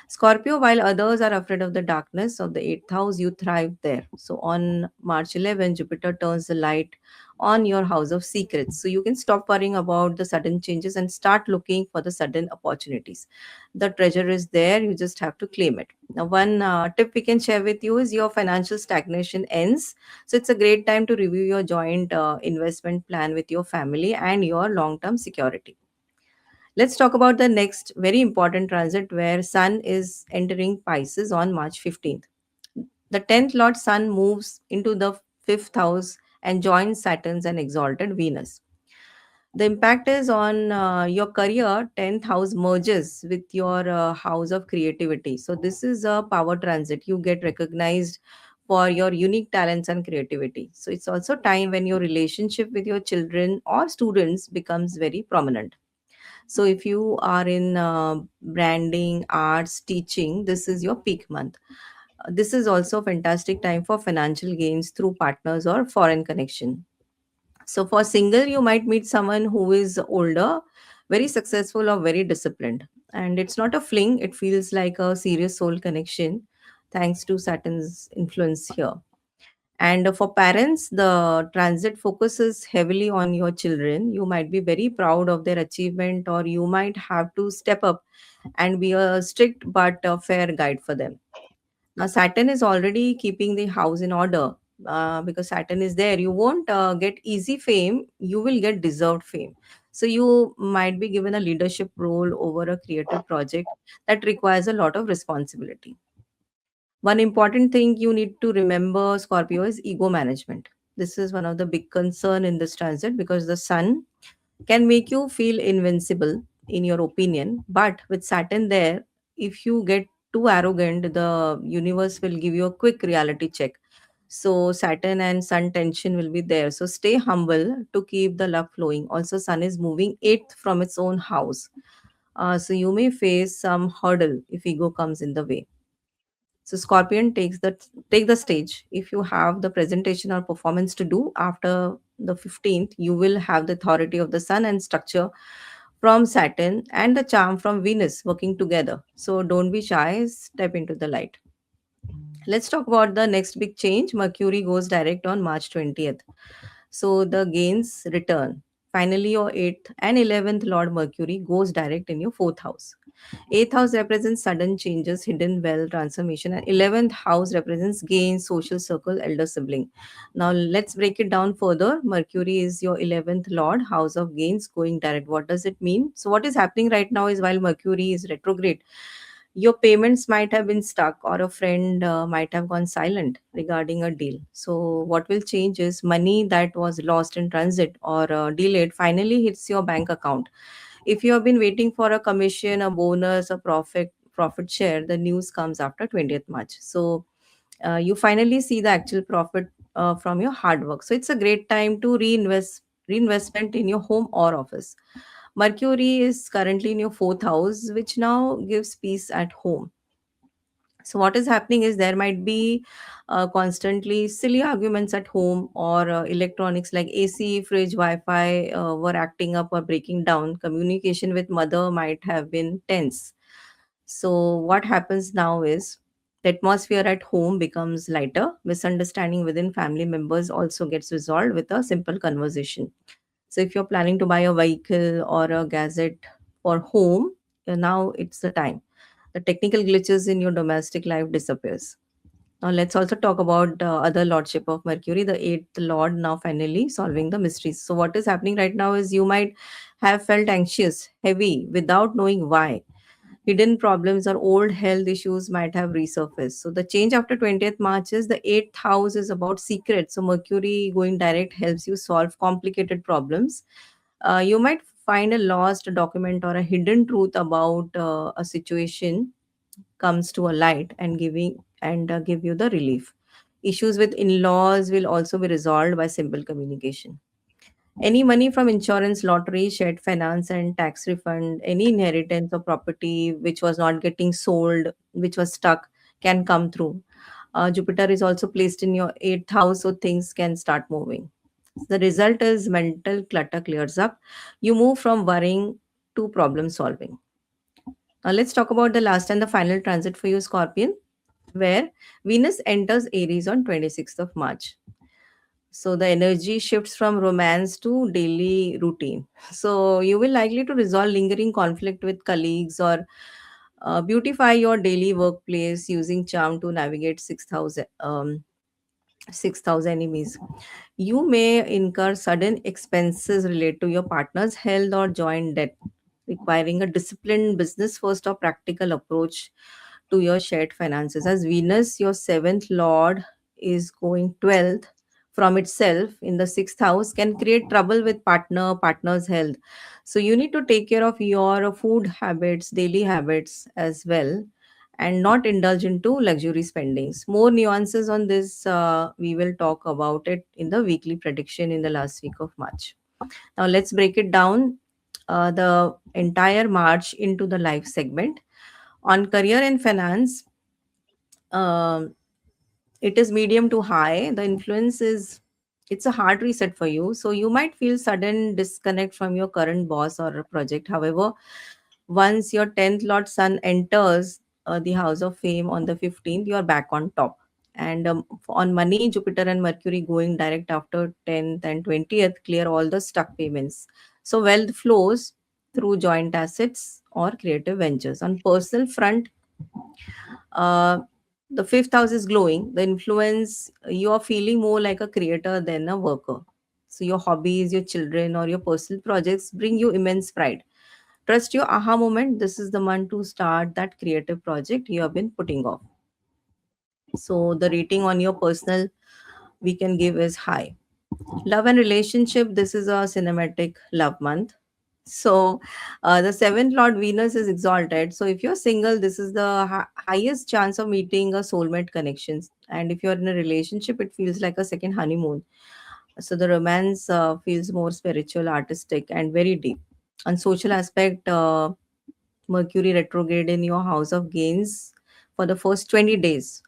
Scorpio, while others are afraid of the darkness of the eighth house, you thrive there. So on March 11, Jupiter turns the light on your house of secrets. So you can stop worrying about the sudden changes and start looking for the sudden opportunities. The treasure is there, you just have to claim it. Now, one tip we can share with you is your financial stagnation ends. So it's a great time to review your joint investment plan with your family and your long term security. Let's talk about the next very important transit where Sun is entering Pisces on March 15th. The 10th Lord Sun moves into the 5th house and joins Saturn's and exalted Venus. The impact is on your career. 10th house merges with your house of creativity. So, this is a power transit. You get recognized for your unique talents and creativity. So it's also time when your relationship with your children or students becomes very prominent. So if you are in branding, arts, teaching, this is your peak month. This is also a fantastic time for financial gains through partners or foreign connection. So for single, you might meet someone who is older, very successful or very disciplined. And it's not a fling, it feels like a serious soul connection thanks to Saturn's influence here. And for parents, the transit focuses heavily on your children. You might be very proud of their achievement, or you might have to step up and be a strict but a fair guide for them. Now, Saturn is already keeping the house in order because Saturn is there. You won't get easy fame, you will get deserved fame. So, you might be given a leadership role over a creative project that requires a lot of responsibility. One important thing you need to remember, Scorpio, is ego management. This is one of the big concern in this transit because the sun can make you feel invincible in your opinion, but with Saturn there, if you get too arrogant, the universe will give you a quick reality check. So Saturn and Sun tension will be there. So stay humble to keep the luck flowing. Also, Sun is moving eighth from its own house. So you may face some hurdle if ego comes in the way. So Scorpion take the stage. If you have the presentation or performance to do after the 15th, you will have the authority of the sun and structure from Saturn and the charm from Venus working together. So don't be shy, step into the light. Let's talk about the next big change. Mercury goes direct on March 20th. So the gains return. Finally, your 8th and 11th Lord Mercury goes direct in your 4th house. 8th house represents sudden changes, hidden wealth, transformation, and 11th house represents gains, social circle, elder sibling. Now, let's break it down further. Mercury is your 11th Lord, house of gains, going direct. What does it mean? So, what is happening right now is while Mercury is retrograde, your payments might have been stuck or a friend might have gone silent regarding a deal. So what will change is money that was lost in transit or delayed finally hits your bank account. If you have been waiting for a commission, a bonus, a profit share, the news comes after 20th March. So you finally see the actual profit from your hard work. So it's a great time to reinvestment in your home or office. Mercury is currently in your fourth house, which now gives peace at home. So what is happening is there might be constantly silly arguments at home, or electronics like AC, fridge, Wi-Fi were acting up or breaking down. Communication with mother might have been tense. So what happens now is the atmosphere at home becomes lighter. Misunderstanding within family members also gets resolved with a simple conversation. So if you're planning to buy a vehicle or a gadget for home, now it's the time. The technical glitches in your domestic life disappears. Now let's also talk about the other lordship of Mercury, the eighth lord, now finally solving the mysteries. So what is happening right now is you might have felt anxious, heavy, without knowing why. Hidden problems or old health issues might have resurfaced. So the change after 20th March is the eighth house is about secrets. So Mercury going direct helps you solve complicated problems. You might find a lost document or a hidden truth about a situation comes to a light and give you the relief. Issues with in-laws will also be resolved by simple communication. Any money from insurance, lottery, shared finance, and tax refund, any inheritance or property which was not getting sold, which was stuck, can come through. Jupiter is also placed in your eighth house, so things can start moving. The result is mental clutter clears up. You move from worrying to problem solving. Now, let's talk about the last and the final transit for you, Scorpion, where Venus enters Aries on 26th of March. So the energy shifts from romance to daily routine. So you will likely to resolve lingering conflict with colleagues or beautify your daily workplace using charm to navigate 6,000 enemies. You may incur sudden expenses related to your partner's health or joint debt, requiring a disciplined business first or practical approach to your shared finances. As Venus, your seventh lord, is going 12th from itself in the sixth house, can create trouble with partner's health. So you need to take care of your food habits, daily habits as well. and not indulge into luxury spendings. More nuances on this, we will talk about it in the weekly prediction in the last week of March. Now, let's break it down the entire March into the life segment. On career and finance, um, it is medium to high. The influence is, it's a hard reset for you. So you might feel sudden disconnect from your current boss or a project. However, once your 10th Lord Sun enters the house of fame on the 15th, you are back on top. And on money, Jupiter and Mercury going direct after 10th and 20th clear all the stuck payments. So wealth flows through joint assets or creative ventures. On personal front, uh, the fifth house is glowing. The influence, you are feeling more like a creator than a worker. So your hobbies, your children, or your personal projects bring you immense pride. Trust your aha moment. This is the month to start that creative project you have been putting off. So the rating on your personal we can give is high. Love and relationship, this is a cinematic love month. So the seventh Lord Venus is exalted. So if you're single, this is the highest chance of meeting a soulmate connections. And if you're in a relationship, it feels like a second honeymoon. So the romance feels more spiritual, artistic, and very deep. On social aspect, Mercury retrograde in your house of gains for the first 20 days.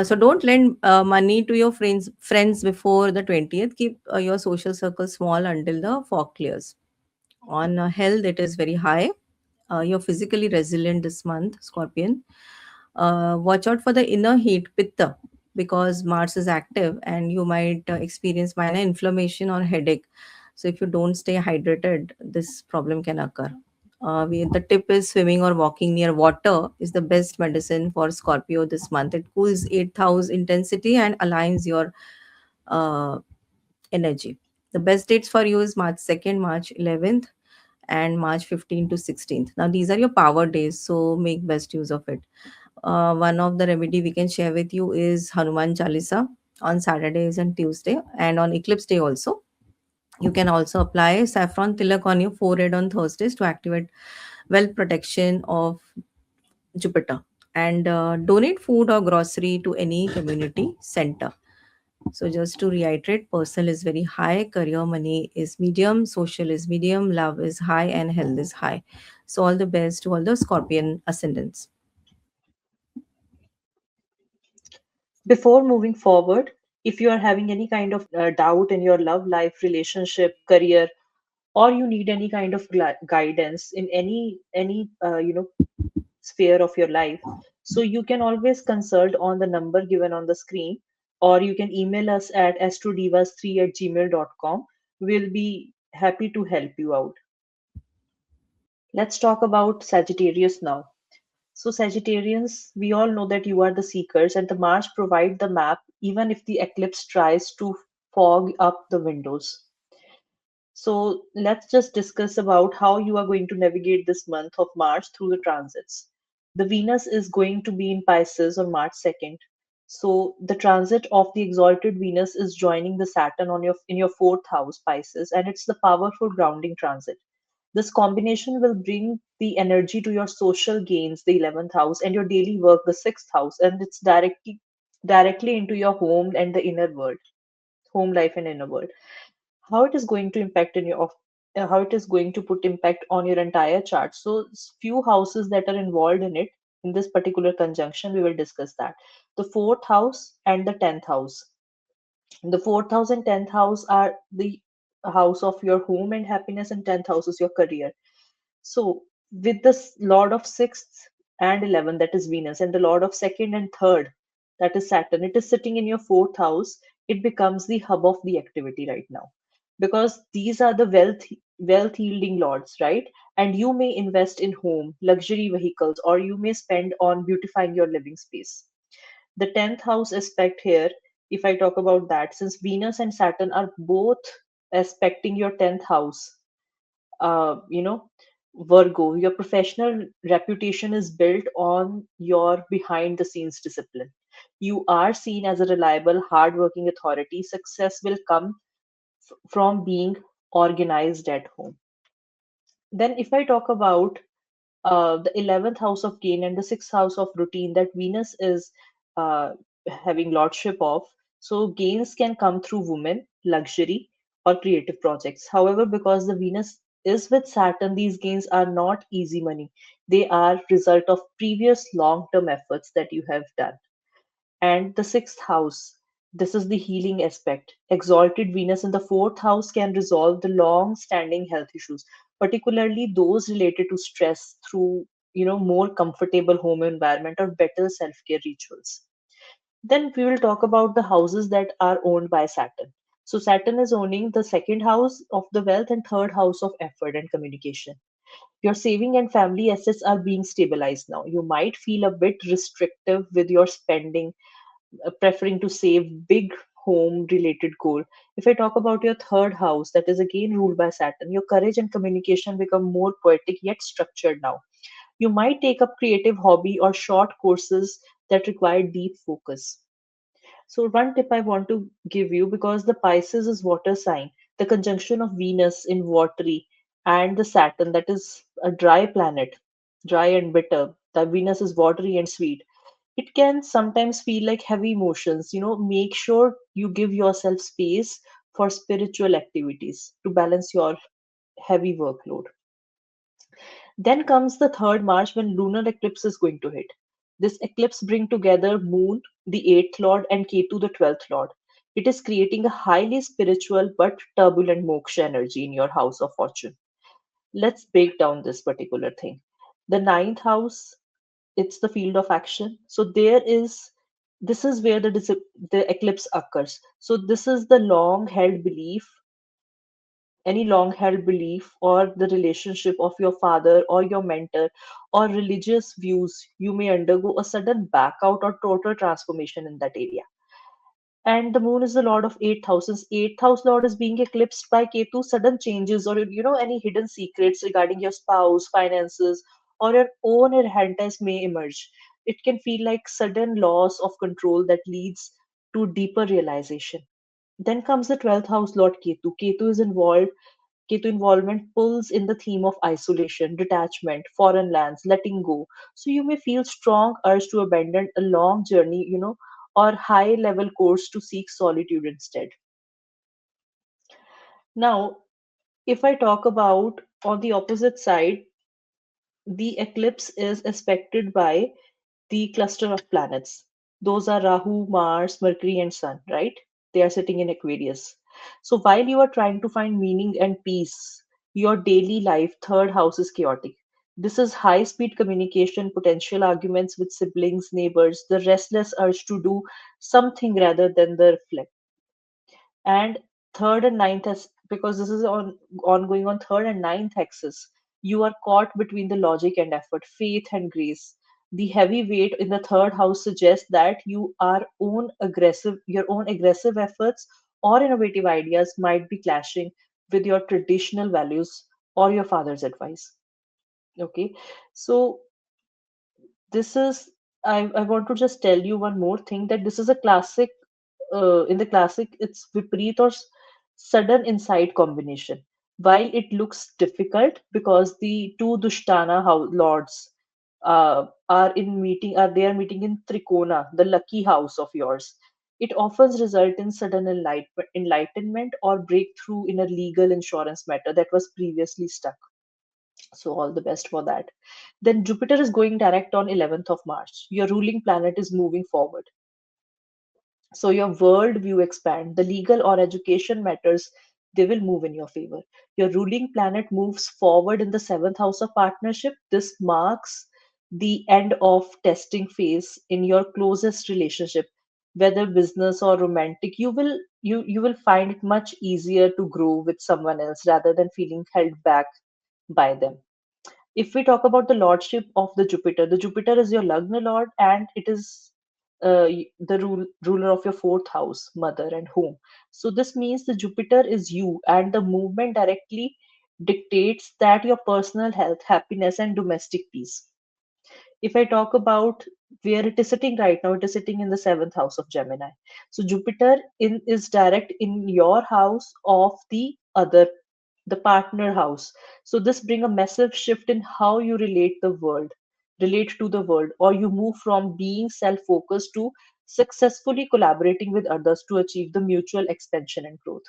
So don't lend money to your friends before the 20th. Keep your social circle small until the fog clears. On health, it is very high. You're physically resilient this month, Scorpion. Watch out for the inner heat, Pitta, because Mars is active and you might experience minor inflammation or headache. So if you don't stay hydrated, this problem can occur. The tip is swimming or walking near water is the best medicine for Scorpio this month. It cools 8,000 intensity and aligns your uh, energy. The best dates for you is March 2nd, March 11th, and March 15th to 16th. Now, these are your power days, so make best use of it. One of the remedy we can share with you is Hanuman Chalisa on Saturdays and Tuesday, and on eclipse day also. You can also apply saffron tilak on your forehead on Thursdays to activate wealth protection of Jupiter. And donate food or grocery to any community center. So just to reiterate, personal is very high, career money is medium, social is medium, love is high, and health is high. So all the best to all the Scorpion ascendants. Before moving forward, if you are having any kind of doubt in your love life, relationship, career, or you need any kind of guidance in any sphere of your life, so you can always consult on the number given on the screen, or you can email us at astrodivas3@gmail.com. We'll be happy to help you out. Let's talk about Sagittarius now. So, Sagittarians, we all know that you are the seekers, and the Mars provide the map, even if the eclipse tries to fog up the windows. So, let's just discuss about how you are going to navigate this month of March through the transits. The Venus is going to be in Pisces on March 2nd. So, the transit of the exalted Venus is joining the Saturn on your fourth house, Pisces, and it's the powerful grounding transit. This combination will bring the energy to your social gains, the 11th house, and your daily work, the sixth house, and it's directly into your home and the inner world, home life and inner world. How it is going to impact in your how it is going to put impact on your entire chart. So few houses that are involved in it in this particular conjunction, we will discuss that. The fourth house and the 10th house. The fourth house and 10th house are the house of your home and happiness, and 10th house is your career. So, with this Lord of sixth and 11, that is Venus, and the Lord of second and third, that is Saturn, it is sitting in your fourth house. It becomes the hub of the activity right now, because these are the wealth yielding lords, right? And you may invest in home, luxury vehicles, or you may spend on beautifying your living space. The 10th house aspect here, if I talk about that, since Venus and Saturn are both aspecting your 10th house, uh, you know, Virgo, your professional reputation is built on your behind the scenes discipline. You are seen as a reliable, hardworking authority. Success will come from being organized at home. Then, if I talk about the 11th house of gain and the 6th house of routine that Venus is uh, having lordship of. So gains can come through women, luxury, or creative projects. However, because the Venus is with Saturn, these gains are not easy money. They are result of previous long-term efforts that you have done. And the 6th house, this is the healing aspect. Exalted Venus in the 4th house can resolve the long-standing health issues, particularly those related to stress through more comfortable home environment or better self-care rituals. Then we will talk about the houses that are owned by Saturn. So Saturn is owning the second house of the wealth and third house of effort and communication. Your saving and family assets are being stabilized now. You might feel a bit restrictive with your spending, preferring to save big home related goal. If I talk about your third house, that is again ruled by Saturn, your courage and communication become more poetic yet structured now. You might take up creative hobby or short courses that require deep focus. So one tip I want to give you, because the Pisces is water sign, the conjunction of Venus in watery and the Saturn, that is a dry planet, dry and bitter. The Venus is watery and sweet. It can sometimes feel like heavy emotions. Make sure you give yourself space for spiritual activities to balance your heavy workload. Then comes the 3rd March when lunar eclipse is going to hit. This eclipse bring together Moon, the 8th lord, and Ketu, the 12th lord. It is creating a highly spiritual but turbulent moksha energy in your house of fortune. Let's break down this particular thing. The ninth house, it's the field of action. So this is where the eclipse occurs. So this is the long held belief, any long held belief or the relationship of your father or your mentor or religious views. You may undergo a sudden back out or total transformation in that area. And the moon is the lord of 8,000. 8th house lord is being eclipsed by Ketu. Sudden changes or any hidden secrets regarding your spouse, finances, or your own inheritance may emerge. It can feel like sudden loss of control that leads to deeper realization. Then comes the 12th house lord Ketu. Ketu involvement pulls in the theme of isolation, detachment, foreign lands, letting go. So you may feel strong urge to abandon a long journey, or high level course to seek solitude instead. Now, if I talk about on the opposite side, the eclipse is aspected by the cluster of planets. Those are Rahu, Mars, Mercury, and Sun, right? They are sitting in Aquarius. So while you are trying to find meaning and peace, your daily life, third house is chaotic. This is high speed communication, potential arguments with siblings, neighbors, the restless urge to do something rather than the reflect. And third and ninth, as because this is ongoing on third and ninth axis, you are caught between the logic and effort, faith and grace. The heavy weight in the third house suggests that your own aggressive efforts or innovative ideas might be clashing with your traditional values or your father's advice. Okay, so this is I want to just tell you one more thing, that this is a classic, in the classic, it's Viparit or sudden insight combination. While it looks difficult because the two Dushtana lords are they are meeting in Trikona, the lucky house of yours. It often results in sudden enlightenment or breakthrough in a legal insurance matter that was previously stuck. So all the best for that. Then Jupiter is going direct on 11th of March. Your ruling planet is moving forward, so your world view expand. The legal or education matters, they will move in your favor. Your ruling planet moves forward in the seventh house of partnership. This marks the end of testing phase in your closest relationship, whether business or romantic. You will find it much easier to grow with someone else rather than feeling held back by them. If we talk about the lordship of the Jupiter is your Lagna lord, and it is the ruler of your fourth house, mother and home. So this means the Jupiter is you, and the movement directly dictates that your personal health, happiness, and domestic peace. If I talk about where it is sitting right now, it is sitting in the seventh house of Gemini. So Jupiter is direct in your house of the other. the partner house. So this bring a massive shift in how you relate to the world, or you move from being self-focused to successfully collaborating with others to achieve the mutual expansion and growth.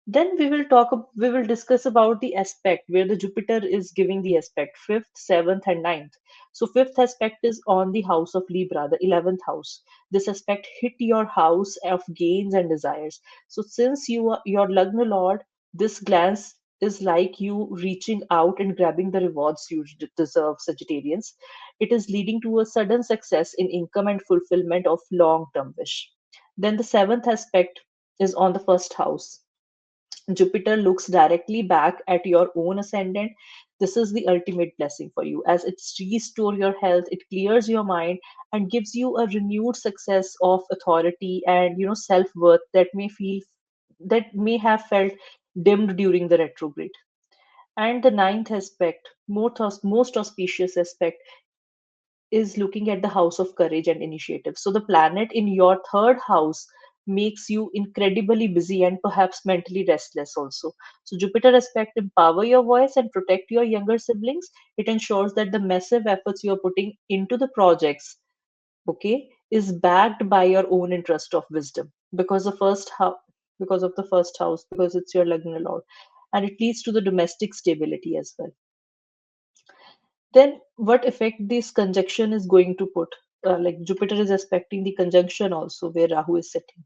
Then we will discuss about the aspect where the Jupiter is giving the aspect fifth, seventh, and ninth. So fifth aspect is on the house of Libra, the 11th house. This aspect hit your house of gains and desires. So since you are your Lagna Lord, this glance is like you reaching out and grabbing the rewards you deserve, Sagittarians. It is leading to a sudden success in income and fulfillment of long-term wish. Then the seventh aspect is on the first house. Jupiter looks directly back at your own ascendant. This is the ultimate blessing for you, as it restores your health, it clears your mind, and gives you a renewed success of authority and self-worth that may have felt dimmed during the retrograde. And the ninth aspect, most auspicious aspect, is looking at the house of courage and initiative. So the planet in your third house makes you incredibly busy and perhaps mentally restless also. So Jupiter aspect empower your voice and protect your younger siblings. It ensures that the massive efforts you are putting into the projects, okay, is backed by your own interest of wisdom because of the first house, because it's your Lagna Lord, and it leads to the domestic stability as well. Then what effect this conjunction is going to put? Like Jupiter is aspecting the conjunction also where Rahu is sitting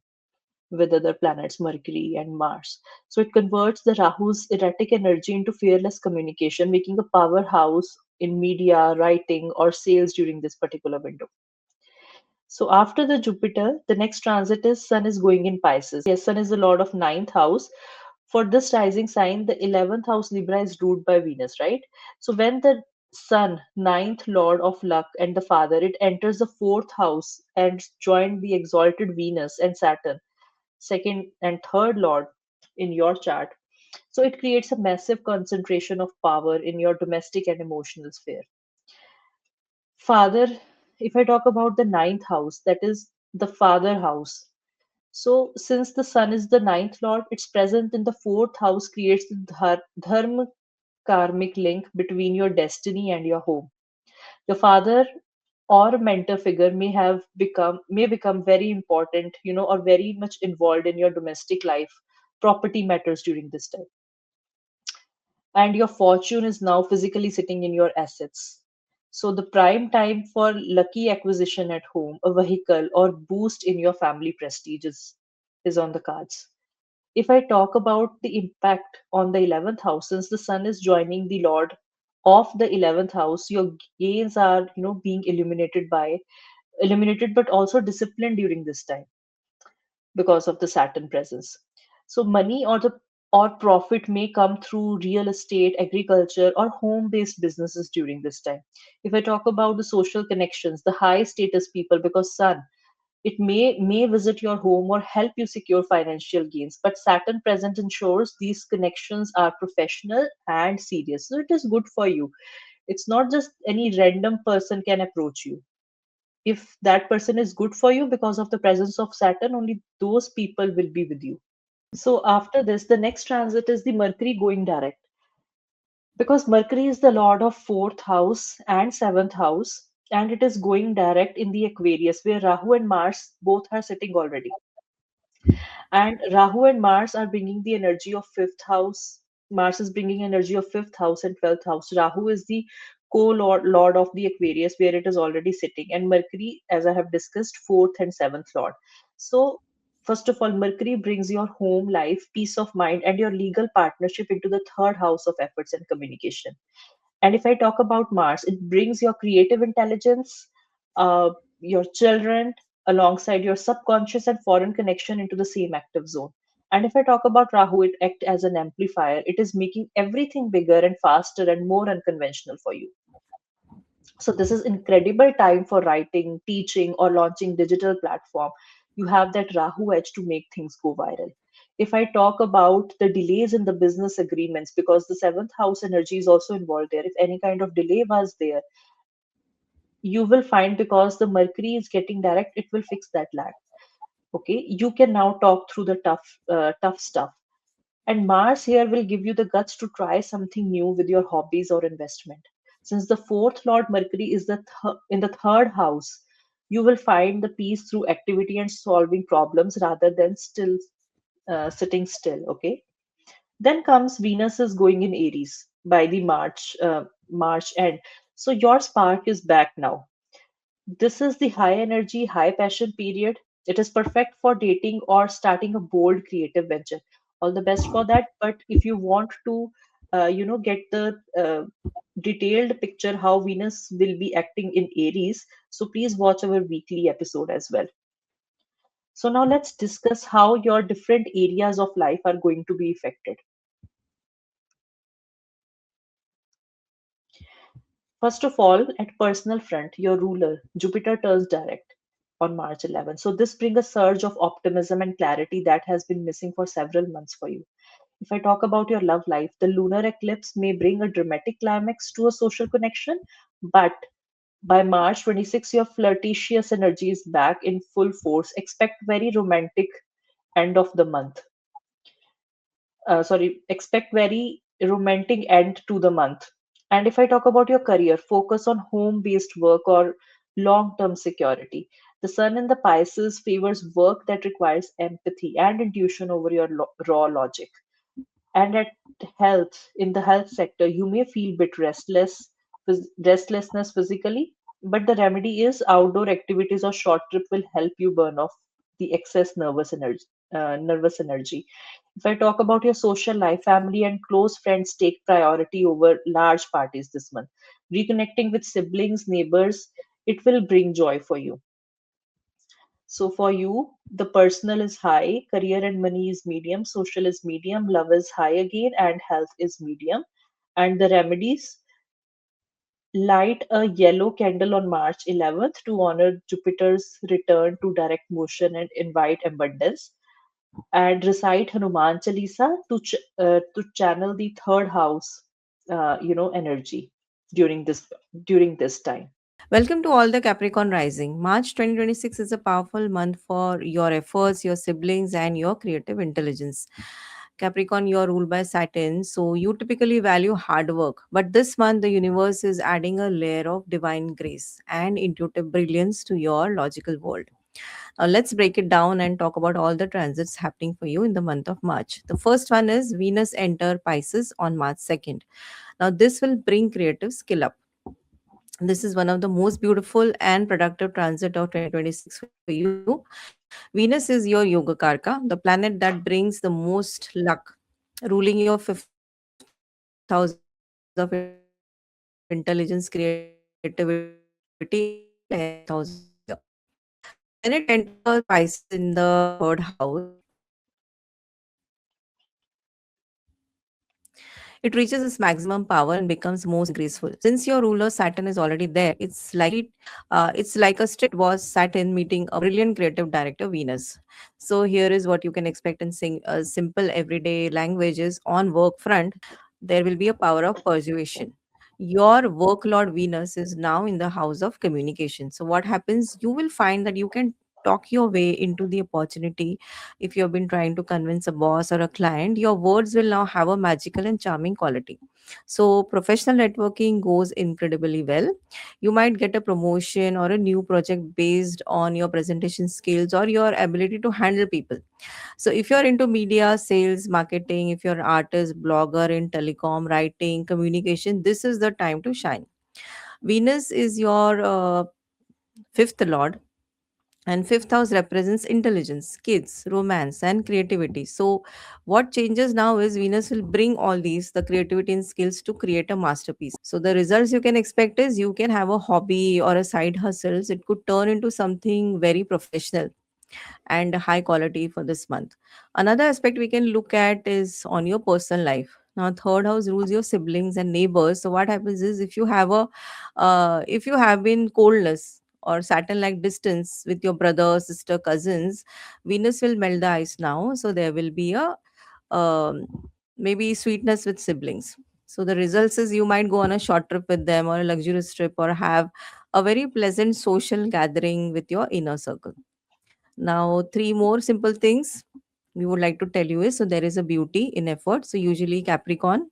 with other planets, Mercury and Mars. So it converts the Rahu's erratic energy into fearless communication, making a powerhouse in media, writing, or sales during this particular window. So after the Jupiter, the next transit is Sun is going in Pisces. Yes, Sun is the lord of ninth house. For this rising sign, the 11th house Libra is ruled by Venus, right? So when the Sun, ninth lord of luck and the father, it enters the fourth house and join the exalted Venus and Saturn, second and third lord in your chart. So it creates a massive concentration of power in your domestic and emotional sphere. Father, if I talk about the ninth house, that is the father house. So, since the sun is the ninth lord, its presence in the fourth house creates the dharma karmic link between your destiny and your home. Your father or mentor figure may become very important, or very much involved in your domestic life. Property matters during this time, and your fortune is now physically sitting in your assets. So the prime time for lucky acquisition at home, a vehicle, or boost in your family prestige is on the cards. If I talk about the impact on the 11th house, since the sun is joining the lord of the 11th house, your gains are, being eliminated, but also disciplined during this time because of the Saturn presence. So money or profit may come through real estate, agriculture, or home-based businesses during this time. If I talk about the social connections, the high status people, because Sun, it may visit your home or help you secure financial gains. But Saturn present ensures these connections are professional and serious. So it is good for you. It's not just any random person can approach you. If that person is good for you, because of the presence of Saturn, only those people will be with you. So after this, the next transit is the Mercury going direct. Because Mercury is the lord of fourth house and seventh house, and it is going direct in the Aquarius, where Rahu and Mars both are sitting already. And Rahu and Mars are bringing the energy of fifth house. Mars is bringing energy of fifth house and 12th house. Rahu is the co-lord of the Aquarius, where it is already sitting, and Mercury, as I have discussed, fourth and seventh lord. So first of all, Mercury brings your home life, peace of mind, and your legal partnership into the third house of efforts and communication. And if I talk about Mars, it brings your creative intelligence, your children, alongside your subconscious and foreign connection into the same active zone. And if I talk about Rahu, it acts as an amplifier. It is making everything bigger and faster and more unconventional for you. So this is incredible time for writing, teaching, or launching digital platform. You have that Rahu edge to make things go viral. If I talk about the delays in the business agreements, because the seventh house energy is also involved there, if any kind of delay was there, you will find, because the Mercury is getting direct, it will fix that lag. Okay, you can now talk through the tough stuff. And Mars here will give you the guts to try something new with your hobbies or investment. Since the fourth Lord Mercury is in the third house, you will find the peace through activity and solving problems rather than still sitting still. Okay. Then comes Venus is going in Aries by the March end. So your spark is back now. This is the high energy, high passion period. It is perfect for dating or starting a bold creative venture. All the best for that. But if you want to, get the detailed picture how Venus will be acting in Aries, so please watch our weekly episode as well. So now let's discuss how your different areas of life are going to be affected. First of all, at personal front, your ruler, Jupiter turns direct on March 11th. So this brings a surge of optimism and clarity that has been missing for several months for you. If I talk about your love life, the lunar eclipse may bring a dramatic climax to a social connection, but by March 26, your flirtatious energy is back in full force. Expect very romantic end of the month. Expect very romantic end to the month. And if I talk about your career, focus on home based work or long term security. The sun in the Pisces favors work that requires empathy and intuition over your raw logic. And at health, in the health sector, you may feel bit restlessness physically, but the remedy is outdoor activities or short trip will help you burn off the excess nervous energy. If I talk about your social life, family and close friends take priority over large parties this month. Reconnecting with siblings, neighbors, it will bring joy for you. So for you, the personal is high, career and money is medium, social is medium, love is high again, and health is medium. And the remedies, light a yellow candle on March 11th to honor Jupiter's return to direct motion and invite abundance. And recite Hanuman Chalisa to channel the third house, energy during this time. Welcome to all the Capricorn rising. March 2026 is a powerful month for your efforts, your siblings, and your creative intelligence. Capricorn, you're ruled by Saturn, so you typically value hard work. But this month, the universe is adding a layer of divine grace and intuitive brilliance to your logical world. Now, let's break it down and talk about all the transits happening for you in the month of March. The first one is Venus enter Pisces on March 2nd. Now, this will bring creative skill up. This is one of the most beautiful and productive transit of 2026 for you. Venus is your yoga karka, the planet that brings the most luck, ruling your fifth house of intelligence, creativity, and health as well. The planet enters Pisces in the 10th house of your year. So when it enters Pisces in the third house, it reaches its maximum power and becomes most graceful. Since your ruler Saturn is already there, it's like a strict boss Saturn meeting a brilliant creative director Venus. So here is what you can expect in simple everyday languages on work front. There will be a power of persuasion. Your workload Venus is now in the house of communication. So what happens? You will find that you can talk your way into the opportunity. If you have been trying to convince a boss or a client, your words will now have a magical and charming quality. So professional networking goes incredibly well. You might get a promotion or a new project based on your presentation skills or your ability to handle people. So if you're into media, sales, marketing, if you're an artist, blogger in telecom, writing, communication, this is the time to shine. Venus is your fifth lord, and fifth house represents intelligence, kids, romance, and creativity. So what changes now is Venus will bring all these, the creativity and skills, to create a masterpiece. So the results you can expect is you can have a hobby or a side hustles. It could turn into something very professional and high quality for this month. Another aspect we can look at is on your personal life. Now, third house rules your siblings and neighbors. So, what happens is if you have been coldness or Saturn-like distance with your brother, sister, cousins, Venus will melt the ice now. So, there will be a um, maybe sweetness with siblings. So, the results is you might go on a short trip with them or a luxurious trip or have a very pleasant social gathering with your inner circle. Now, three more simple things. we would like to tell you is, so there is a beauty in effort. So usually Capricorn,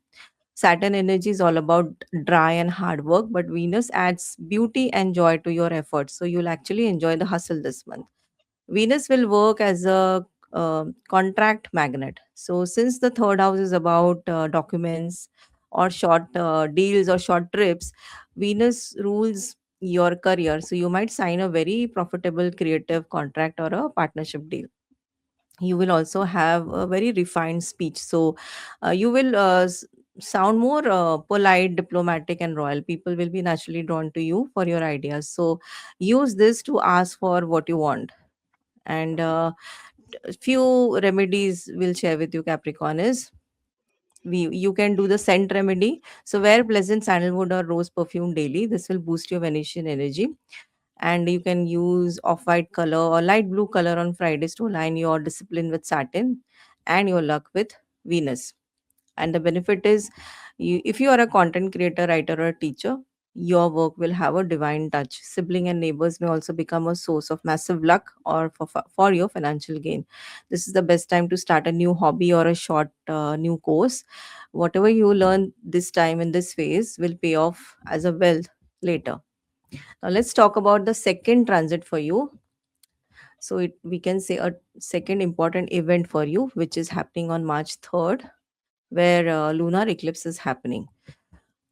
Saturn energy is all about dry and hard work, but Venus adds beauty and joy to your efforts. So you'll actually enjoy the hustle this month. Venus will work as a contract magnet. So, since the third house is about documents or short deals or short trips, Venus rules your career. So, you might sign a very profitable creative contract or a partnership deal. You will also have a very refined speech. So, you will sound more polite, diplomatic, and royal. People will be naturally drawn to you for your ideas. So, use this to ask for what you want. And few remedies we'll share with you, Capricorn, is you can do the scent remedy. So wear pleasant sandalwood or rose perfume daily. This will boost your Venetian energy. And you can use off-white color or light blue color on Fridays to align your discipline with Saturn and your luck with Venus. And the benefit is, if you are a content creator, writer, or a teacher, your work will have a divine touch. Sibling and neighbors may also become a source of massive luck or for your financial gain. This is the best time to start a new hobby or a short new course. Whatever you learn this time in this phase will pay off as a wealth later. Now let's talk about the second transit for you. So we can say a second important event for you, which is happening on March 3rd, where lunar eclipse is happening.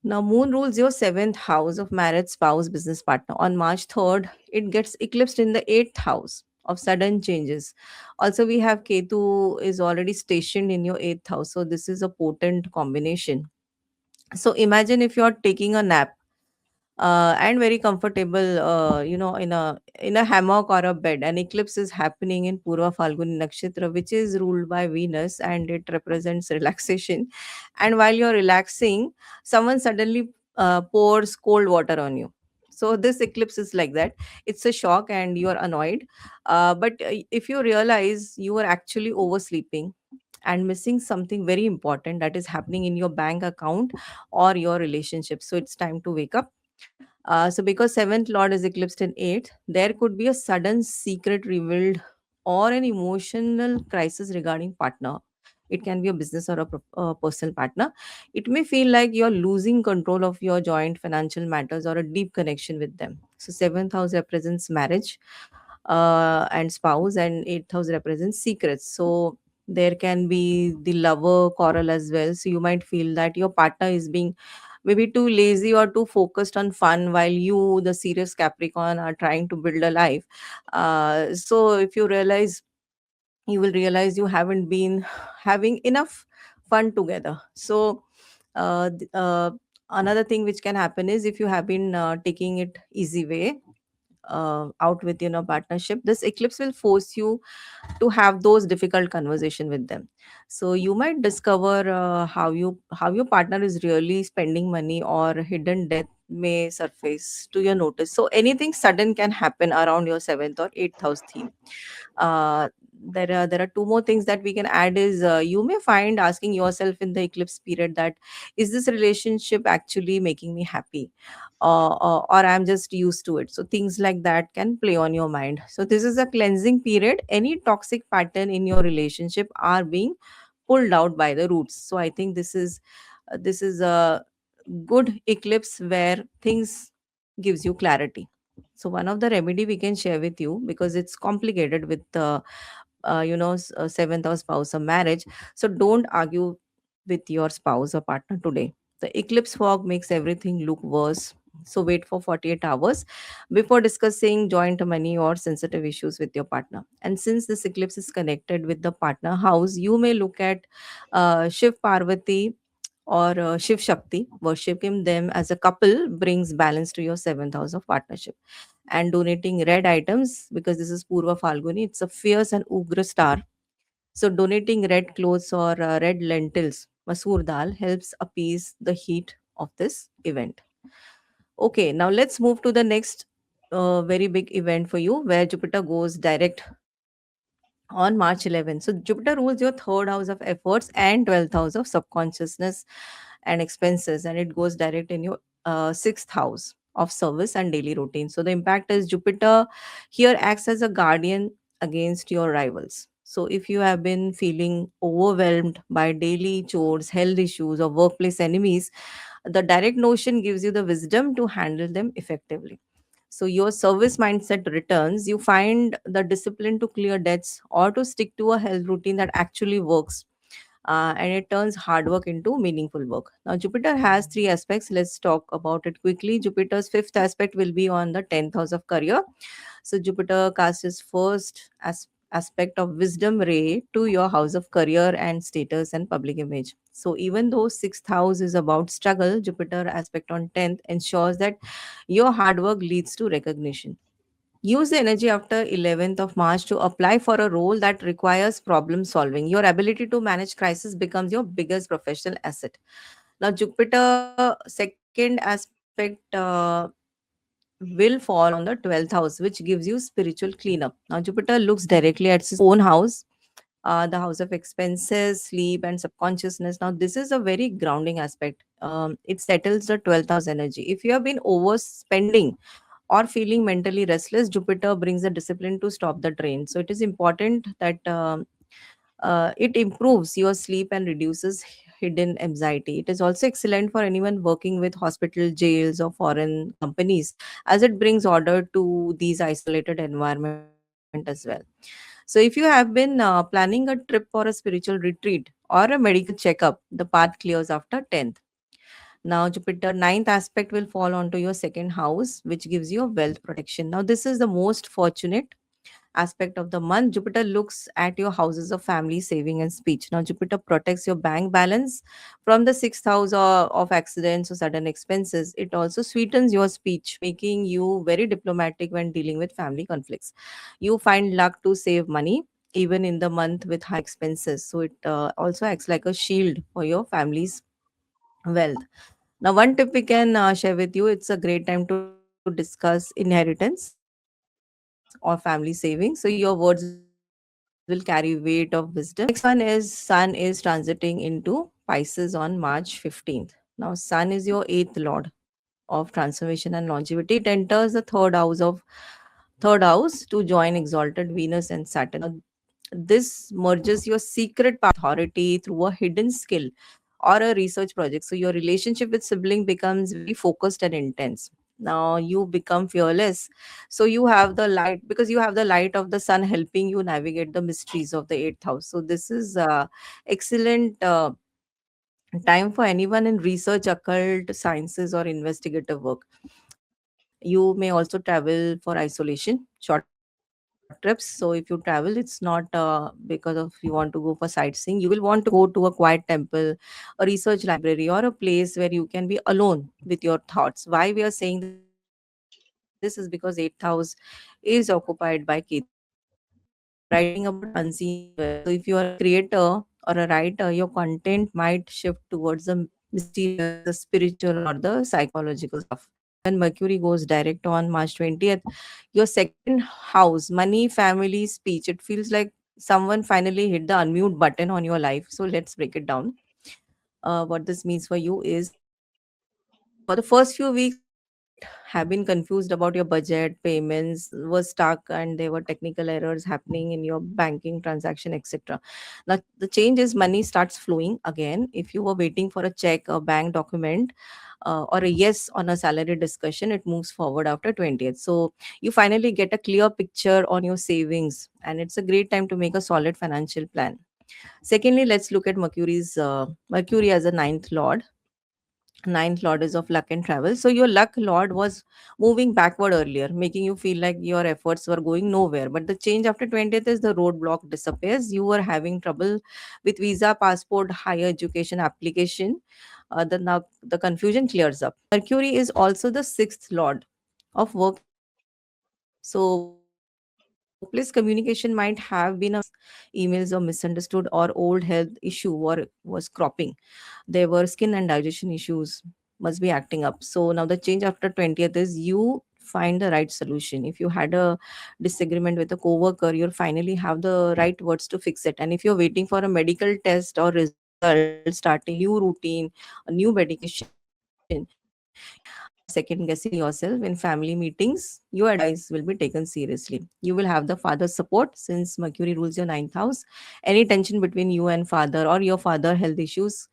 Now, Moon rules your seventh house of marriage, spouse, business partner. On March 3rd, it gets eclipsed in the eighth house of sudden changes. Also, we have Ketu is already stationed in your eighth house. So, this is a potent combination. So, imagine if you're taking a nap and very comfortable, in a hammock or a bed. An eclipse is happening in Purva Falguni Nakshatra, which is ruled by Venus, and it represents relaxation. And while you're relaxing, someone suddenly pours cold water on you. So this eclipse is like that. It's a shock, and you are annoyed. But if you realize you are actually oversleeping and missing something very important that is happening in your bank account or your relationship, so it's time to wake up. So, because seventh lord is eclipsed in eighth, there could be a sudden secret revealed or an emotional crisis regarding partner. It can be a business or a personal partner. It may feel like you're losing control of your joint financial matters or a deep connection with them. So, seventh house represents marriage and spouse, and eighth house represents secrets. So, there can be the lover quarrel as well. So, you might feel that your partner is being maybe too lazy or too focused on fun, while you, the serious Capricorn, are trying to build a life. So if you realize, you will realize you haven't been having enough fun together. So uh, th- uh, another thing which can happen is, if you have been taking it easy way out with partnership, this eclipse will force you to have those difficult conversation with them. So you might discover how your partner is really spending money, or hidden debt may surface to your notice. So anything sudden can happen around your seventh or eighth house theme. There are two more things that we can add is, you may find asking yourself in the eclipse period that, is this relationship actually making me happy, or I'm just used to it. So things like that can play on your mind. So this is a cleansing period. Any toxic pattern in your relationship are being pulled out by the roots. So I think this is a good eclipse where things gives you clarity. So one of the remedy we can share with you, because it's complicated with the seventh house spouse or marriage. So don't argue with your spouse or partner today. The eclipse fog makes everything look worse. So wait for 48 hours before discussing joint money or sensitive issues with your partner. And since this eclipse is connected with the partner house, you may look at Shiv Parvati or Shiv Shakti. Worshipping them as a couple brings balance to your seventh house of partnership. And donating red items, because this is Purva Falguni, it's a fierce and Ugra star. So donating red clothes or red lentils, masoor dal, helps appease the heat of this event. Okay, now let's move to the next very big event for you, where Jupiter goes direct on March 11th. So Jupiter rules your third house of efforts and 12th house of subconsciousness and expenses, and it goes direct in your sixth house of service and daily routine. So the impact is, Jupiter here acts as a guardian against your rivals. So if you have been feeling overwhelmed by daily chores, health issues, or workplace enemies, the direct notion gives you the wisdom to handle them effectively. So your service mindset returns. You find the discipline to clear debts or to stick to a health routine that actually works. And it turns hard work into meaningful work. Now, Jupiter has three aspects. Let's talk about it quickly. Jupiter's fifth aspect will be on the 10th house of career. So, Jupiter casts its first aspect of wisdom ray to your house of career and status and public image. So, even though sixth house is about struggle, Jupiter aspect on 10th ensures that your hard work leads to recognition. Use the energy after 11th of March to apply for a role that requires problem solving. Your ability to manage crisis becomes your biggest professional asset. Now, Jupiter second aspect will fall on the 12th house, which gives you spiritual cleanup. Now, Jupiter looks directly at his own house, the house of expenses, sleep, and subconsciousness. Now, this is a very grounding aspect. It settles the 12th house energy. If you have been overspending or feeling mentally restless, Jupiter brings the discipline to stop the drain. So, it is important that it improves your sleep and reduces hidden anxiety. It is also excellent for anyone working with hospital, jails, or foreign companies, as it brings order to these isolated environment as well. So, if you have been planning a trip for a spiritual retreat or a medical checkup, the path clears after 10th. Now, Jupiter ninth aspect will fall onto your second house, which gives you a wealth protection. Now, this is the most fortunate aspect of the month. Jupiter looks at your houses of family, saving, and speech. Now, Jupiter protects your bank balance from the sixth house of accidents or sudden expenses. It also sweetens your speech, making you very diplomatic when dealing with family conflicts. You find luck to save money even in the month with high expenses. So, it also acts like a shield for your family's wealth. Now, one tip we can share with you, it's a great time to discuss inheritance or family savings. So, your words will carry weight of wisdom. Next one is Sun is transiting into Pisces on March 15th. Now, Sun is your eighth lord of transformation and longevity. It enters the third house to join exalted Venus and Saturn. Now, this merges your secret power authority through a hidden skill or a research project. So your relationship with sibling becomes very focused and intense. Now you become fearless. So you have the light, because you have the light of the sun helping you navigate the mysteries of the eighth house. So this is excellent time for anyone in research, occult sciences, or investigative work. You may also travel for isolation, short trips. So if you travel, it's not because of you want to go for sightseeing. You will want to go to a quiet temple, a research library, or a place where you can be alone with your thoughts. Why we are saying this is because eighth house is occupied by Ketu. So writing about unseen wealth. So if you are a creator or a writer, your content might shift towards the mysterious, the spiritual, or the psychological stuff. Now, when Mercury goes direct on March 20th, your second house, money, family, speech, it feels like someone finally hit the unmute button on your life. So let's break it down. What this means for you is, for the first few weeks, you might have been confused about your budget, payments were stuck, and there were technical errors happening in your banking transaction, etc. Now, the change is money starts flowing again. If you were waiting for a check, a bank document, or a yes on a salary discussion, it moves forward after 20th. So you finally get a clear picture on your savings, and it's a great time to make a solid financial plan. Secondly, let's look at Mercury as a ninth lord is of luck and travel. So your luck lord was moving backward earlier, making you feel like your efforts were going nowhere. But the change after 20th is the roadblock disappears. You were having trouble with visa, passport, higher education application. Now the confusion clears up. Mercury is also the sixth lord of work and communication. So workplace communication might have been a mess. Emails were misunderstood, or old health issue was cropping. There were skin and digestion issues must be acting up. So now the change after 20th is you find the right solution. If you had a disagreement with a coworker, you finally have the right words to fix it. And if you're waiting for a medical test or result, starting a new routine, a new medication, you finally have the right second guessing yourself in family meetings, your advice will be taken seriously. You will have the father's support since Mercury rules your ninth house. Any tension between you and father or your father health issues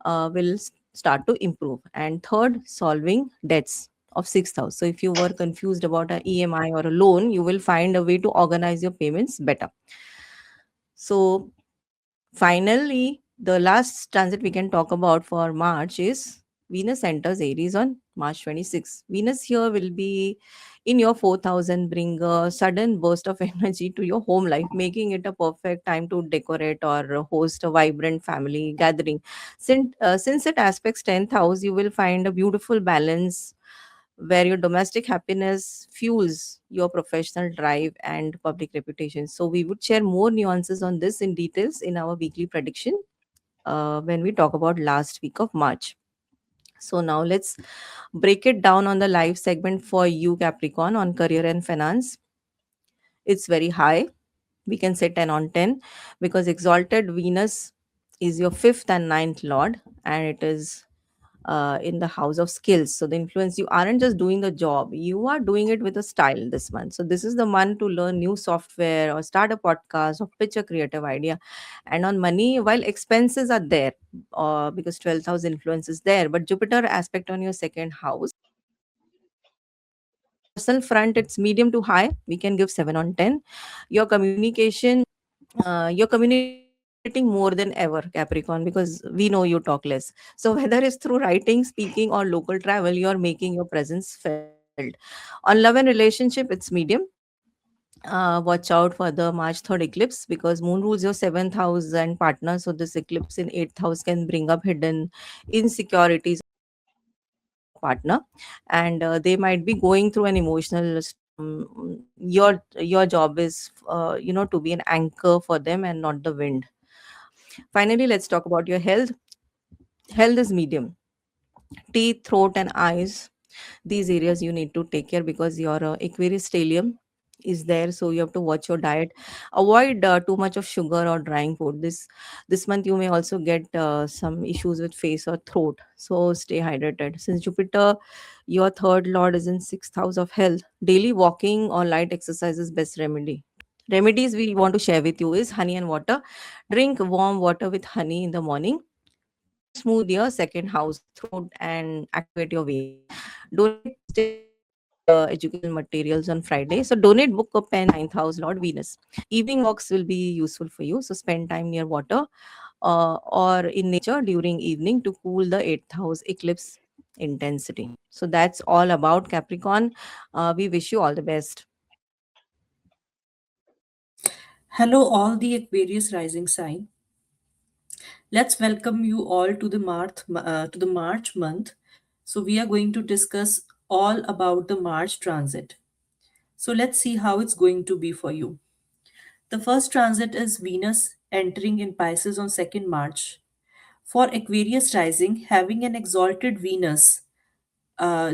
will start to improve. And third, solving debts of sixth house. So if you were confused about a EMI or a loan, you will find a way to organize your payments better. So finally, the last transit we can talk about for March is Venus enters Aries on March 26. Venus here will be in your 4000, bring a sudden burst of energy to your home life, making it a perfect time to decorate or host a vibrant family gathering. Since it aspects 10th house, you will find a beautiful balance where your domestic happiness fuels your professional drive and public reputation. So we would share more nuances on this in details in our weekly prediction when we talk about last week of March. So now let's break it down on the live segment for you, Capricorn, on career and finance. It's very high. We can say 10 on 10 because exalted Venus is your fifth and ninth lord, and it is in the house of skills. So the influence, you aren't just doing the job, you are doing it with a style this month. So this is the month to learn new software or start a podcast or pitch a creative idea. And on money, while expenses are there, because 12th house influence is there, but Jupiter aspect on your second house. On the personal front, it's medium to high. We can give 7 on 10. Your communication, you're communicating more than ever, Capricorn, because we know you talk less. So whether it's through writing, speaking, or local travel, you're making your presence felt. On love and relationship, it's medium. Watch out for the March 3rd eclipse because moon rules your seventh house and partner. So this eclipse in eighth house can bring up hidden insecurities of your partner, and they might be going through an emotional storm. Your job is to be an anchor for them and not the wind. Finally, let's talk about your health. Health is medium. Teeth, throat, and eyes, these areas you need to take care because your Aquarius stellium is there, so you have to watch your diet. Avoid too much of sugar or drying food. This month you may also get some issues with face or throat, so stay hydrated. Since Jupiter, your third lord, is in sixth house of health, daily walking or light exercise is best remedy. Remedies we want to share with you is honey and water. Drink warm water with honey in the morning to smooth your second house, throat, and activate your veins. Donate postage and educational materials on Friday. So donate book a pen, ninth house, Lord Venus. Evening walks will be useful for you. So spend time near water or in nature during evening to cool the eighth house eclipse intensity. So that's all about Capricorn. We wish you all the best. Hello, all the Aquarius rising sign. Let's welcome you all to the March month. So we are going to discuss all about the March transit. So let's see how it's going to be for you. The first transit is Venus entering in Pisces on 2nd March. For Aquarius rising, having an exalted Venus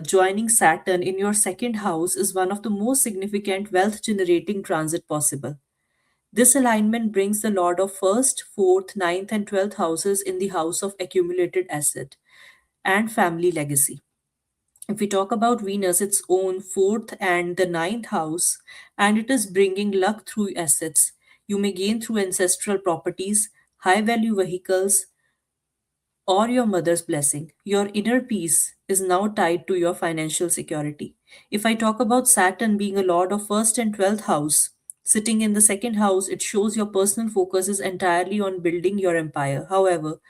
joining Saturn in your second house is one of the most significant wealth generating transit possible. This alignment brings the Lord of first, fourth, ninth, and 12th houses in the house of accumulated asset and family legacy. If we talk about Venus, its own fourth and the ninth house, and it is bringing luck through assets. You may gain through ancestral properties, high value vehicles, or your mother's blessing. Your inner peace is now tied to your financial security. If I talk about Saturn being a lord of first and 12th house, sitting in the second house, it shows your personal focus is entirely on building your empire. However,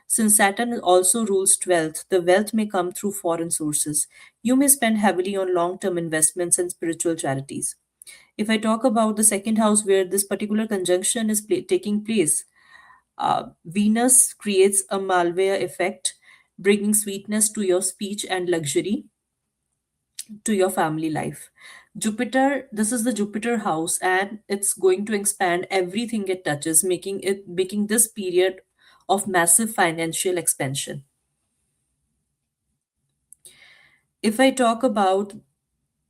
since Saturn also rules 12th, the wealth may come through foreign sources. You may spend heavily on long term investments and spiritual charities. If I talk about the second house where this particular conjunction is taking place, Venus creates a malware effect, bringing sweetness to your speech and luxury to your family life. Jupiter, this is the Jupiter house, and it's going to expand everything it touches, making this period of massive financial expansion. If I talk about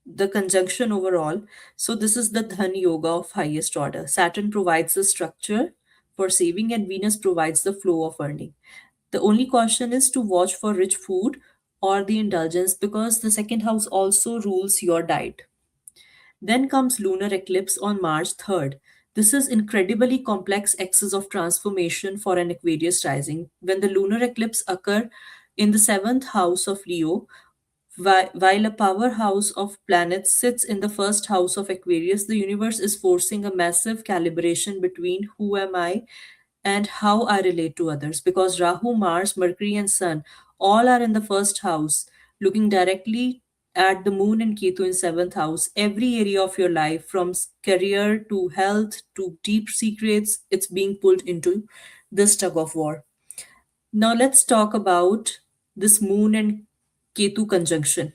the conjunction overall, so this is the Dhan Yoga of highest order. Saturn provides the structure for saving, and Venus provides the flow of earning. The only caution is to watch for rich food or the indulgence, because the second house also rules your diet. Then comes lunar eclipse on March 3rd. This is incredibly complex axis of transformation for an Aquarius rising. When the lunar eclipse occur in the 7th house of Leo, while a powerhouse of planets sits in the first house of Aquarius, the universe is forcing a massive calibration between who am I and how I relate to others. Because Rahu, Mars, Mercury, and Sun all are in the first house, looking directly at the moon and Ketu in seventh house. Every area of your life, from career to health to deep secrets, it's being pulled into this tug of war. Now let's talk about this moon and Ketu conjunction.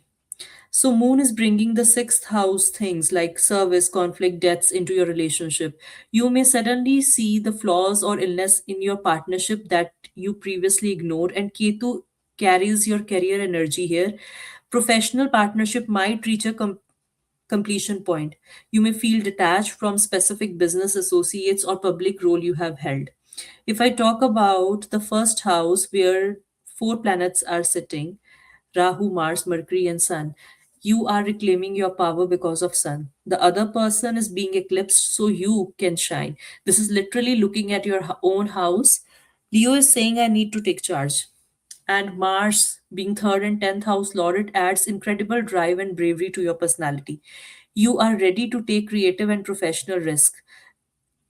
So, Moon is bringing the sixth house things like service, conflict, deaths into your relationship. You may suddenly see the flaws or illness in your partnership that you previously ignored, and Ketu carries your career energy here. Professional partnership might reach a completion point. You may feel detached from specific business associates or public role you have held. If I talk about the first house where four planets are sitting, Rahu, Mars, Mercury, and Sun, you are reclaiming your power because of Sun. The other person is being eclipsed so you can shine. This is literally looking at your own house. Leo is saying, I need to take charge. And Mars, being third and 10th house lord, it adds incredible drive and bravery to your personality. You are ready to take creative and professional risk.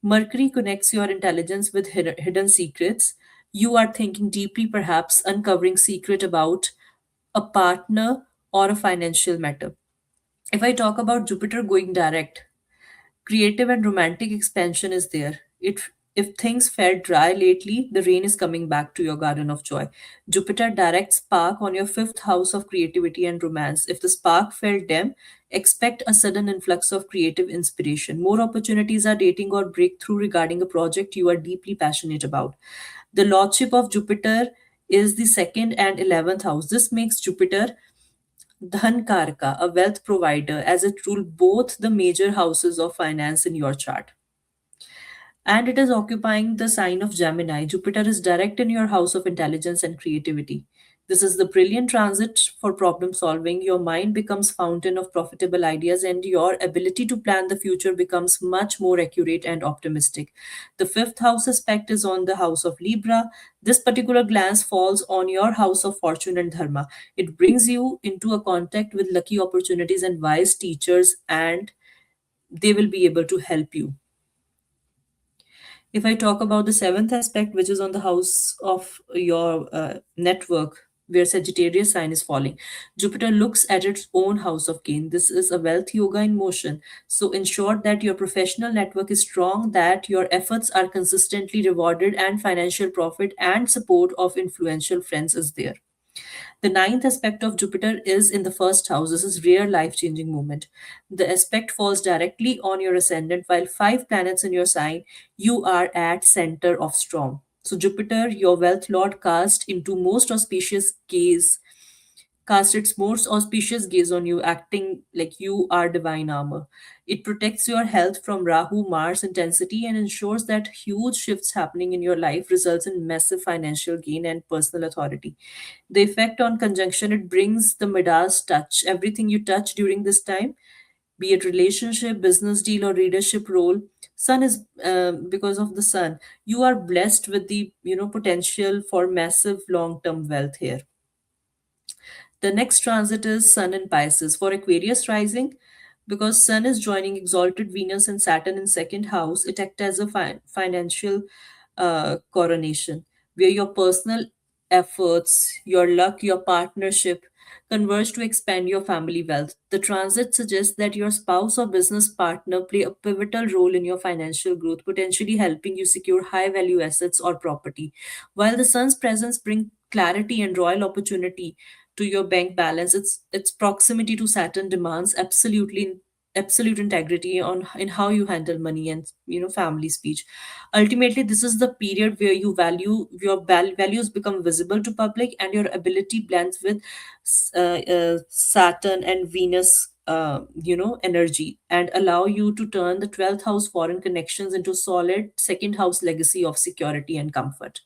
Mercury connects your intelligence with hidden secrets. You are thinking deeply, perhaps uncovering secret about a partner or a financial matter. If I talk about Jupiter going direct, creative and romantic expansion is there. If things felt dry lately, the rain is coming back to your garden of joy. Jupiter direct spark on your fifth house of creativity and romance. If the spark felt dim, expect a sudden influx of creative inspiration. More opportunities are dating or breakthrough regarding a project you are deeply passionate about. The lordship of Jupiter is the second and 11th house. This makes Jupiter Dhankarka, a wealth provider, as it rule both the major houses of finance in your chart. And it is occupying the sign of Gemini. Jupiter is direct in your house of intelligence and creativity. This is the brilliant transit for problem solving. Your mind becomes fountain of profitable ideas and your ability to plan the future becomes much more accurate and optimistic. The fifth house aspect is on the house of Libra. This particular glance falls on your house of fortune and dharma. It brings you into a contact with lucky opportunities and wise teachers, and they will be able to help you. If I talk about the seventh aspect, which is on the house of your network, where Sagittarius sign is falling, Jupiter looks at its own house of gain. This is a wealth yoga in motion. So ensure that your professional network is strong, that your efforts are consistently rewarded, and financial profit and support of influential friends is there. The ninth aspect of Jupiter is in the first house. This is rare life-changing moment. The aspect falls directly on your ascendant, while five planets in your sign, you are at center of storm. So Jupiter, your wealth lord, cast its most auspicious gaze on you, acting like you are divine armor. It protects your health from Rahu, Mars intensity, and ensures that huge shifts happening in your life results in massive financial gain and personal authority. The effect on conjunction, it brings the Midas touch. Everything you touch during this time, be it relationship, business deal, or leadership role, sun is because of the sun. You are blessed with the potential for massive long term wealth here. The next transit is Sun in Pisces. For Aquarius rising, because Sun is joining exalted Venus and Saturn in second house, it acts as a financial coronation, where your personal efforts, your luck, your partnership converge to expand your family wealth. The transit suggests that your spouse or business partner play a pivotal role in your financial growth, potentially helping you secure high value assets or property. While the sun's presence brings clarity and royal opportunity to your bank balance, its proximity to Saturn demands absolute integrity on in how you handle money and family speech. Ultimately, this is the period where values become visible to public, and your ability blends with Saturn and Venus energy, and allow you to turn the 12th house foreign connections into solid second house legacy of security and comfort.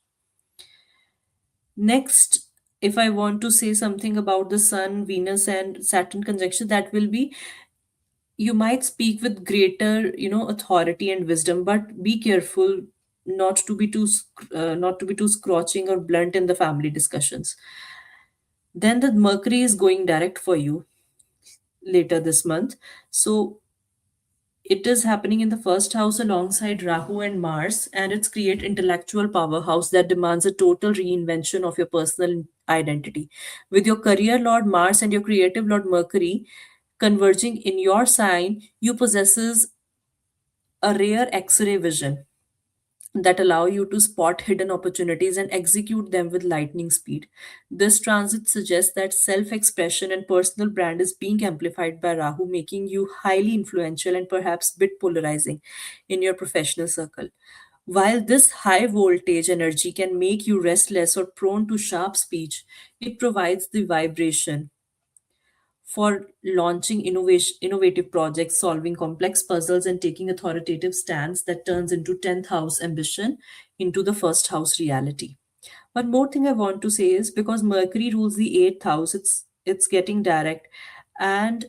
Next, If I want to say something about the Sun, Venus, and Saturn conjunction, that will be, you might speak with greater, authority and wisdom, but be careful not to be not to be too scorching or blunt in the family discussions. Then the Mercury is going direct for you later this month. So it is happening in the first house alongside Rahu and Mars, and it's create intellectual powerhouse that demands a total reinvention of your personal identity. With your career Lord Mars and your creative Lord Mercury converging in your sign, you possesses a rare X-ray vision that allow you to spot hidden opportunities and execute them with lightning speed. This transit suggests that self-expression and personal brand is being amplified by Rahu, making you highly influential and perhaps bit polarizing in your professional circle. While this high voltage energy can make you restless or prone to sharp speech, it provides the vibration for launching innovative projects, solving complex puzzles, and taking authoritative stands that turns into 10th house ambition into the first house reality. One more thing I want to say is, because Mercury rules the 8th house, it's getting direct, and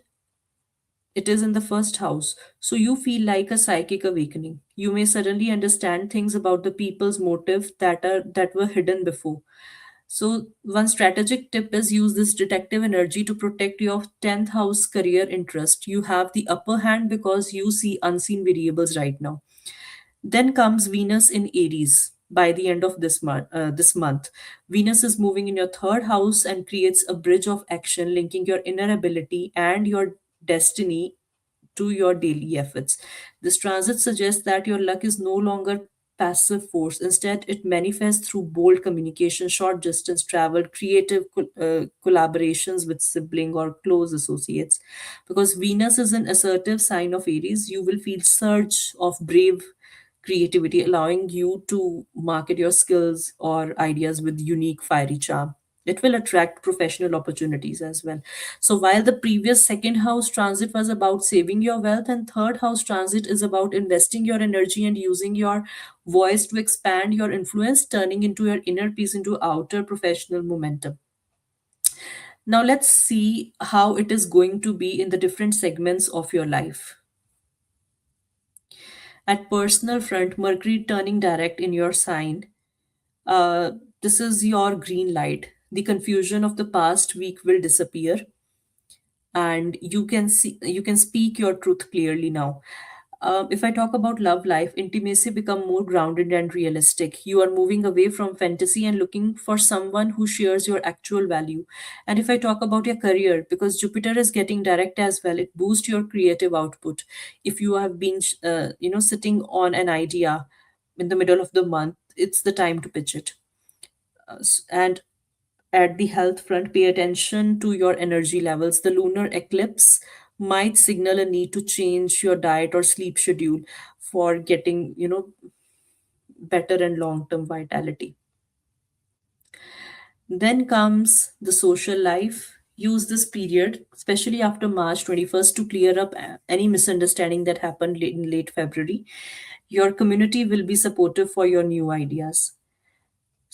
it is in the first house. So you feel like a psychic awakening. You may suddenly understand things about the people's motive that were hidden before. So, one strategic tip is use this detective energy to protect your 10th house career interest. You have the upper hand because you see unseen variables right now. Then comes Venus in Aries by the end of this month. Venus is moving in your third house and creates a bridge of action linking your inner ability and your destiny to your daily efforts. This transit suggests that your luck is no longer passive force. Instead, it manifests through bold communication, short distance travel, creative collaborations with sibling or close associates. Because Venus is an assertive sign of Aries, you will feel surge of brave creativity, allowing you to market your skills or ideas with unique fiery charm. It will attract professional opportunities as well. So while the previous second house transit was about saving your wealth, and third house transit is about investing your energy and using your voice to expand your influence, turning into your inner peace into outer professional momentum. Now let's see how it is going to be in the different segments of your life. At personal front, Mercury turning direct in your sign. Uh, this is your green light. The confusion of the past week will disappear, and you can speak your truth clearly now. If I talk about love life, intimacy become more grounded and realistic. You are moving away from fantasy and looking for someone who shares your actual value. And if I talk about your career, because Jupiter is getting direct as well, it boosts your creative output. If you have been sitting on an idea in the middle of the month, it's the time to pitch it. And at the health front, pay attention to your energy levels. The lunar eclipse might signal a need to change your diet or sleep schedule for getting, better and long-term vitality. Then comes the social life. Use this period, especially after March 21st, to clear up any misunderstanding that happened in late February. Your community will be supportive for your new ideas.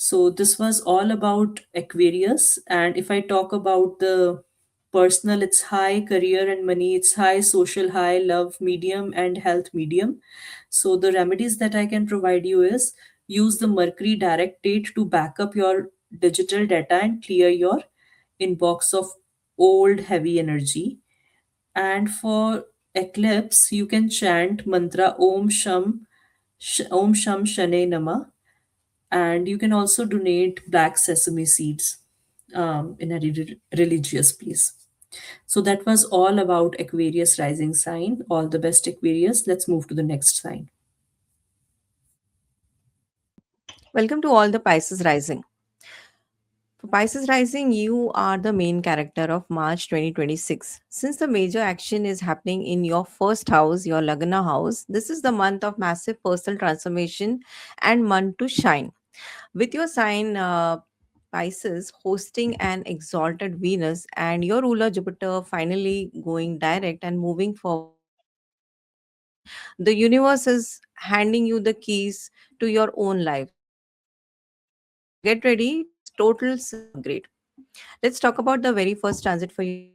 So this was all about Aquarius. And if I talk about the personal, it's high, career and money, it's high, social high, love medium, and health medium. So the remedies that I can provide you is use the Mercury Direct date to back up your digital data and clear your inbox of old heavy energy. And for eclipse, you can chant mantra Om Sham Shane Nama, and you can also donate black sesame seeds in a religious place. So that was all about Aquarius rising sign. All the best, Aquarius. Let's move to the next sign. Welcome to all the Pisces rising. For Pisces rising, you are the main character of March 2026. Since the major action is happening in your first house, your Lagna house, this is the month of massive personal transformation and month to shine. With your sign Pisces hosting an exalted Venus and your ruler Jupiter finally going direct and moving forward in your second house, the universe is handing you the keys to your own life. So get ready for this total system upgrade. Let's talk about the very first transit for you,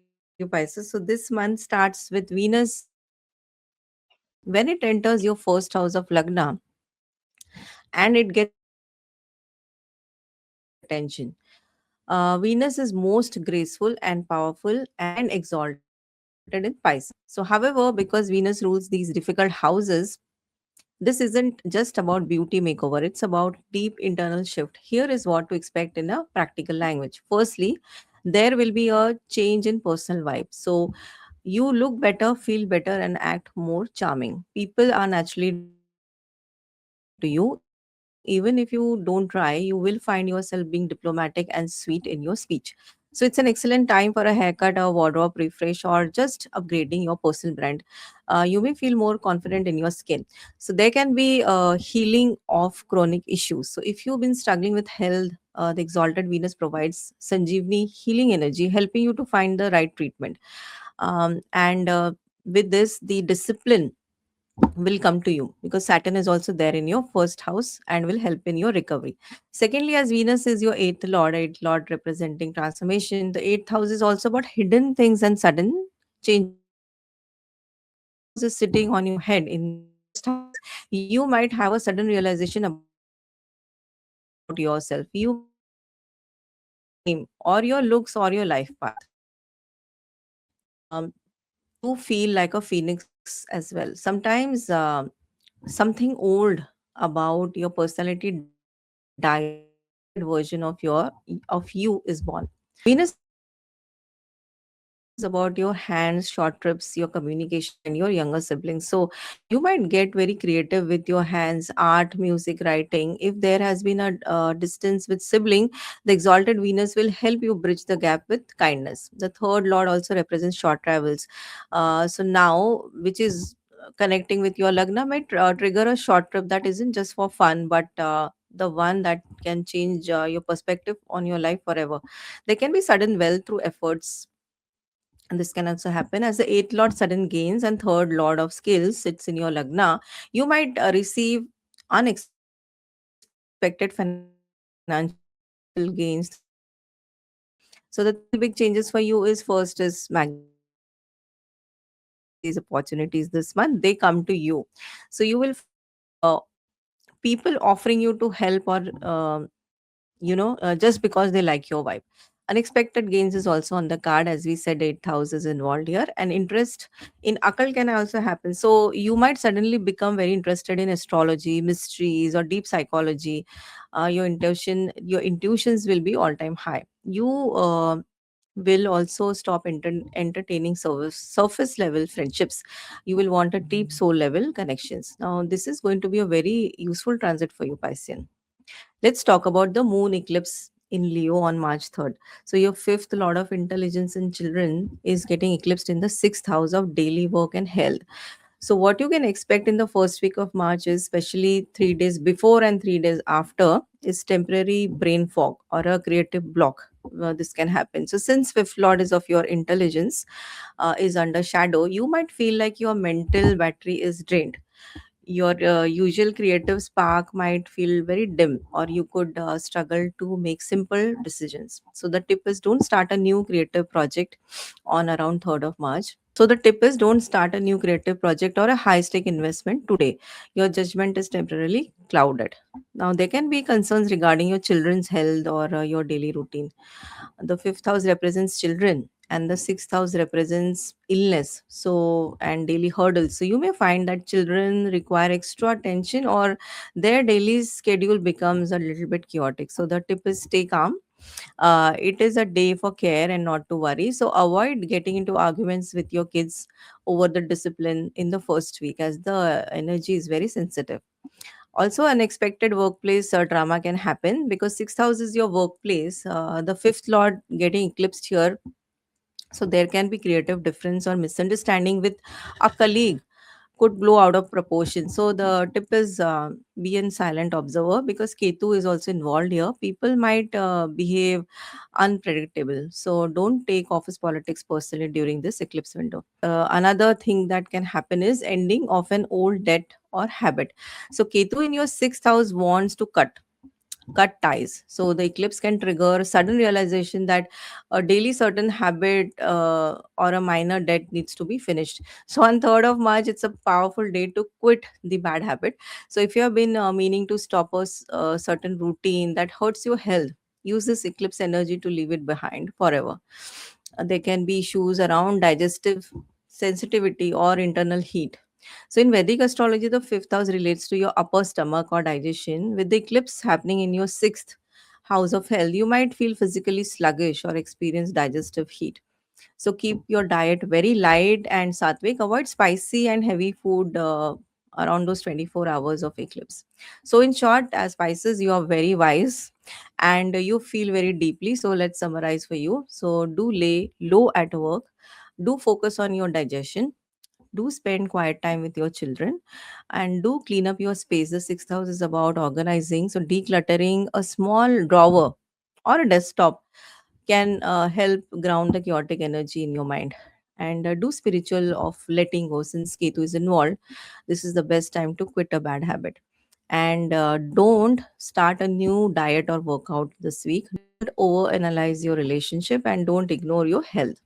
Pisces. So this month starts with Venus in your first house. When it enters your first house of Lagna and it gets exalted, it attracts a lot of attention. Venus is most graceful and powerful and exalted in Pisces. So, however, because Venus rules these difficult houses, this isn't just about beauty makeover, it's about deep internal shift. Here is what to expect in a practical language. Firstly, there will be a change in personal vibe. So, you look better, feel better, and act more charming. People are naturally drawn to you. Even if you don't try, you will find yourself being diplomatic and sweet in your speech. So, it's an excellent time for a haircut, a wardrobe refresh, or just upgrading your personal brand. You may feel more confident in your skin. So, there can be healing of chronic issues. So, if you've been struggling with health, the exalted Venus provides Sanjeevani healing energy, helping you to find the right treatment. And with this, the discipline will come to you because Saturn is also there in your first house and will help in your recovery. Secondly, as Venus is your eighth lord representing transformation, the eighth house is also about hidden things and sudden changes. Because Venus is sitting on your head in your first house, you might have a sudden realization about yourself. You might start thinking about yourself. You might change your name or your looks or your life path. You feel like a phoenix as well. Sometimes something old about your personality dies and a reincarnated version of you is born. Venus is about your hands, short trips, your communication, and your younger siblings. So you might get very creative with your hands, art, music, writing. If there has been a distance with sibling, the exalted Venus will help you bridge the gap with kindness. The third lord also represents short travels. So now, which is connecting with your Lagna, might trigger a short trip that isn't just for fun, but the one that can change your perspective on your life forever. There can be sudden wealth through efforts, and this can also happen as the eighth lord sudden gains and third lord of skills sits in your Lagna. You might receive unexpected financial gains through skills. So the three big changes for you is first is magnetism. So you will find these opportunities this month, they come to you. So you will find people offering you to help or just because they like your vibe. Unexpected gains is also on the card. As we said, 8,000 is involved here, and interest in occult can also happen. So you might suddenly become very interested in astrology, mysteries, or deep psychology. Your intuitions will be all time high. You will also stop entertaining surface level friendships. You will want a deep soul level connections. Now this is going to be a very useful transit for you, Piscean. Let's talk about the moon eclipse in Leo on March 3rd. So, your fifth lord of intelligence in children is getting eclipsed in the sixth house of daily work and health. So, what you can expect in the first week of March is, especially 3 days before and 3 days after, is temporary brain fog or a creative block. This can happen. So, since fifth lord is of your intelligence, is under shadow, you might feel like your mental battery is drained. Your usual creative spark might feel very dim, or you could struggle to make simple decisions. So the tip is don't start a new creative project on around 3rd of March. So the tip is don't start a new creative project or a high stake investment today. Your judgment is temporarily clouded. Now there can be concerns regarding your children's health or your daily routine. The fifth house represents children and the sixth house represents illness, so and daily hurdles. So you may find that children require extra attention or their daily schedule becomes a little bit chaotic. So the tip is stay calm. It is a day for care and not to worry. So avoid getting into arguments with your kids over the discipline in the first week, as the energy is very sensitive. Also, unexpected workplace drama can happen because sixth house is your workplace. The fifth lord getting eclipsed here, so there can be creative difference or misunderstanding with a colleague could blow out of proportion. So the tip is be a silent observer because Ketu is also involved here. People might behave unpredictable. So don't take office politics personally during this eclipse window. Another thing that can happen is ending of an old debt or habit. So Ketu in your sixth house wants to cut. cut ties. So the eclipse can trigger sudden realization that a daily certain habit or a minor debt needs to be finished. So on 3rd of March, it's a powerful day to quit the bad habit. So if you have been meaning to stop a certain routine that hurts your health, use this eclipse energy to leave it behind forever. There can be issues around digestive sensitivity or internal heat. So, in Vedic astrology, the fifth house relates to your upper stomach or digestion. With the eclipse happening in your sixth house of health, you might feel physically sluggish or experience digestive heat. So, keep your diet very light and sattvic. Avoid spicy and heavy food around those 24 hours of eclipse. So, in short, as Pisces, you are very wise and you feel very deeply. So, let's summarize for you. So, do lay low at work, do focus on your digestion, do spend quiet time with your children, and do clean up your space. The sixth house is about organizing, so decluttering a small drawer or a desktop can help ground the chaotic energy in your mind. And do spiritual of letting go. Since Ketu is involved, this is the best time to quit a bad habit. And don't start a new diet or workout this week. Don't overanalyze your relationship and don't ignore your health.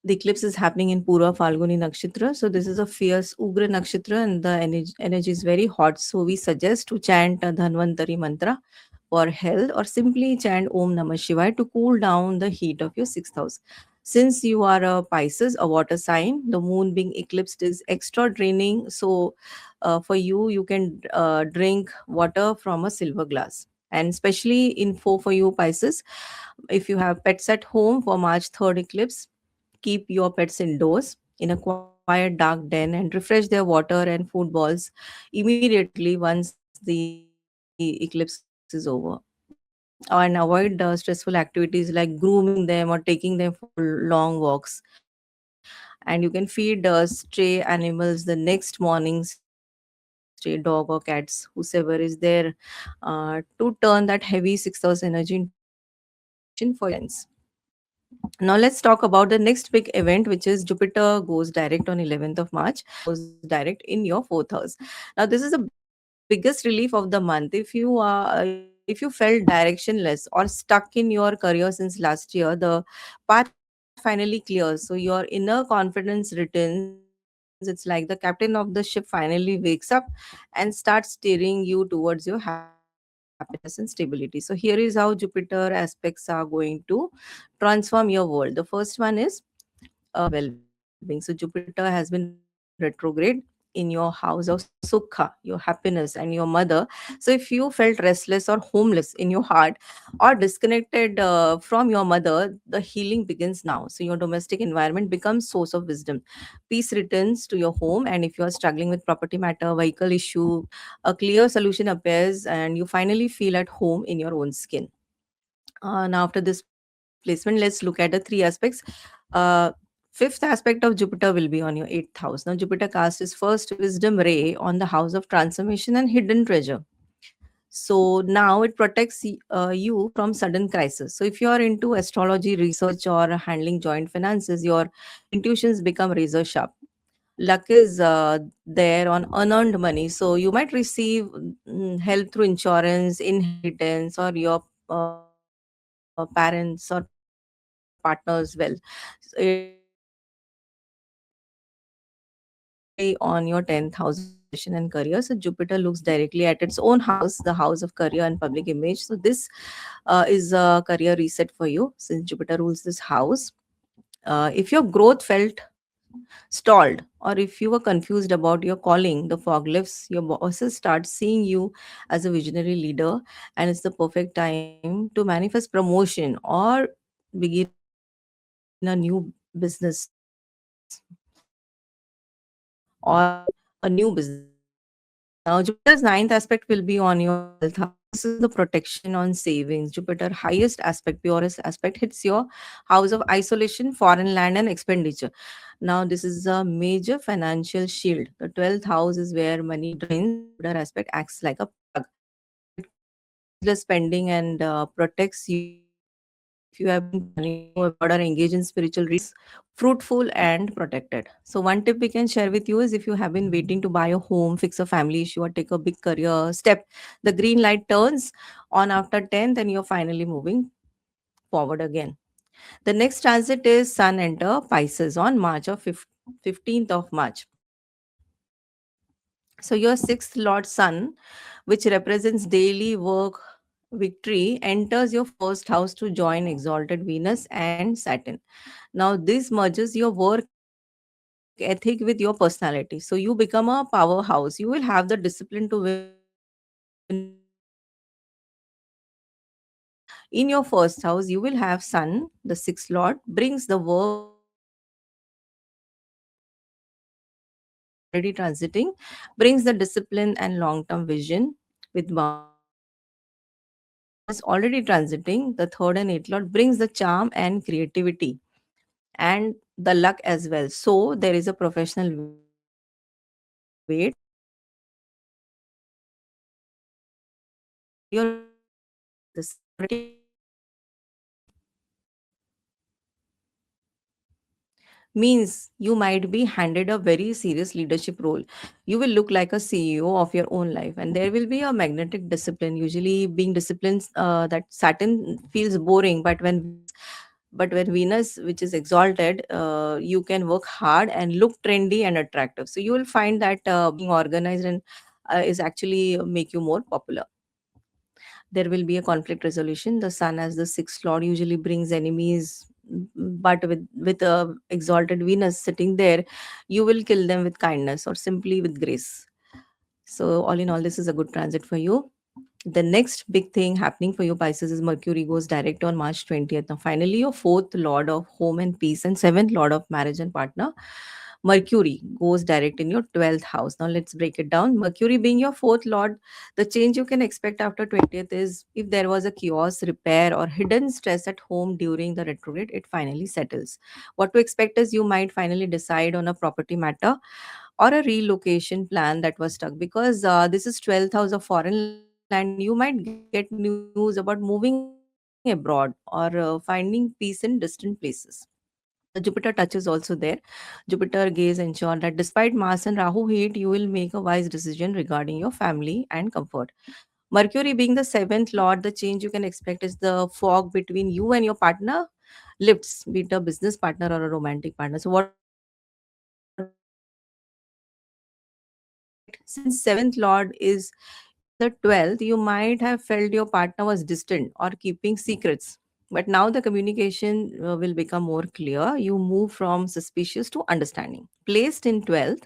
The eclipse is happening in Purva Falguni Nakshatra. So this is a fierce Ugra Nakshatra and the energy is very hot. So we suggest to chant a Dhanvantari mantra for health or simply chant Om Namah Shivaya to cool down the heat of your sixth house. Since you are a Pisces, a water sign, the moon being eclipsed is extra draining. So for you, you can drink water from a silver glass. And especially info for you Pisces, if you have pets at home for March 3rd eclipse, keep your pets indoors in a quiet, dark den and refresh their water and food balls immediately once the eclipse is over. And avoid stressful activities like grooming them or taking them for long walks. And you can feed stray animals the next morning, stray dog or cats, whosoever is there, to turn that heavy sixth house energy into motivation for your friends. Now let's talk about the next big event, which is Jupiter goes direct on 11th of March. Jupiter goes direct in your fourth house. Now this is the biggest relief of the month. If you felt directionless or stuck in your career since last year, the path finally clears. So your inner confidence returns. It's like the captain of the ship finally wakes up and starts steering you towards your happiness and stability. So here is how Jupiter aspects are going to transform your world. The first one is mental well-being. So Jupiter has been retrograde in your house of Sukha, your happiness and your mother. So if you felt restless or homeless in your heart or disconnected from your mother, the healing begins now. So your domestic environment becomes source of wisdom. Peace returns to your home, and if you are struggling with property matter, vehicle issue, a clear solution appears and you finally feel at home in your own skin. Now, after this placement, let's look at the three aspects. Uh, Fifth aspect of Jupiter will be on your eighth house. Now, Jupiter casts his first wisdom ray on the house of transformation and hidden treasure. So now it protects you from sudden crisis. So if you are into astrology, research, or handling joint finances, your intuitions become razor sharp. Luck is there on unearned money, so you might receive help through insurance, inheritance, or your parents or partners well. So it on your 10th house of profession and career. So Jupiter looks directly at its own house, the house of career and public image. So this is a career reset for you since Jupiter rules this house. If your growth felt stalled or if you were confused about your calling, the fog lifts. Your bosses start seeing you as a visionary leader, and it's the perfect time to manifest promotion or begin a new business or a new business. Now, Jupiter's ninth aspect will be on your 12th house. This is the protection on savings. Jupiter, highest aspect, purest aspect, hits your house of isolation, foreign land, and expenditure. Now, this is a major financial shield. The 12th house is where money drains. Jupiter aspect acts like a plug. So, it controls the spending and protects you if you are in debt. if you have been planning to move abroad or engage in spiritual retreats, fruitful and protected. So, one tip we can share with you is if you have been waiting to buy a home, fix a family issue, or take a big career step, the green light turns on after 10, then you're finally moving forward again. The next transit is Sun enter Pisces on March of 15th of March. So your sixth Lord Sun, which represents daily work victory, enters your first house to join exalted Venus and Saturn. Now this merges your work ethic with your personality. So you become a powerhouse. You will have the discipline to win friendships and relationships. In your first house, you will have Sun, the sixth Lord, brings the work and stability. Mars is already transiting, brings the discipline and long term vision with Mars already transiting. The third and eighth Lord brings the charm and creativity and the luck as well. So there is a professional weight and the security expectations are there. So your routine means you might be handed a very serious leadership role. You will look like a CEO of your own life, and there will be a magnetic discipline. Usually, being disciplined, that Saturn feels boring, but when Venus, which is exalted, you can work hard and look trendy and attractive. So you will find that being organized and is actually make you more popular. There will be a conflict resolution. The sun as the sixth lord usually brings enemies, but with a exalted Venus sitting there, you will kill them with kindness or simply with grace. So all in all, this is a good transit for you. The next big thing happening for you, Pisces, is Mercury goes direct on March 20th. Now, finally, your fourth lord of home and peace and seventh lord of marriage and partner, Mercury, goes direct in your 12th house. Now, let's break it down. Mercury being your fourth lord, the change you can expect after 20th is if there was a chaos, repair, or hidden stress at home during the retrograde, it finally settles. What to expect is you might finally decide on a property matter or a relocation plan that was stuck because this is 12th house of foreign land. You might get news about moving abroad or finding peace in distant places. The Jupiter touch is also there. Jupiter gaze ensure that despite Mars and Rahu heat, you will make a wise decision regarding your family and comfort. Mercury being the seventh lord, the change you can expect is the fog between you and your partner lifts, be it a business partner or a romantic partner. So what do you expect? Since seventh lord is in the 12th, you might have felt your partner was distant or keeping secrets. But now the communication will become more clear. You move from suspicious to understanding. Placed in 12th,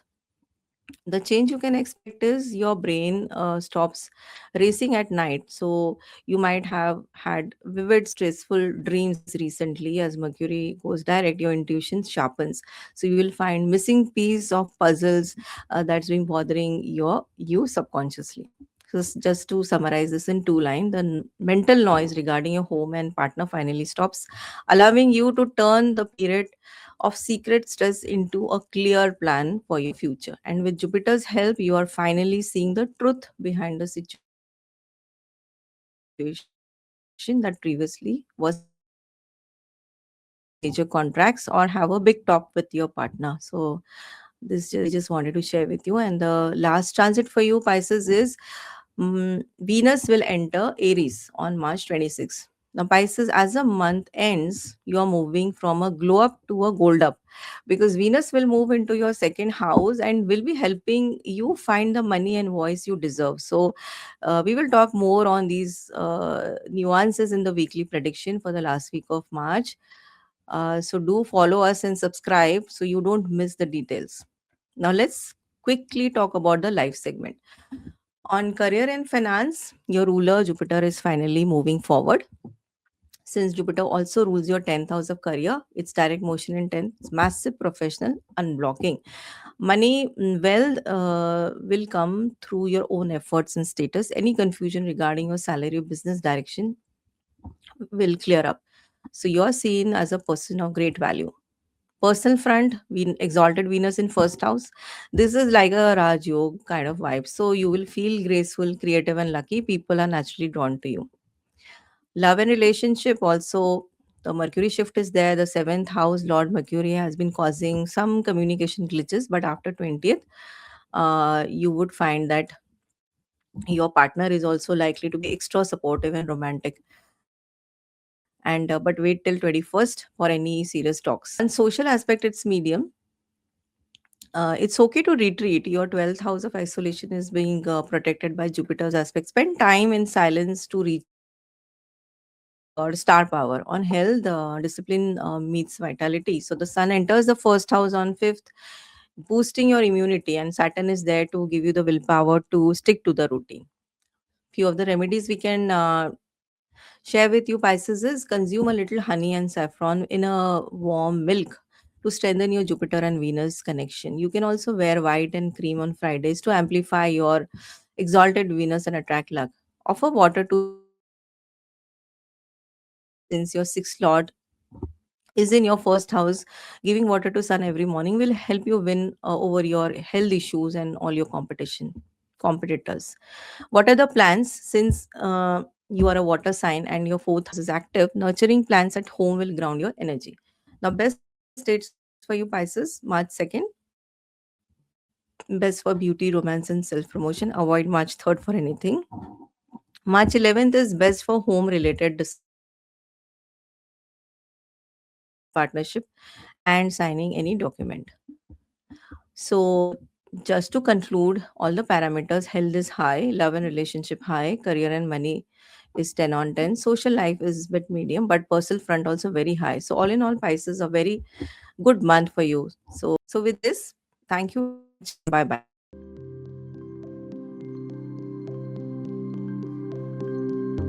the change you can expect is your brain stops racing at night. So you might have had vivid, stressful dreams recently. As Mercury goes direct, your intuition sharpens. So you will find missing piece of puzzles that's been bothering you subconsciously. So just to summarize this in two lines, the mental noise regarding your home and partner finally stops, allowing you to turn the period of secret stress into a clear plan for your future. And with Jupiter's help, you are finally seeing the truth behind the situation that previously was hidden. So you will finally get married, sign major contracts, or have a big talk with your partner. So this just we just wanted to share with you. And the last transit for you, Pisces, is Venus will enter Aries on March 26th. Now, Pisces, as a month ends, you are moving from a glow up to a gold up because Venus will move into your second house and will be helping you find the money and voice you deserve. So, we will talk more on these nuances in the weekly prediction for the last week of March. So, do follow us and subscribe so you don't miss the details. Now, let's quickly talk about the life segment. On career and finance, your ruler Jupiter is finally moving forward. Since Jupiter also rules your 10th house of career, its direct motion in 10th, it's massive professional unblocking. Money, wealth will come through your own efforts and status. Any confusion regarding your salary or business direction will clear up. So you're seen as a person of great value. Personal front, exalted Venus in first house. This is like a Raj Yog kind of vibe. So you will feel graceful, creative, and lucky. People are naturally drawn to you. Love and relationship also. The Mercury shift is there. The seventh house, Lord Mercury, has been causing some communication glitches, but after 20th, you would find that your partner is also likely to be extra supportive and romantic. And but wait till 21st for any serious talks. On social aspect, it's medium. It's okay to retreat. Your 12th house of isolation is being protected by Jupiter's aspect. Spend time in silence to recharge your star power. On health, discipline meets vitality. So the sun enters the first house on 5th, boosting your immunity, and Saturn is there to give you the willpower to stick to the routine. Few of the remedies we can share with you, Pisces, is consume a little honey and saffron in a warm milk to strengthen your Jupiter and Venus connection. You can also wear white and cream on Fridays to amplify your exalted Venus and attract luck. Offer water to Sun since your sixth lord is in your first house. Giving water to Sun every morning will help you win over your health issues and all your competitors. What are the plans? Since you are a water sign and your fourth house is active, nurturing plants at home will ground your energy. Now, best dates for you, Pisces, March 2nd, best for beauty, romance, and self promotion. Avoid March 3rd for anything. March 11th is best for home related discussions, partnership, and signing any document. So, just to conclude, all the parameters: health is high, love and relationship high, career and money is 10 on 10, social life is bit medium, but personal front also very high. So, all in all, Pisces a very good month for you. So with this, thank you very much and bye bye.